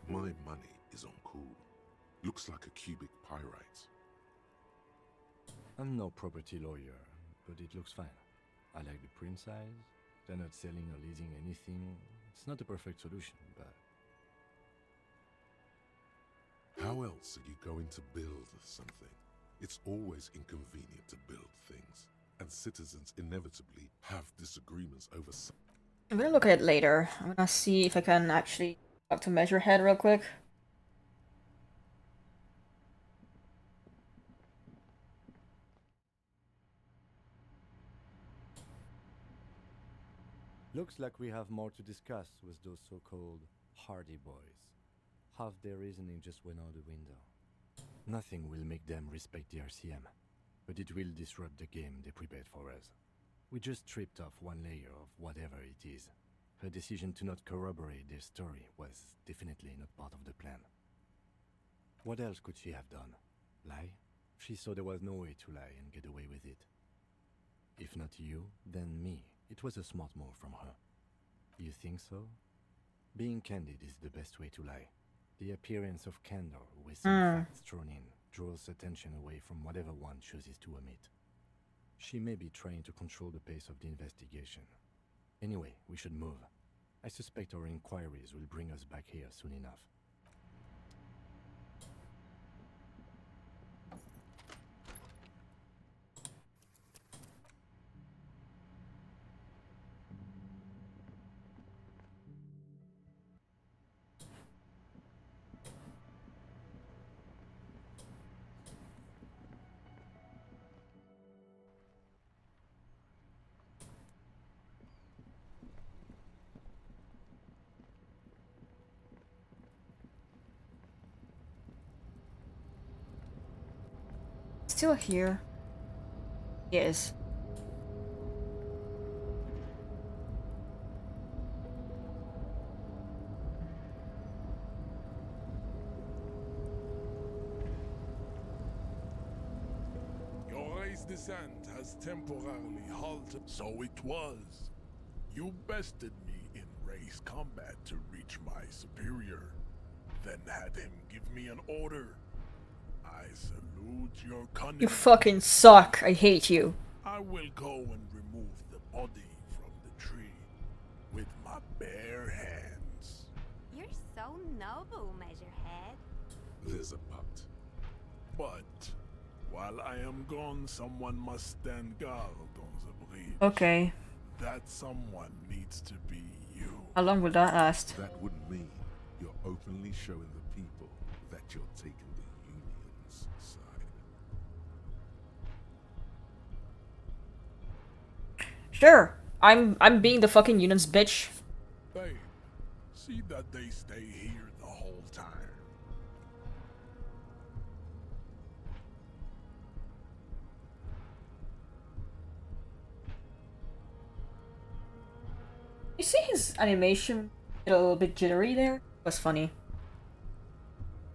My money is on cool. Looks like a cubic pyrite. I'm no property lawyer, but it looks fine. I like the print size. They're not selling or leasing anything. It's not a perfect solution, but... How else are you going to build something? It's always inconvenient to build things, and citizens inevitably have disagreements over I'm gonna look at it later. I'm gonna see if I can actually talk to Measurehead real quick. Looks like we have more to discuss with those so-called Hardy Boys. Half their reasoning just went out the window. Nothing will make them respect the RCM, but it will disrupt the game they prepared for us. We just stripped off one layer of whatever it is. Her decision to not corroborate their story was definitely not part of the plan. What else could she have done? Lie? She saw there was no way to lie and get away with it. If not you, then me. It was a smart move from her. You think so? Being candid is the best way to lie. The appearance of candor with some facts thrown in draws attention away from whatever one chooses to omit. She may be trying to control the pace of the investigation. Anyway, we should move. I suspect our inquiries will bring us back here soon enough. Still here. Yes. Your race descent has temporarily halted. So it was. You bested me in race combat to reach my superior, then had him give me an order. I salute your cunning. You fucking suck. I hate you. I will go and remove the body from the tree with my bare hands. You're so noble, Measurehead. There's a but. But while I am gone, someone must stand guard on the bridge. Okay. That someone needs to be you. How long will that last? That would mean you're openly showing the people that you're taking the Union's side. Sure. I'm being the fucking Union's bitch. Babe, see that they stay here the whole time. You see his animation a little bit jittery there? It was funny.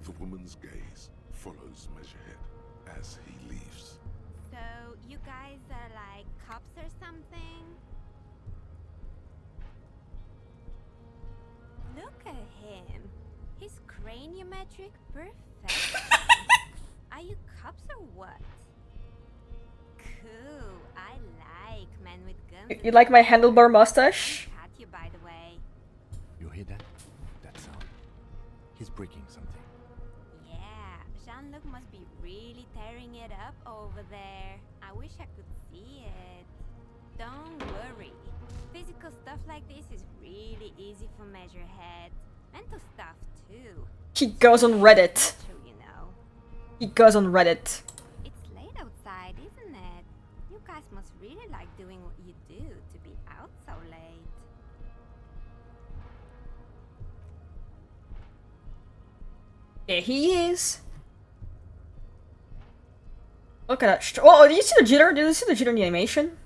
The woman's gaze follows Measurehead as he leaves. So, you guys are like cops or something? Look at him. He's craniometric perfect. Are you cops or what? Cool. I like men with guns. You like my handlebar mustache? At you, by the way. You hear that? That sound. He's breaking something. Yeah, Jean-Luc must be really tearing it up over there. I wish I could see it. Don't worry. Physical stuff like this is really easy for Measurehead. Mental stuff too. He goes on Reddit. True, you know. He goes on Reddit. It's late outside, isn't it? You guys must really like doing what you do to be out so late. There he is. Look at that. Oh, did you see the jitter? Did you see the jitter in the animation?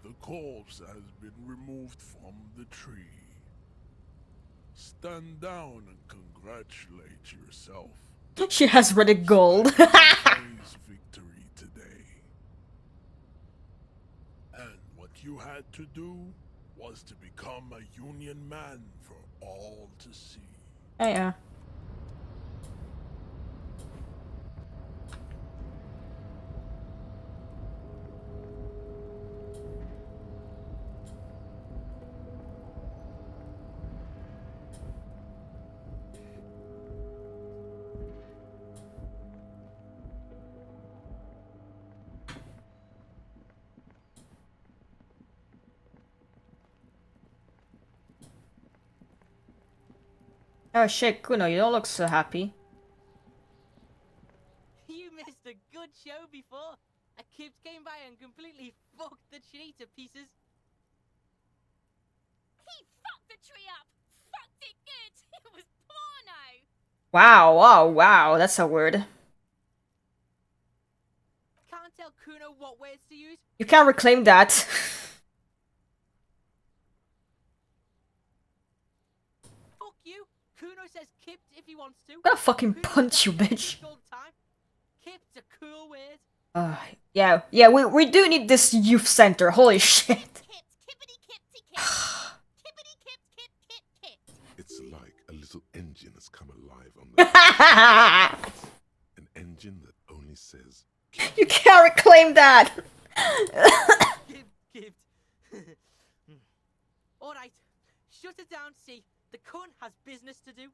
The corpse has been removed from the tree. Stand down and congratulate yourself. She has Reddit gold. Day's victory today. And what you had to do was to become a Union man for all to see. Yeah. Oh shit, Kuno, you don't look so happy. You missed a good show before. A kid came by and completely fucked the tree to pieces. He fucked the tree up! Fucked it good! It was porno! Wow, wow, wow, that's a word. Can't tell Kuno what words to use. You can't reclaim that. Fuck you. Kuno says kipped if he wants to. I'm gonna fucking punch you, bitch. All the time. Kipped's a cool word. Yeah, we do need this youth center, holy shit. It's like a little engine has come alive on the an engine that only says you can't reclaim that. Kipped. Alright, shut it down, see. The cunt has business to do.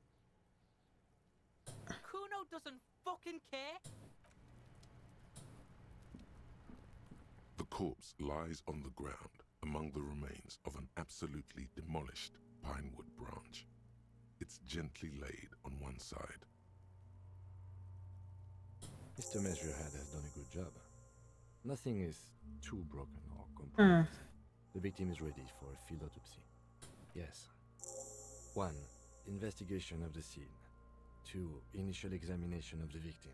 Kuno doesn't fucking care. the corpse lies on the ground among the remains of an absolutely demolished pinewood branch. It's gently laid on one side. Mr. Measurehead has done a good job. Nothing is too broken or compromised. The victim is ready for a field autopsy. Yes. 1. Investigation of the scene. 2. Initial examination of the victim.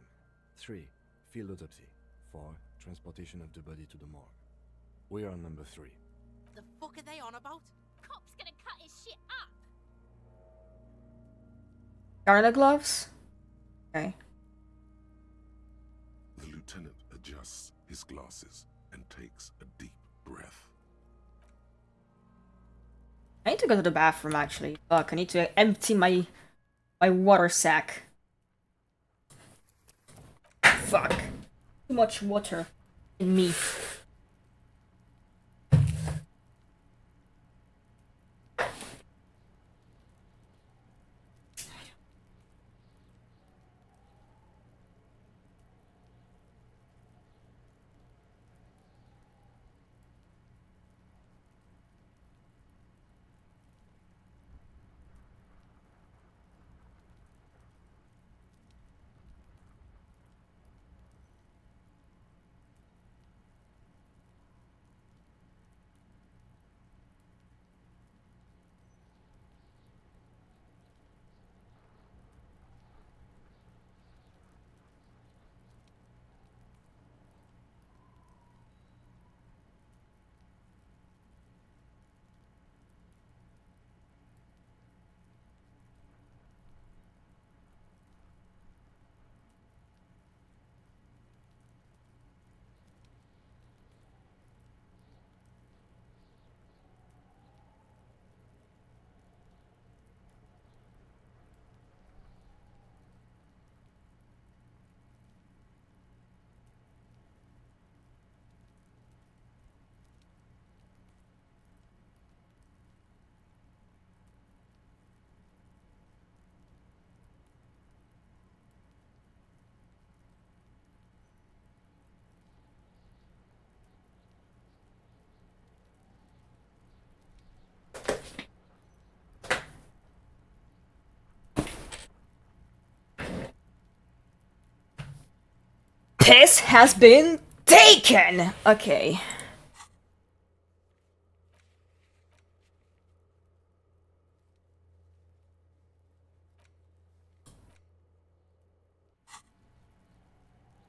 3. Field autopsy. 4. Transportation of the body to the morgue. We are on number 3. The fuck are they on about? Cop's gonna cut his shit up! Garnet gloves? Okay. The lieutenant adjusts his glasses and takes a deep breath. I need to go to the bathroom, actually. Fuck, I need to empty my water sack. Fuck. Too much water in me. Piss has been taken! Okay.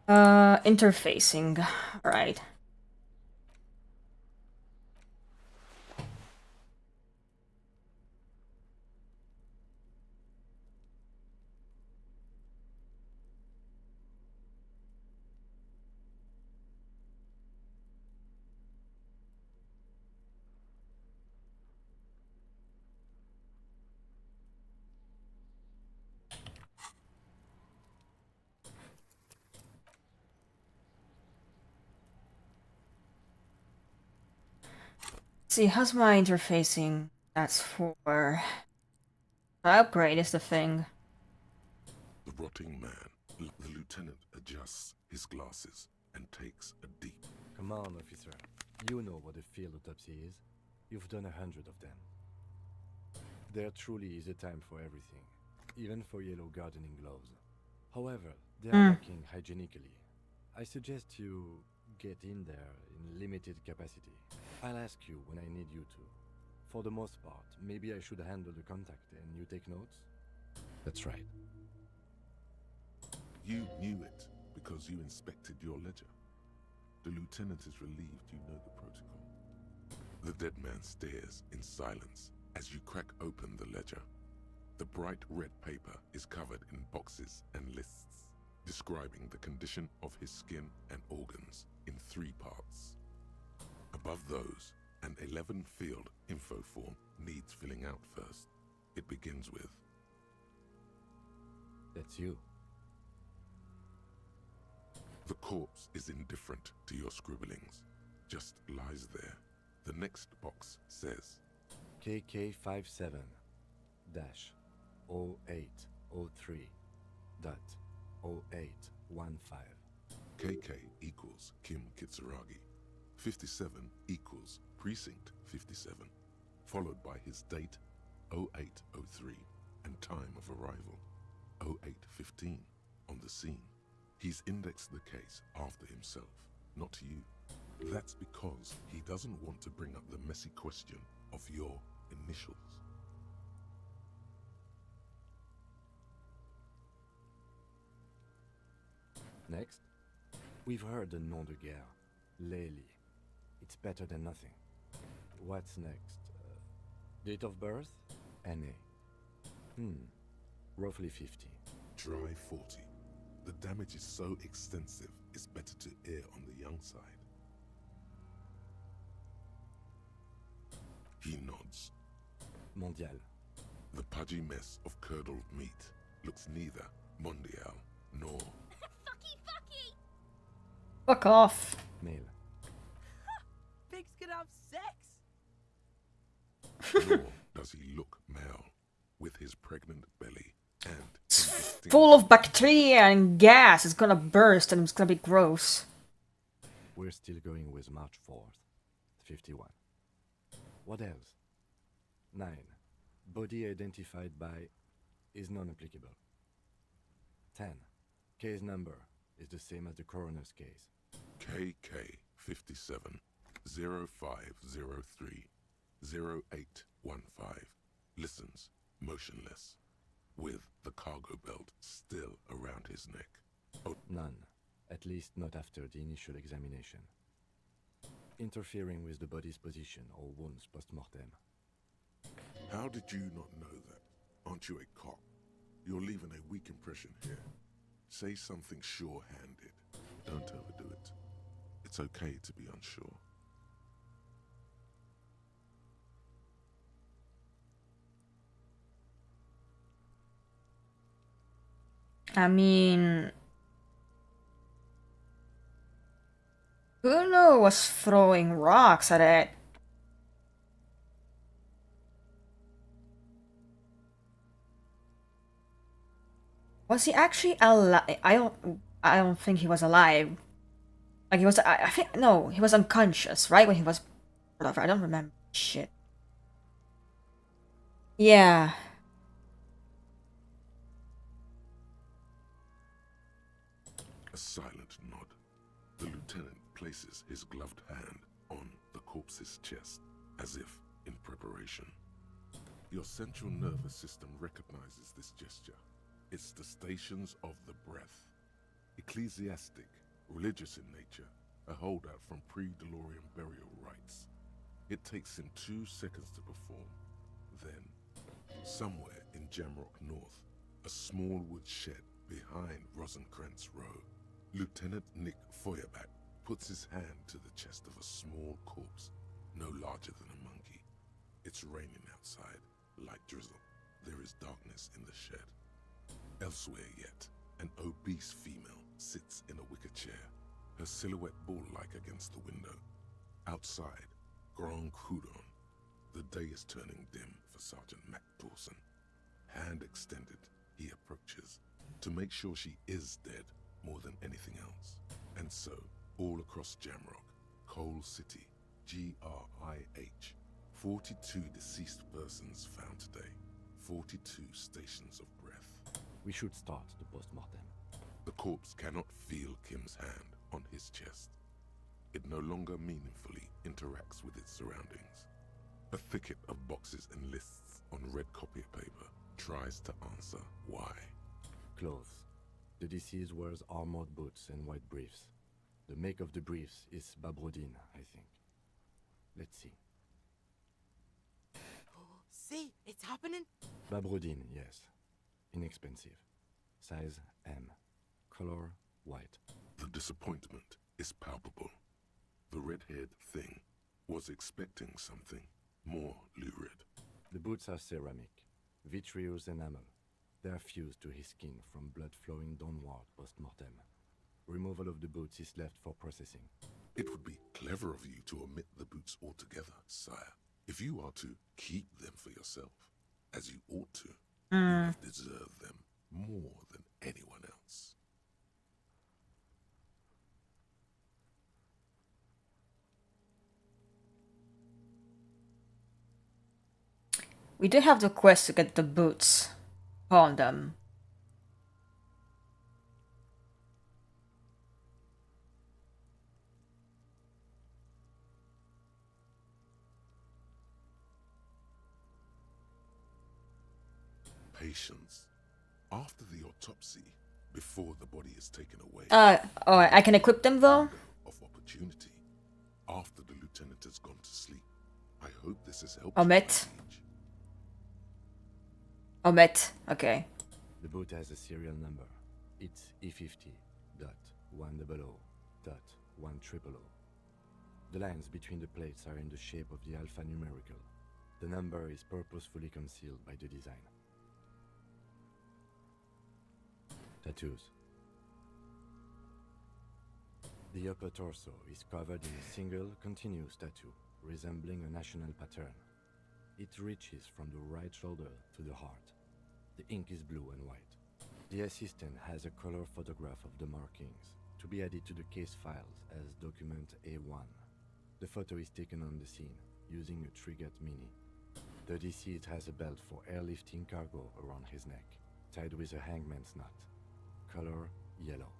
Interfacing. Right. See, how's my interfacing? That's for... Upgrade is the thing. The rotting man. The lieutenant adjusts his glasses and takes a deep... Come on, officer. You know what a field autopsy is. You've done 100 of them. There truly is a time for everything, even for yellow gardening gloves. However, they are lacking hygienically. I suggest you get in there in limited capacity. I'll ask you when I need you to. For the most part, maybe I should handle the contact and you take notes? That's right. You knew it because you inspected your ledger. The lieutenant is relieved you know the protocol. The dead man stares in silence as you crack open the ledger. The bright red paper is covered in boxes and lists, describing the condition of his skin and organs in 3 parts. Above those, an 11-field info form needs filling out first. It begins with... That's you. The corpse is indifferent to your scribblings, just lies there. The next box says... KK57-0803.0815. KK equals Kim Kitsuragi. 57 equals Precinct 57, followed by his date 0803 and time of arrival 0815 on the scene. He's indexed the case after himself, not you. That's because he doesn't want to bring up the messy question of your initials. Next, we've heard the nom de guerre, Lely. It's better than nothing. What's next? Date of birth? NA. Roughly 50. Try 40. The damage is so extensive, it's better to err on the young side. He nods. Mondial. The pudgy mess of curdled meat looks neither mondial nor... Fuck off. Male. Pigs can have sex. Nor does he look male, with his pregnant belly and... Full of bacteria and gas. It's gonna burst and it's gonna be gross. We're still going with March 4th, 51. What else? 9. Body identified by is non-applicable. 10. Case number is the same as the coroner's case. KK 57 0503 0815 listens motionless, with the cargo belt still around his neck. Oh. None, at least not after the initial examination. Interfering with the body's position or wounds post-mortem. How did you not know that? Aren't you a cop? You're leaving a weak impression here. Say something sure-handed. Don't overdo it. It's okay to be unsure. I mean... Kuno was throwing rocks at it. Was he actually alive? I don't think he was alive. Like he was. I think no, he was unconscious, right? When he was, whatever. I don't remember shit. Yeah. A silent nod. The lieutenant places his gloved hand on the corpse's chest, as if in preparation. Your central nervous system recognizes this gesture. It's the stations of the breath. Ecclesiastic, religious in nature, a holdout from pre-DeLorean burial rites. It takes him 2 seconds to perform. Then, somewhere in Jamrock North, a small wood shed behind Rosencrantz Row, Lieutenant Nick Feuerbach puts his hand to the chest of a small corpse, no larger than a monkey. It's raining outside, light drizzle. There is darkness in the shed. Elsewhere yet, an obese female sits in a wicker chair, her silhouette bull-like against the window. Outside, Grand Coudon The day is turning dim for Sergeant Mac Dawson. Hand extended, he approaches to make sure she is dead more than anything else. And so, all across Jamrock, Coal City, GRIH, 42 deceased persons found today, 42 stations of breath. We should start the post-mortem. The corpse cannot feel Kim's hand on his chest. It no longer meaningfully interacts with its surroundings. A thicket of boxes and lists on red copy paper tries to answer why. Clothes. The deceased wears armored boots and white briefs. The make of the briefs is Babrodine, I think. Let's see. See, it's happening. Babrodine, yes. Inexpensive. Size M. Color white. The disappointment is palpable. The red-haired thing was expecting something more lurid. The boots are ceramic, vitreous enamel. They are fused to his skin from blood flowing downward post-mortem. Removal of the boots is left for processing. It would be clever of you to omit the boots altogether, sire. If you are to keep them for yourself, as you ought to, you deserve them more than anyone else. We did have the quest to get the boots on them. Patience. After the autopsy, before the body is taken away. Oh, I can equip them though? Of opportunity. After the lieutenant has gone to sleep. I hope this has helped. Omit. Omit. Okay. The boot has a serial number. It's E50.100.100. The lines between the plates are in the shape of the alpha numerical. The number is purposefully concealed by the design. Tattoos. The upper torso is covered in a single continuous tattoo, resembling a national pattern. It reaches from the right shoulder to the heart. The ink is blue and white. The assistant has a color photograph of the markings, to be added to the case files as document A1. The photo is taken on the scene, using a Trigat Mini. The deceased has a belt for airlifting cargo around his neck, tied with a hangman's knot. Color yellow.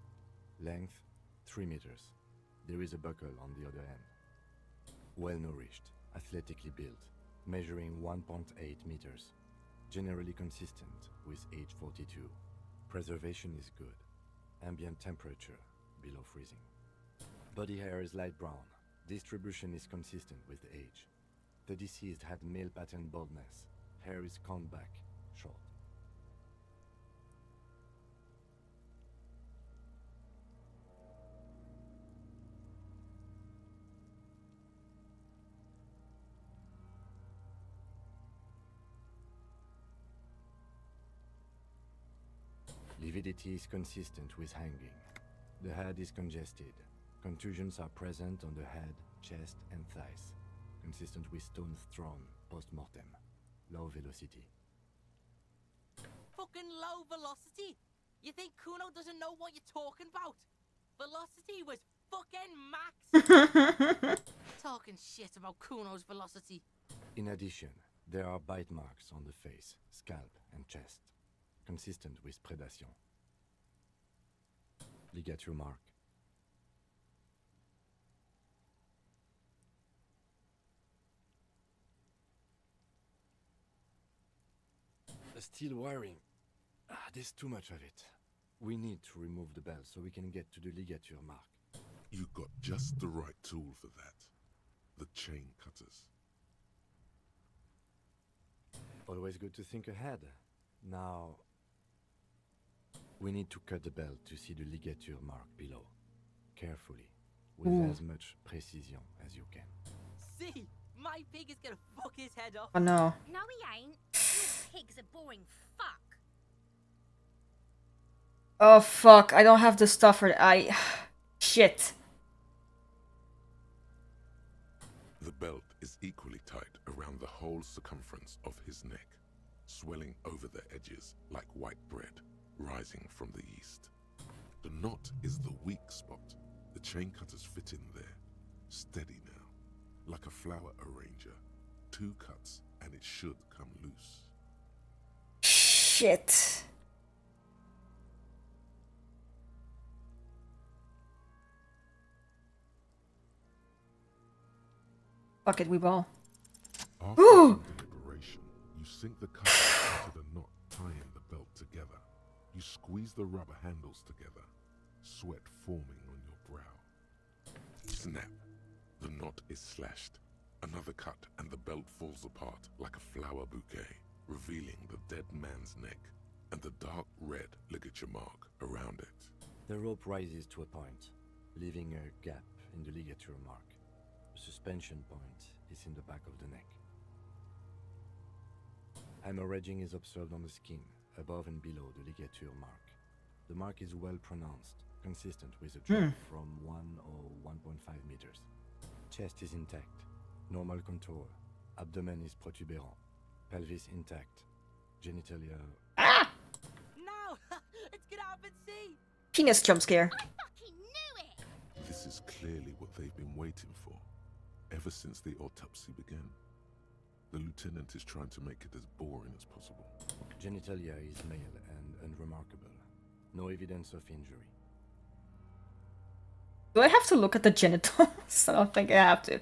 Length 3 meters. There is a buckle on the other end. Well-nourished, athletically built, measuring 1.8 meters. Generally consistent with age 42. Preservation is good. Ambient temperature below freezing. Body hair is light brown. Distribution is consistent with age. The deceased had male pattern baldness. Hair is combed back, short. Lividity is consistent with hanging. The head is congested. Contusions are present on the head, chest, and thighs. Consistent with stones thrown post-mortem. Low velocity. Fucking low velocity? You think Kuno doesn't know what you're talking about? Velocity was fucking max. Talking shit about Kuno's velocity. In addition, there are bite marks on the face, scalp, and chest. Consistent with predation. Ligature mark. The steel wiring. There's too much of it. We need to remove the bell so we can get to the ligature mark. You got just the right tool for that. The chain cutters. Always good to think ahead. Now, we need to cut the belt to see the ligature mark below. Carefully, with as much precision as you can. See, my pig is gonna fuck his head off. Oh no. No, he ain't. Your pig's a boring fuck. Oh fuck, I don't have the stuff for Shit. The belt is equally tight around the whole circumference of his neck, swelling over the edges like white bread rising from the east. The knot is the weak spot. The chain cutters fit in there. Steady now, like a flower arranger. 2 cuts and it should come loose. Shit. Fuck it, we ball. After some deliberation, you sink the cutter into the knot tying the belt together. You squeeze the rubber handles together, sweat forming on your brow. Snap. The knot is slashed. Another cut and the belt falls apart like a flower bouquet, revealing the dead man's neck and the dark red ligature mark around it. The rope rises to a point, leaving a gap in the ligature mark. The suspension point is in the back of the neck. Hemorrhaging is observed on the skin, above and below the ligature mark. The mark is well pronounced, consistent with a drop from 1 or 1.5 meters. Chest is intact, normal contour. Abdomen is protuberant, pelvis intact, genitalia... No! Let's get up and see! Penis jump scare. This is clearly what they've been waiting for, ever since the autopsy began. The lieutenant is trying to make it as boring as possible. Genitalia is male and unremarkable. No evidence of injury. Do I have to look at the genitals? I don't think I have to.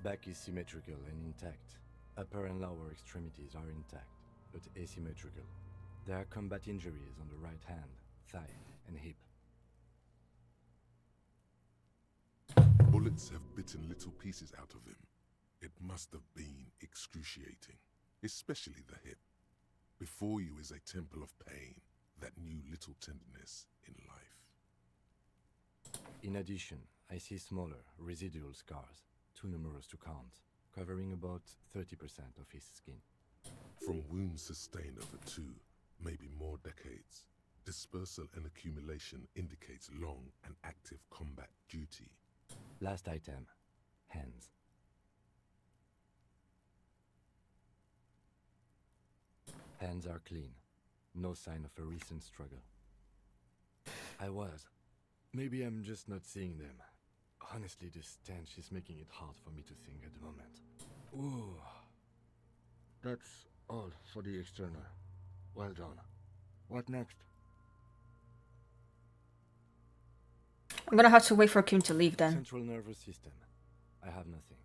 Back is symmetrical and intact. Upper and lower extremities are intact, but asymmetrical. There are combat injuries on the right hand, thigh, and hip. Bullets have bitten little pieces out of him. It must have been excruciating, especially the hip. Before you is a temple of pain that knew little tenderness in life. In addition, I see smaller, residual scars, too numerous to count, covering about 30% of his skin. From wounds sustained over 2, maybe more decades, dispersal and accumulation indicates long and active combat duty. Last item, hands. Hands are clean. No sign of a recent struggle. Maybe I'm just not seeing them. Honestly, this stench is making it hard for me to think at the moment. Ooh. That's all for the external. Well done. What next? I'm gonna have to wait for Kim to leave then. Central nervous system. I have nothing.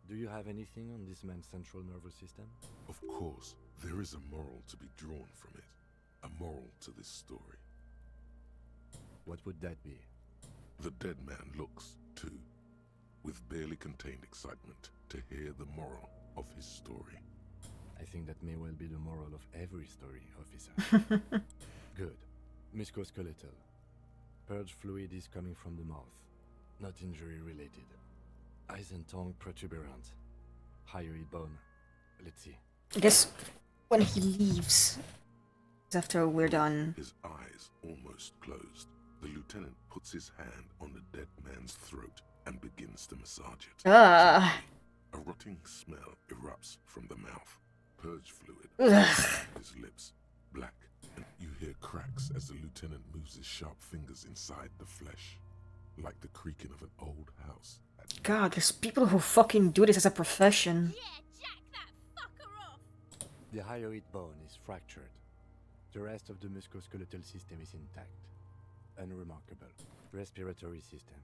Do you have anything on this man's central nervous system? Of course, there is a moral to be drawn from it. A moral to this story. What would that be? The dead man looks, too, with barely contained excitement to hear the moral of his story. I think that may well be the moral of every story, officer. Good. Musculoskeletal. Purge fluid is coming from the mouth. Not injury related. Eyes and tongue protuberant. Hyoid bone. Let's see. I guess when he leaves, after we're done. His eyes almost closed. The lieutenant puts his hand on the dead man's throat and begins to massage it. A rotting smell erupts from the mouth. Purge fluid his lips, black, and you hear cracks as the lieutenant moves his sharp fingers inside the flesh, like the creaking of an old house. God, there's people who fucking do this as a profession. The hyoid bone is fractured. The rest of the musculoskeletal system is intact. Unremarkable. Respiratory system.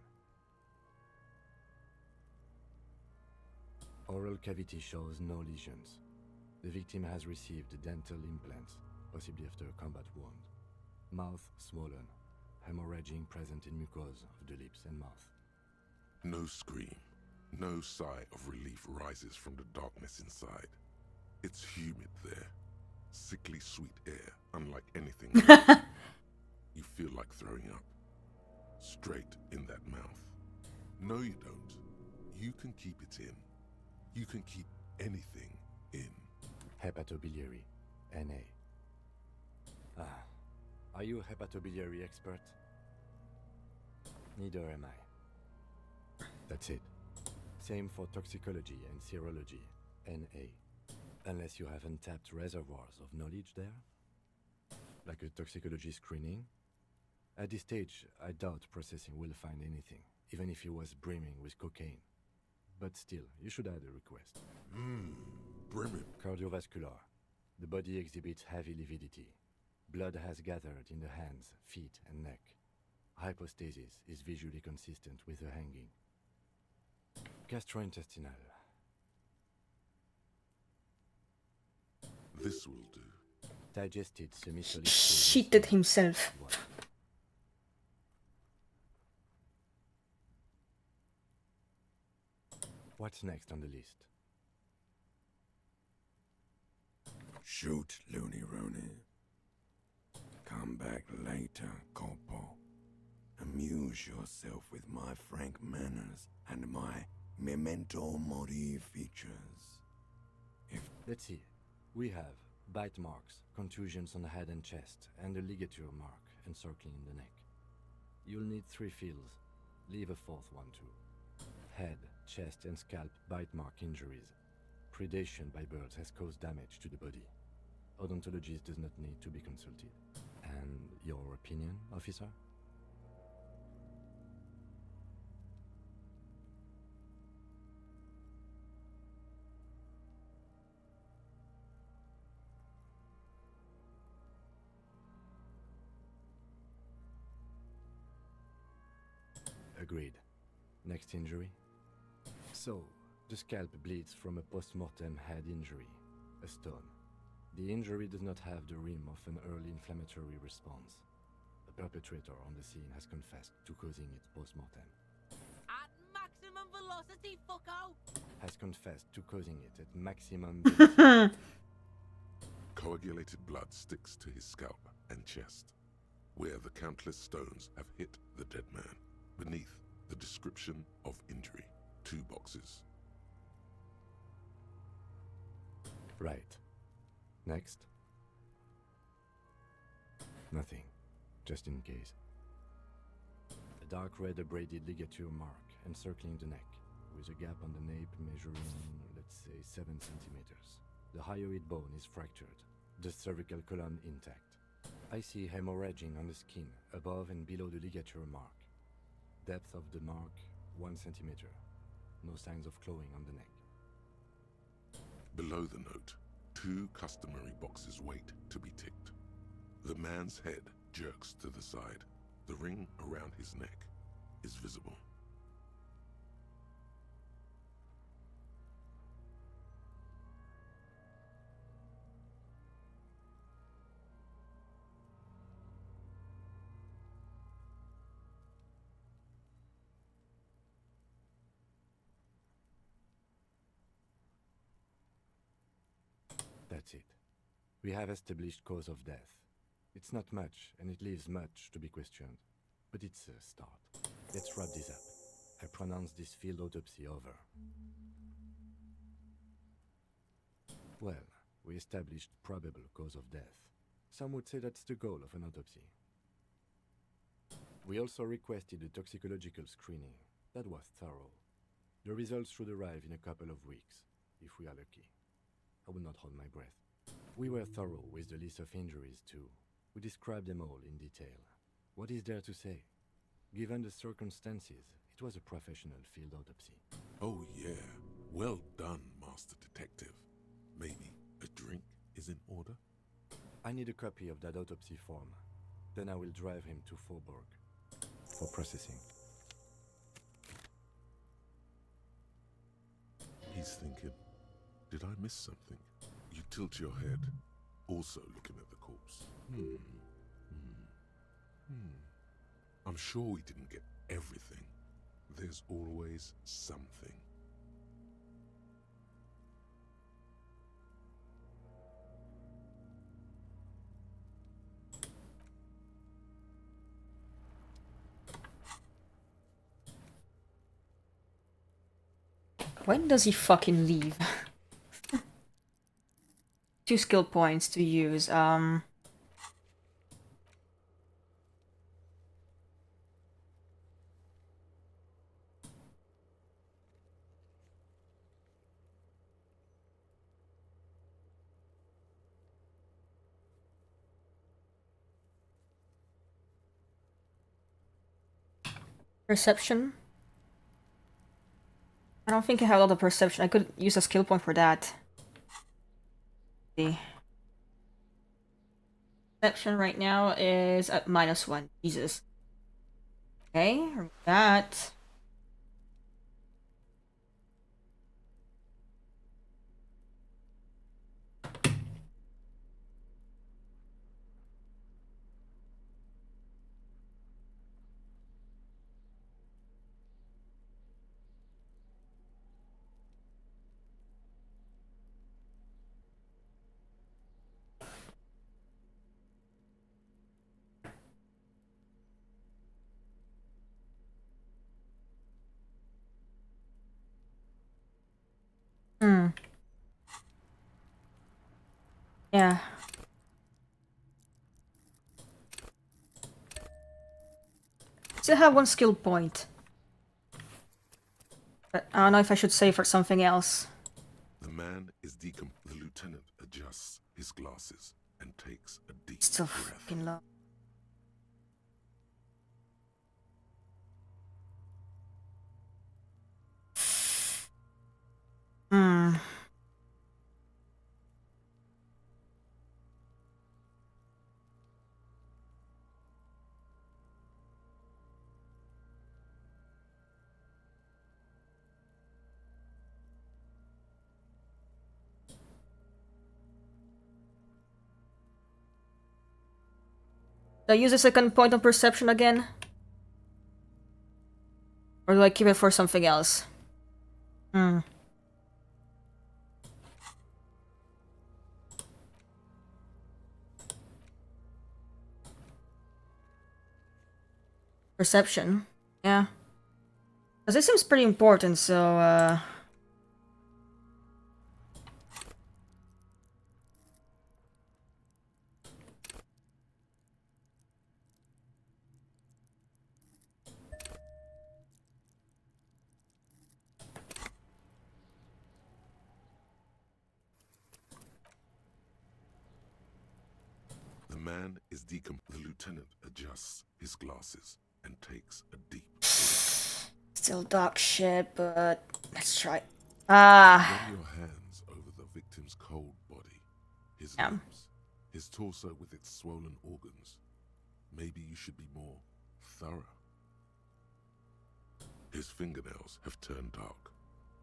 Oral cavity shows no lesions. The victim has received dental implants, possibly after a combat wound. Mouth swollen. Hemorrhaging present in mucosa of the lips and mouth. No scream. No sigh of relief rises from the darkness inside. It's humid there. Sickly sweet air, unlike anything else. You feel like throwing up. Straight in that mouth. No, you don't. You can keep it in. You can keep anything in. Hepatobiliary. NA. Are you a hepatobiliary expert? Neither am I. That's it. Same for toxicology and serology, NA. Unless you have untapped reservoirs of knowledge there? Like a toxicology screening? At this stage, I doubt processing will find anything, even if he was brimming with cocaine. But still, you should add a request. Brimming. Cardiovascular. The body exhibits heavy lividity. Blood has gathered in the hands, feet, and neck. Hypostasis is visually consistent with the hanging. Gastrointestinal. This will do. Digested semi-solid. Shitted himself. What's next on the list? Shoot, Looney Rooney. Come back later, Corporal. Amuse yourself with my frank manners and my memento mori features. Let's see. We have bite marks, contusions on the head and chest, and a ligature mark encircling the neck. You'll need 3 fields. Leave a 4th one too. Head, chest, and scalp bite mark injuries. Predation by birds has caused damage to the body. Odontologist does not need to be consulted. And your opinion, officer? Agreed. Next injury? So, the scalp bleeds from a post-mortem head injury, a stone. The injury does not have the rim of an early inflammatory response. The perpetrator on the scene has confessed to causing it post-mortem. At maximum velocity, fucko! Has confessed to causing it at maximum Coagulated blood sticks to his scalp and chest, where the countless stones have hit the dead man. Beneath, the description of injury. 2 boxes. Right. Next? Nothing. Just in case. A dark red abraded ligature mark encircling the neck, with a gap on the nape measuring, let's say, 7 centimeters. The hyoid bone is fractured, the cervical column intact. I see hemorrhaging on the skin, above and below the ligature mark. Depth of the mark, 1 centimeter. No signs of clawing on the neck. Below the note, 2 customary boxes wait to be ticked. The man's head jerks to the side. The ring around his neck is visible. That's it. We have established cause of death. It's not much, and it leaves much to be questioned. But it's a start. Let's wrap this up. I pronounce this field autopsy over. Well, we established probable cause of death. Some would say that's the goal of an autopsy. We also requested a toxicological screening. That was thorough. The results should arrive in a couple of weeks, if we are lucky. I will not hold my breath. We were thorough with the list of injuries too. We described them all in detail. What is there to say? Given the circumstances, it was a professional field autopsy. Oh yeah, well done, Master Detective. Maybe a drink is in order? I need a copy of that autopsy form. Then I will drive him to Faubourg for processing. He's thinking, did I miss something? You tilt your head, also looking at the corpse. I'm sure we didn't get everything. There's always something. When does he fucking leave? 2 skill points to use. Perception. I don't think I have a lot of perception. I could use a skill point for that. See. Perception right now is at -1. Jesus. Okay, remove that. Yeah. Still have 1 skill point. But I don't know if I should save for something else. The man is The lieutenant adjusts his glasses and takes a deep Still breath. fucking low. Do I use a second point on perception again? Or do I keep it for something else? Perception. Yeah. Because this seems pretty important, so, The man is The lieutenant adjusts his glasses and takes a deep Still dog shit, but let's try. Ah. Run your hands over the victim's cold body, his limbs, his torso with its swollen organs. Maybe you should be more thorough. His fingernails have turned dark.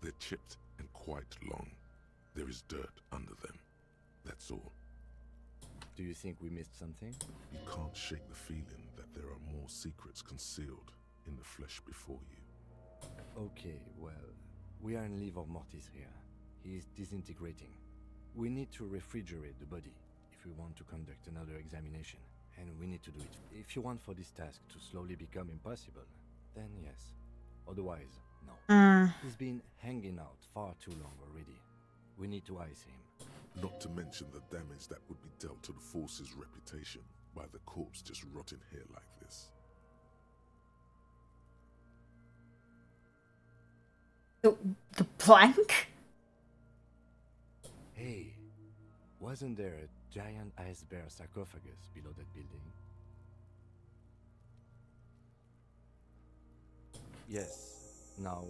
They're chipped and quite long. There is dirt under them. That's all. Do you think we missed something? You can't shake the feeling that there are more secrets concealed in the flesh before you. Okay, well, we are in livor mortis here. He is disintegrating. We need to refrigerate the body if we want to conduct another examination. And we need to do it. If you want for this task to slowly become impossible, then yes. Otherwise, no. He's been hanging out far too long already. We need to ice him. Not to mention the damage that would be dealt to the force's reputation by the corpse just rotting here like this. The plank? Hey, wasn't there a giant ice bear sarcophagus below that building? Yes. Now,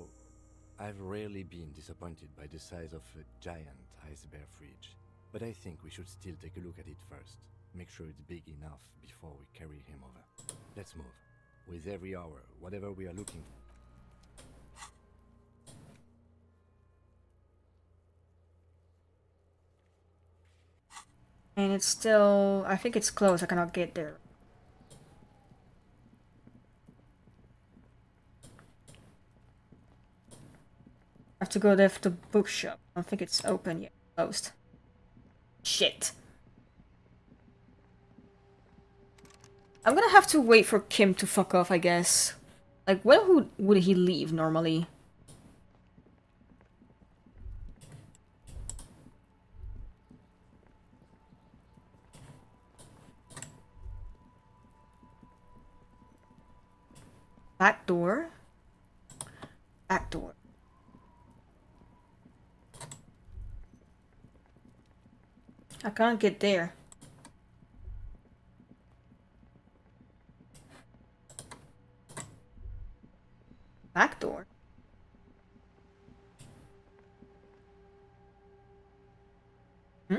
I've rarely been disappointed by the size of a giant ice bear fridge, but I think we should still take a look at it first. Make sure it's big enough before we carry him over. Let's move. With every hour, whatever we are looking for. And it's still... I think it's closed. I cannot get there. I have to go there to the bookshop. I don't think it's open yet. Closed. Shit. I'm gonna have to wait for Kim to fuck off, I guess. Like, when would he leave normally? Back door? Back door. I can't get there. Back door. Hmm?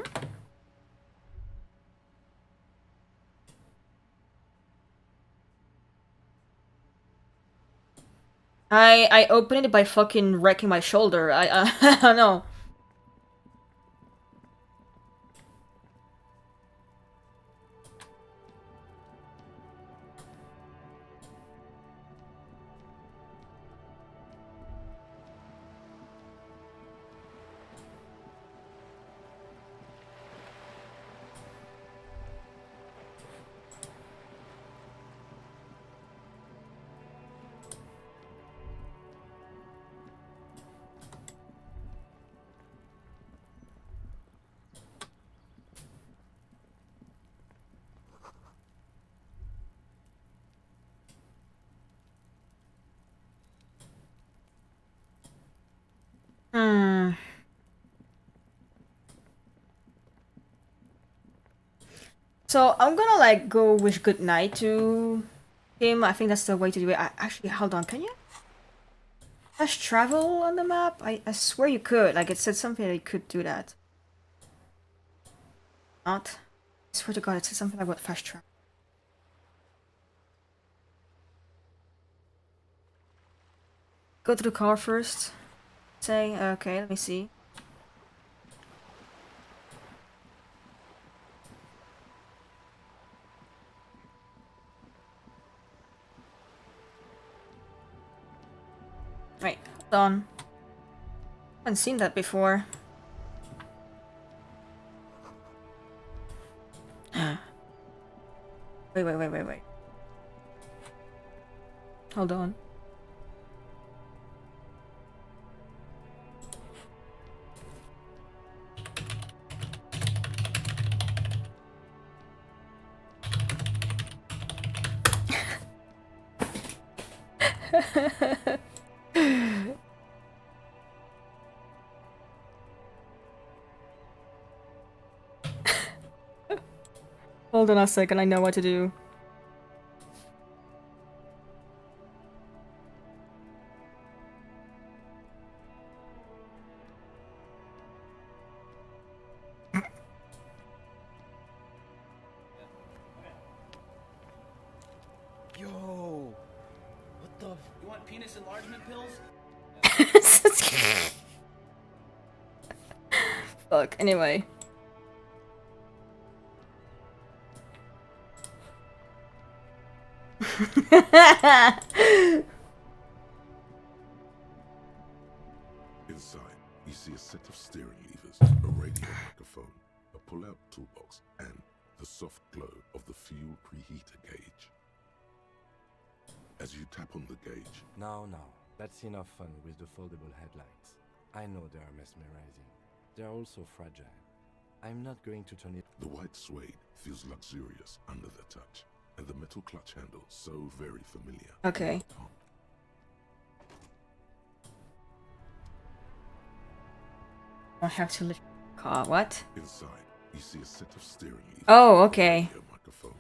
I opened it by fucking wrecking my shoulder. I don't know. Hmm. So I'm gonna like go wish good night to him. I think that's the way to do it. Actually, hold on. Can you fast travel on the map? I swear you could. Like it said something that you could do that. Not. I swear to God, it said something about fast travel. Go to the car first. Say okay. Let me see. Wait, hold on. Haven't seen that before. Wait. Hold on. Hold on a second, I know what to do. Yo, what the? You want penis enlargement pills? Fuck, anyway. Inside, you see a set of steering levers, a radio microphone, a pull-out toolbox, and the soft glow of the fuel preheater gauge. As you tap on the gauge... No, that's enough fun with the foldable headlights. I know they are mesmerizing. They are also fragile. I'm not going to turn it... The white suede feels luxurious under the touch, and the metal clutch handle so very familiar. Okay. I have to lift the car. What? Inside, you see a set of steering levers. Oh, okay. A microphone.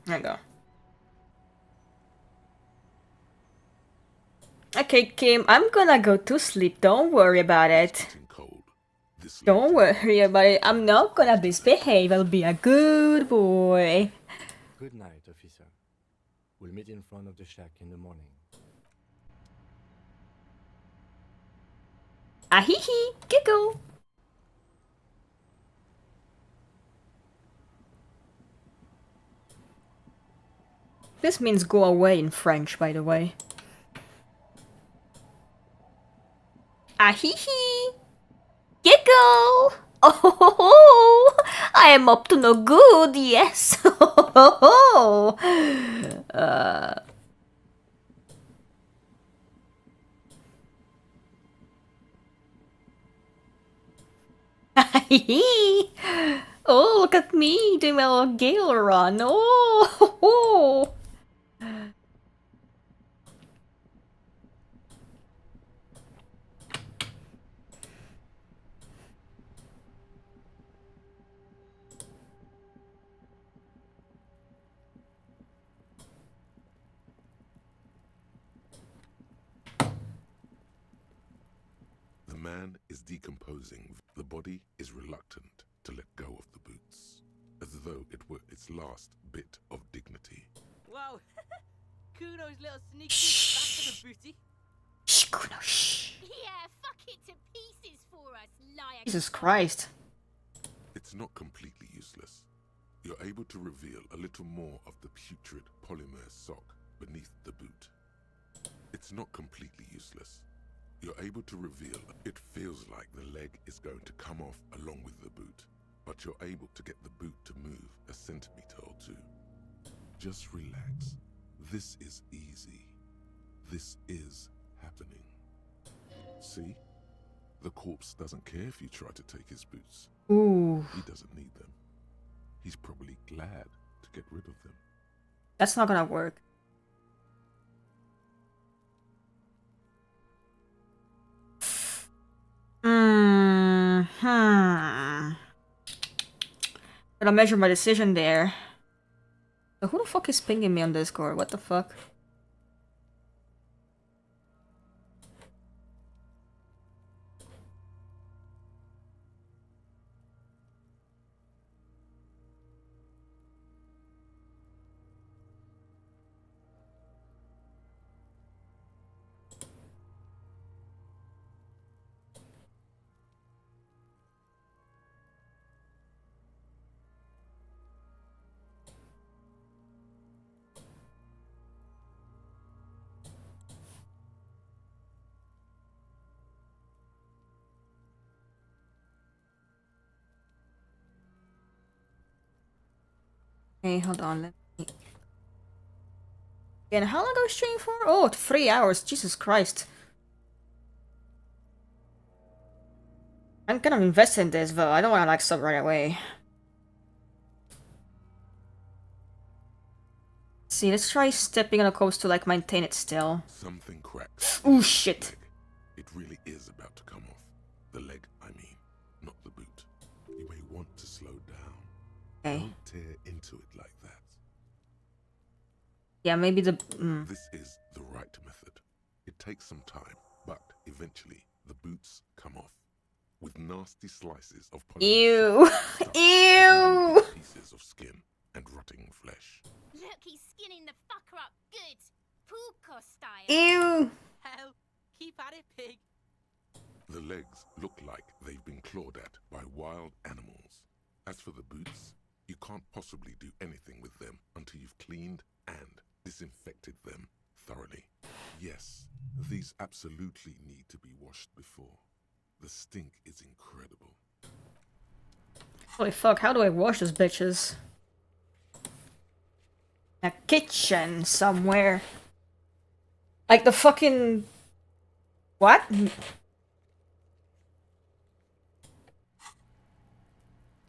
There you go. Okay, Kim, I'm gonna go to sleep. Don't worry about it. Don't worry about it. I'm not gonna misbehave. I'll be a good boy. Good night, officer. We'll meet in front of the shack in the morning. Ahihi, giggle. This means go away in French, by the way. Ahihi, giggle. Oh, I am up to no good. Yes. Oh, look at me doing my little gale run. Oh. man is decomposing. The body is reluctant to let go of the boots, as though it were its last bit of dignity. Wow. Kuno's little sneak peek back to the booty. Shh, Kuno, shh. Yeah, fuck it to pieces for us, liar. Jesus Christ. It's not completely useless. You're able to reveal a little more of the putrid polymer sock beneath the boot. It's not completely useless. You're able to reveal it feels like the leg is going to come off along with the boot, but you're able to get the boot to move a centimeter or two. Just relax. This is easy. This is happening. See? The corpse doesn't care if you try to take his boots. Ooh. He doesn't need them. He's probably glad to get rid of them. That's not gonna work. Gotta measure my decision there. So who the fuck is pinging me on Discord? What the fuck? Okay, hold on, let me... And how long are we streaming for? Oh, 3 hours, Jesus Christ. I'm kind of invested in this, though. I don't want to, like, stop right away. See, let's try stepping on a coast to, like, maintain it still. Something cracks. Oh, shit. It really is about to come off. The leg, I mean, not the boot. You may want to slow down. Okay. Don't tear into it like that. Yeah, maybe the... This is the right method. It takes some time, but eventually the boots come off. With nasty slices of Ew. Ew. Pieces of skin and rotting flesh. Look, he's skinning the fucker up good. Puko style. Ew. Hell, keep at it, pig. The legs look like they've been clawed at by wild animals. As for the boots, you can't possibly do anything with them until you've cleaned and disinfected them thoroughly. Yes, these absolutely need to be washed before. The stink is incredible. Holy fuck, how do I wash those bitches? A kitchen somewhere. Like the fucking... What?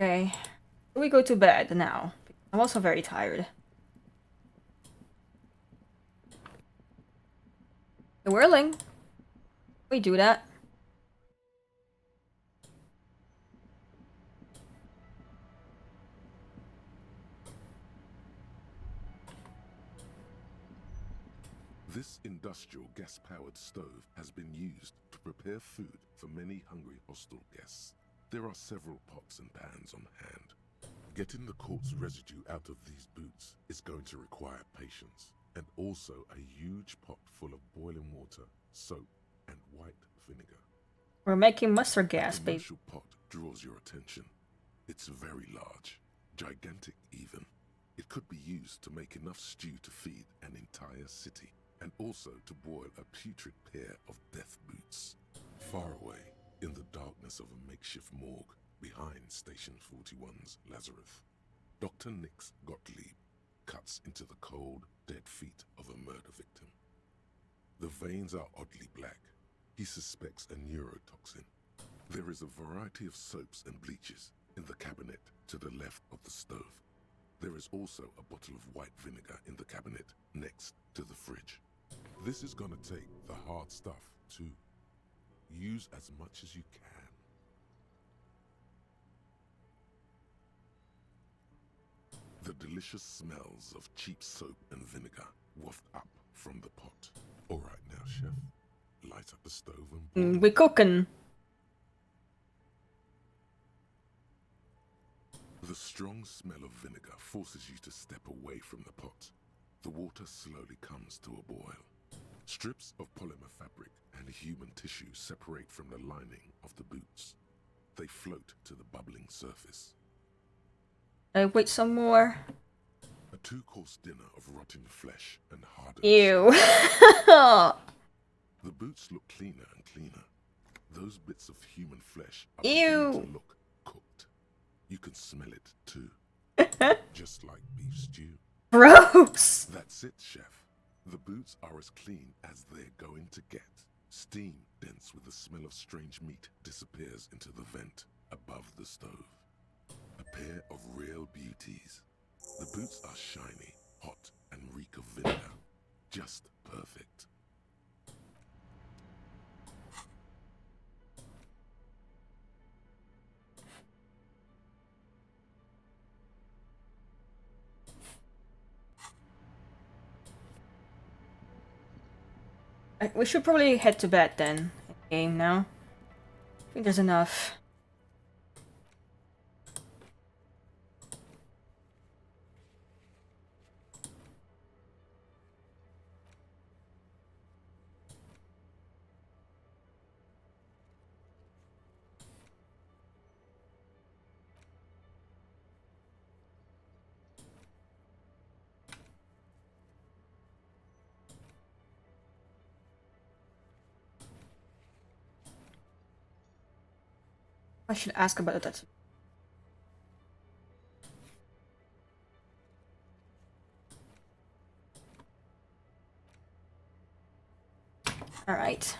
Okay. We go to bed now. I'm also very tired. The whirling. We do that. This industrial gas-powered stove has been used to prepare food for many hungry hostel guests. There are several pots and pans on hand. Getting the corpse residue out of these boots is going to require patience, and also a huge pot full of boiling water, soap, and white vinegar. We're making mustard gas, the babe. commercial pot draws your attention. It's very large, gigantic even. It could be used to make enough stew to feed an entire city, and also to boil a putrid pair of death boots. Far away, in the darkness of a makeshift morgue behind Station 41's Lazarus, Dr. Nix Gottlieb cuts into the cold, dead feet of a murder victim. The veins are oddly black. He suspects a neurotoxin. There is a variety of soaps and bleaches in the cabinet to the left of the stove. There is also a bottle of white vinegar in the cabinet next to the fridge. This is gonna take the hard stuff too. Use as much as you can. The delicious smells of cheap soap and vinegar waft up from the pot. All right now, chef. Light up the stove and We cooking. The strong smell of vinegar forces you to step away from the pot. The water slowly comes to a boil. Strips of polymer fabric and human tissue separate from the lining of the boots. They float to the bubbling surface. I wait some more. A 2-course dinner of rotten flesh and hardened Ew. The boots look cleaner and cleaner. Those bits of human flesh are Ew. beginning to look cooked. You can smell it too. Just like beef stew. Gross. That's it, chef. The boots are as clean as they're going to get. Steam, dense with the smell of strange meat, disappears into the vent above the stove. A pair of real beauties. The boots are shiny, hot, and reek of vinegar. Just perfect. We should probably head to bed then. Game now. I think there's enough. I should ask about that. All right.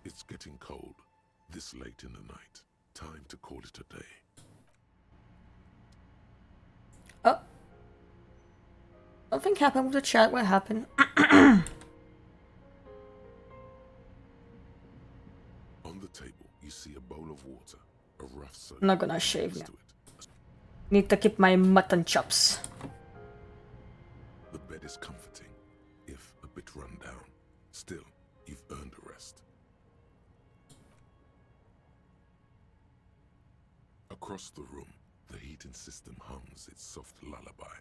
It's getting cold, this late in the night. Time to call it a day. Oh. Something happened with the chat. What happened? On the table, you see a bowl of water, a rough soap. I'm not gonna shave now. Need to keep my mutton chops. The bed is comforting, if a bit run down. Still, you've earned a rest. Across the room, the heating system hums its soft lullaby.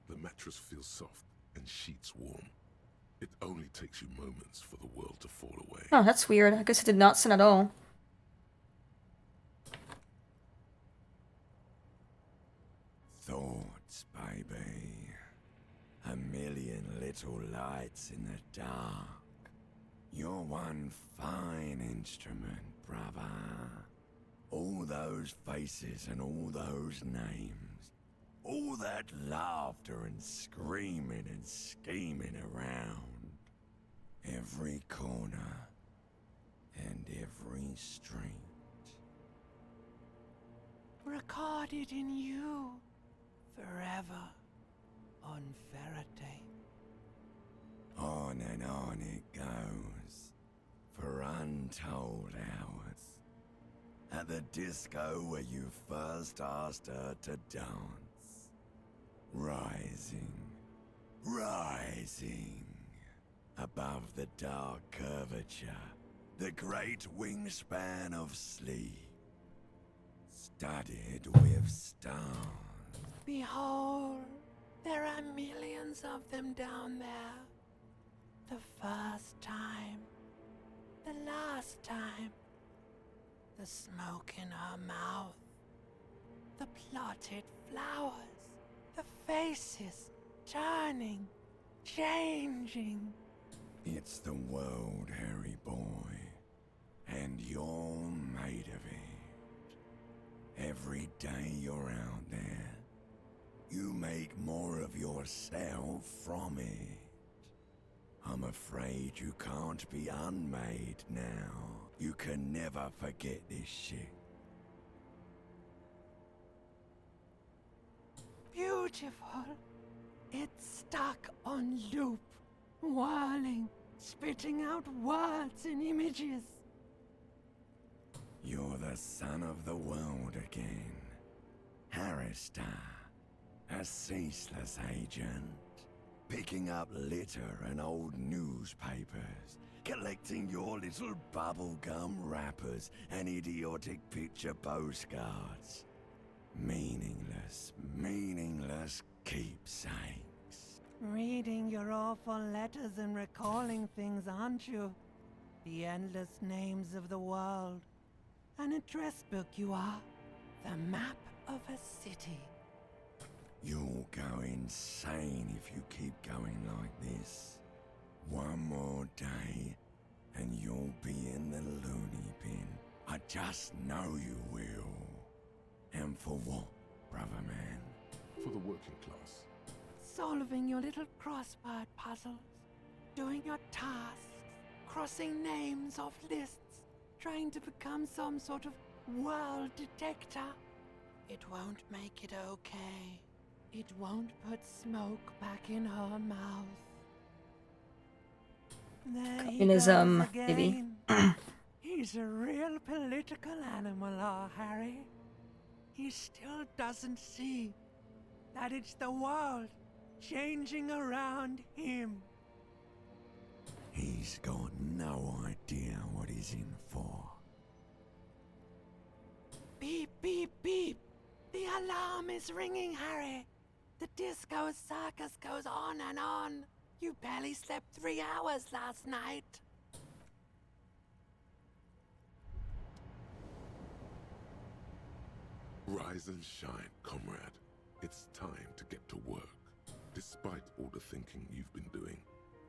The mattress feels soft and sheets warm. It only takes you moments for the world to fall away. Oh, that's weird. I guess it did not sin at all. Thoughts, baby. A million little lights in the dark. You're one fine instrument, brother. All those faces and all those names. All that laughter and screaming and scheming around. Every corner and every street. Recorded in you forever on Faraday. On and on it goes for untold hours. At the disco where you first asked her to dance. Rising, rising. Above the dark curvature, the great wingspan of sleep. Studded with stars. Behold, there are millions of them down there. The first time, the last time. The smoke in her mouth, the plotted flowers, the faces turning, changing. It's the world, Harry boy, and you're made of it. Every day you're out there, you make more of yourself from it. I'm afraid you can't be unmade now. You can never forget this shit. Beautiful. It's stuck on loop. whirling, spitting out words and images. You're the son of the world again. Harrister, a ceaseless agent. Picking up litter and old newspapers. Collecting your little bubblegum wrappers and idiotic picture postcards. Meaningless, meaningless keepsakes. Reading your awful letters and recalling things, aren't you? The endless names of the world. An address book you are. The map of a city. You'll go insane if you keep going like this. One more day, and you'll be in the loony bin. I just know you will. And for what, brother man? For the working class. Solving your little crossword puzzles. Doing your tasks. Crossing names off lists. Trying to become some sort of world detector. It won't make it okay. It won't put smoke back in her mouth. There Communism, he goes maybe. again. He's a real political animal, our Harry. He still doesn't see that it's the world changing around him. He's got no idea what he's in for. Beep, beep, beep. The alarm is ringing, Harry. The disco circus goes on and on. You barely slept 3 hours last night. Rise and shine, comrade. It's time to get to work. Despite all the thinking you've been doing,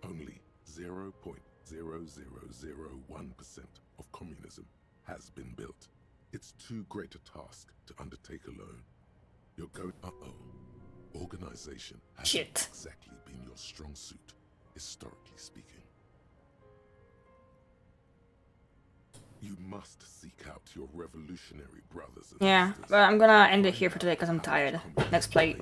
only 0.0001% of communism has been built. It's too great a task to undertake alone. You're going... Organization hasn't exactly been your strong suit, historically speaking. You must seek out your revolutionary brothers and sisters. But I'm gonna end it here for today because I'm tired. Next play,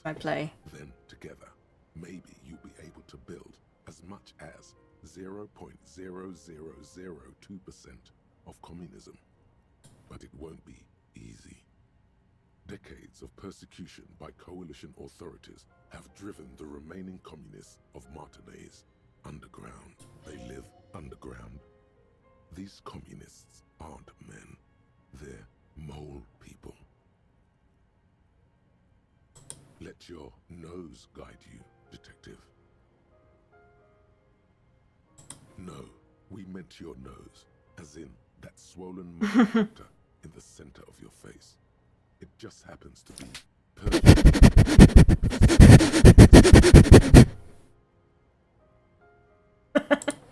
I play. Then together, maybe you'll be able to build as much as 0.0002% of communism. But it won't be easy. Decades of persecution by coalition authorities have driven the remaining communists of Martinaise underground. They live underground. These communists aren't men. They're mole people. Let your nose guide you, detective. No, we meant your nose, as in that swollen mouth in the center of your face. It just happens to be perfect.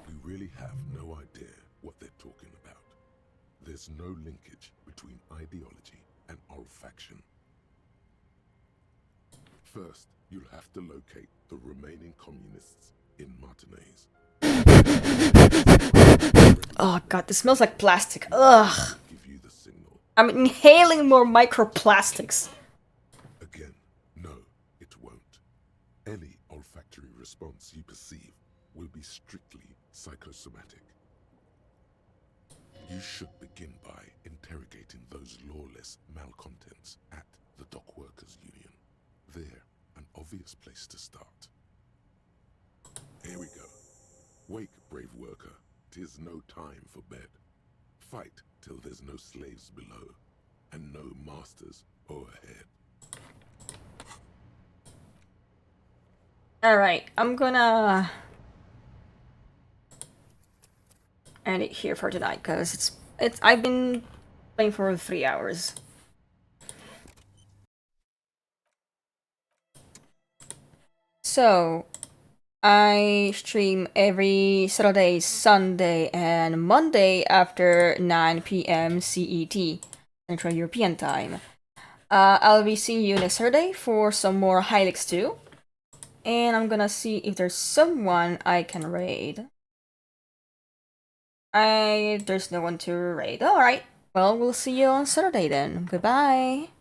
We really have no idea what they're talking about. There's no linkage between ideology and olfaction. First, you'll have to locate the remaining communists in Martinaise. Oh god, this smells like plastic. Ugh. I'm inhaling more microplastics. Again, no, it won't. Any olfactory response you perceive will be strictly psychosomatic. You should begin by interrogating those lawless malcontents at the Dock Workers Union. They're an obvious place to start. Here we go. Wake, brave worker. 'Tis no time for bed. Fight till there's no slaves below, and no masters o'erhead. Alright, I'm gonna end it here for tonight, because I've been playing for 3 hours. So, I stream every Saturday, Sunday, and Monday after 9 PM CET, Central European Time. I'll be seeing you next Saturday for some more Hilux 2. And I'm gonna see if there's someone I can raid. There's no one to raid. Alright, well, we'll see you on Saturday then. Goodbye.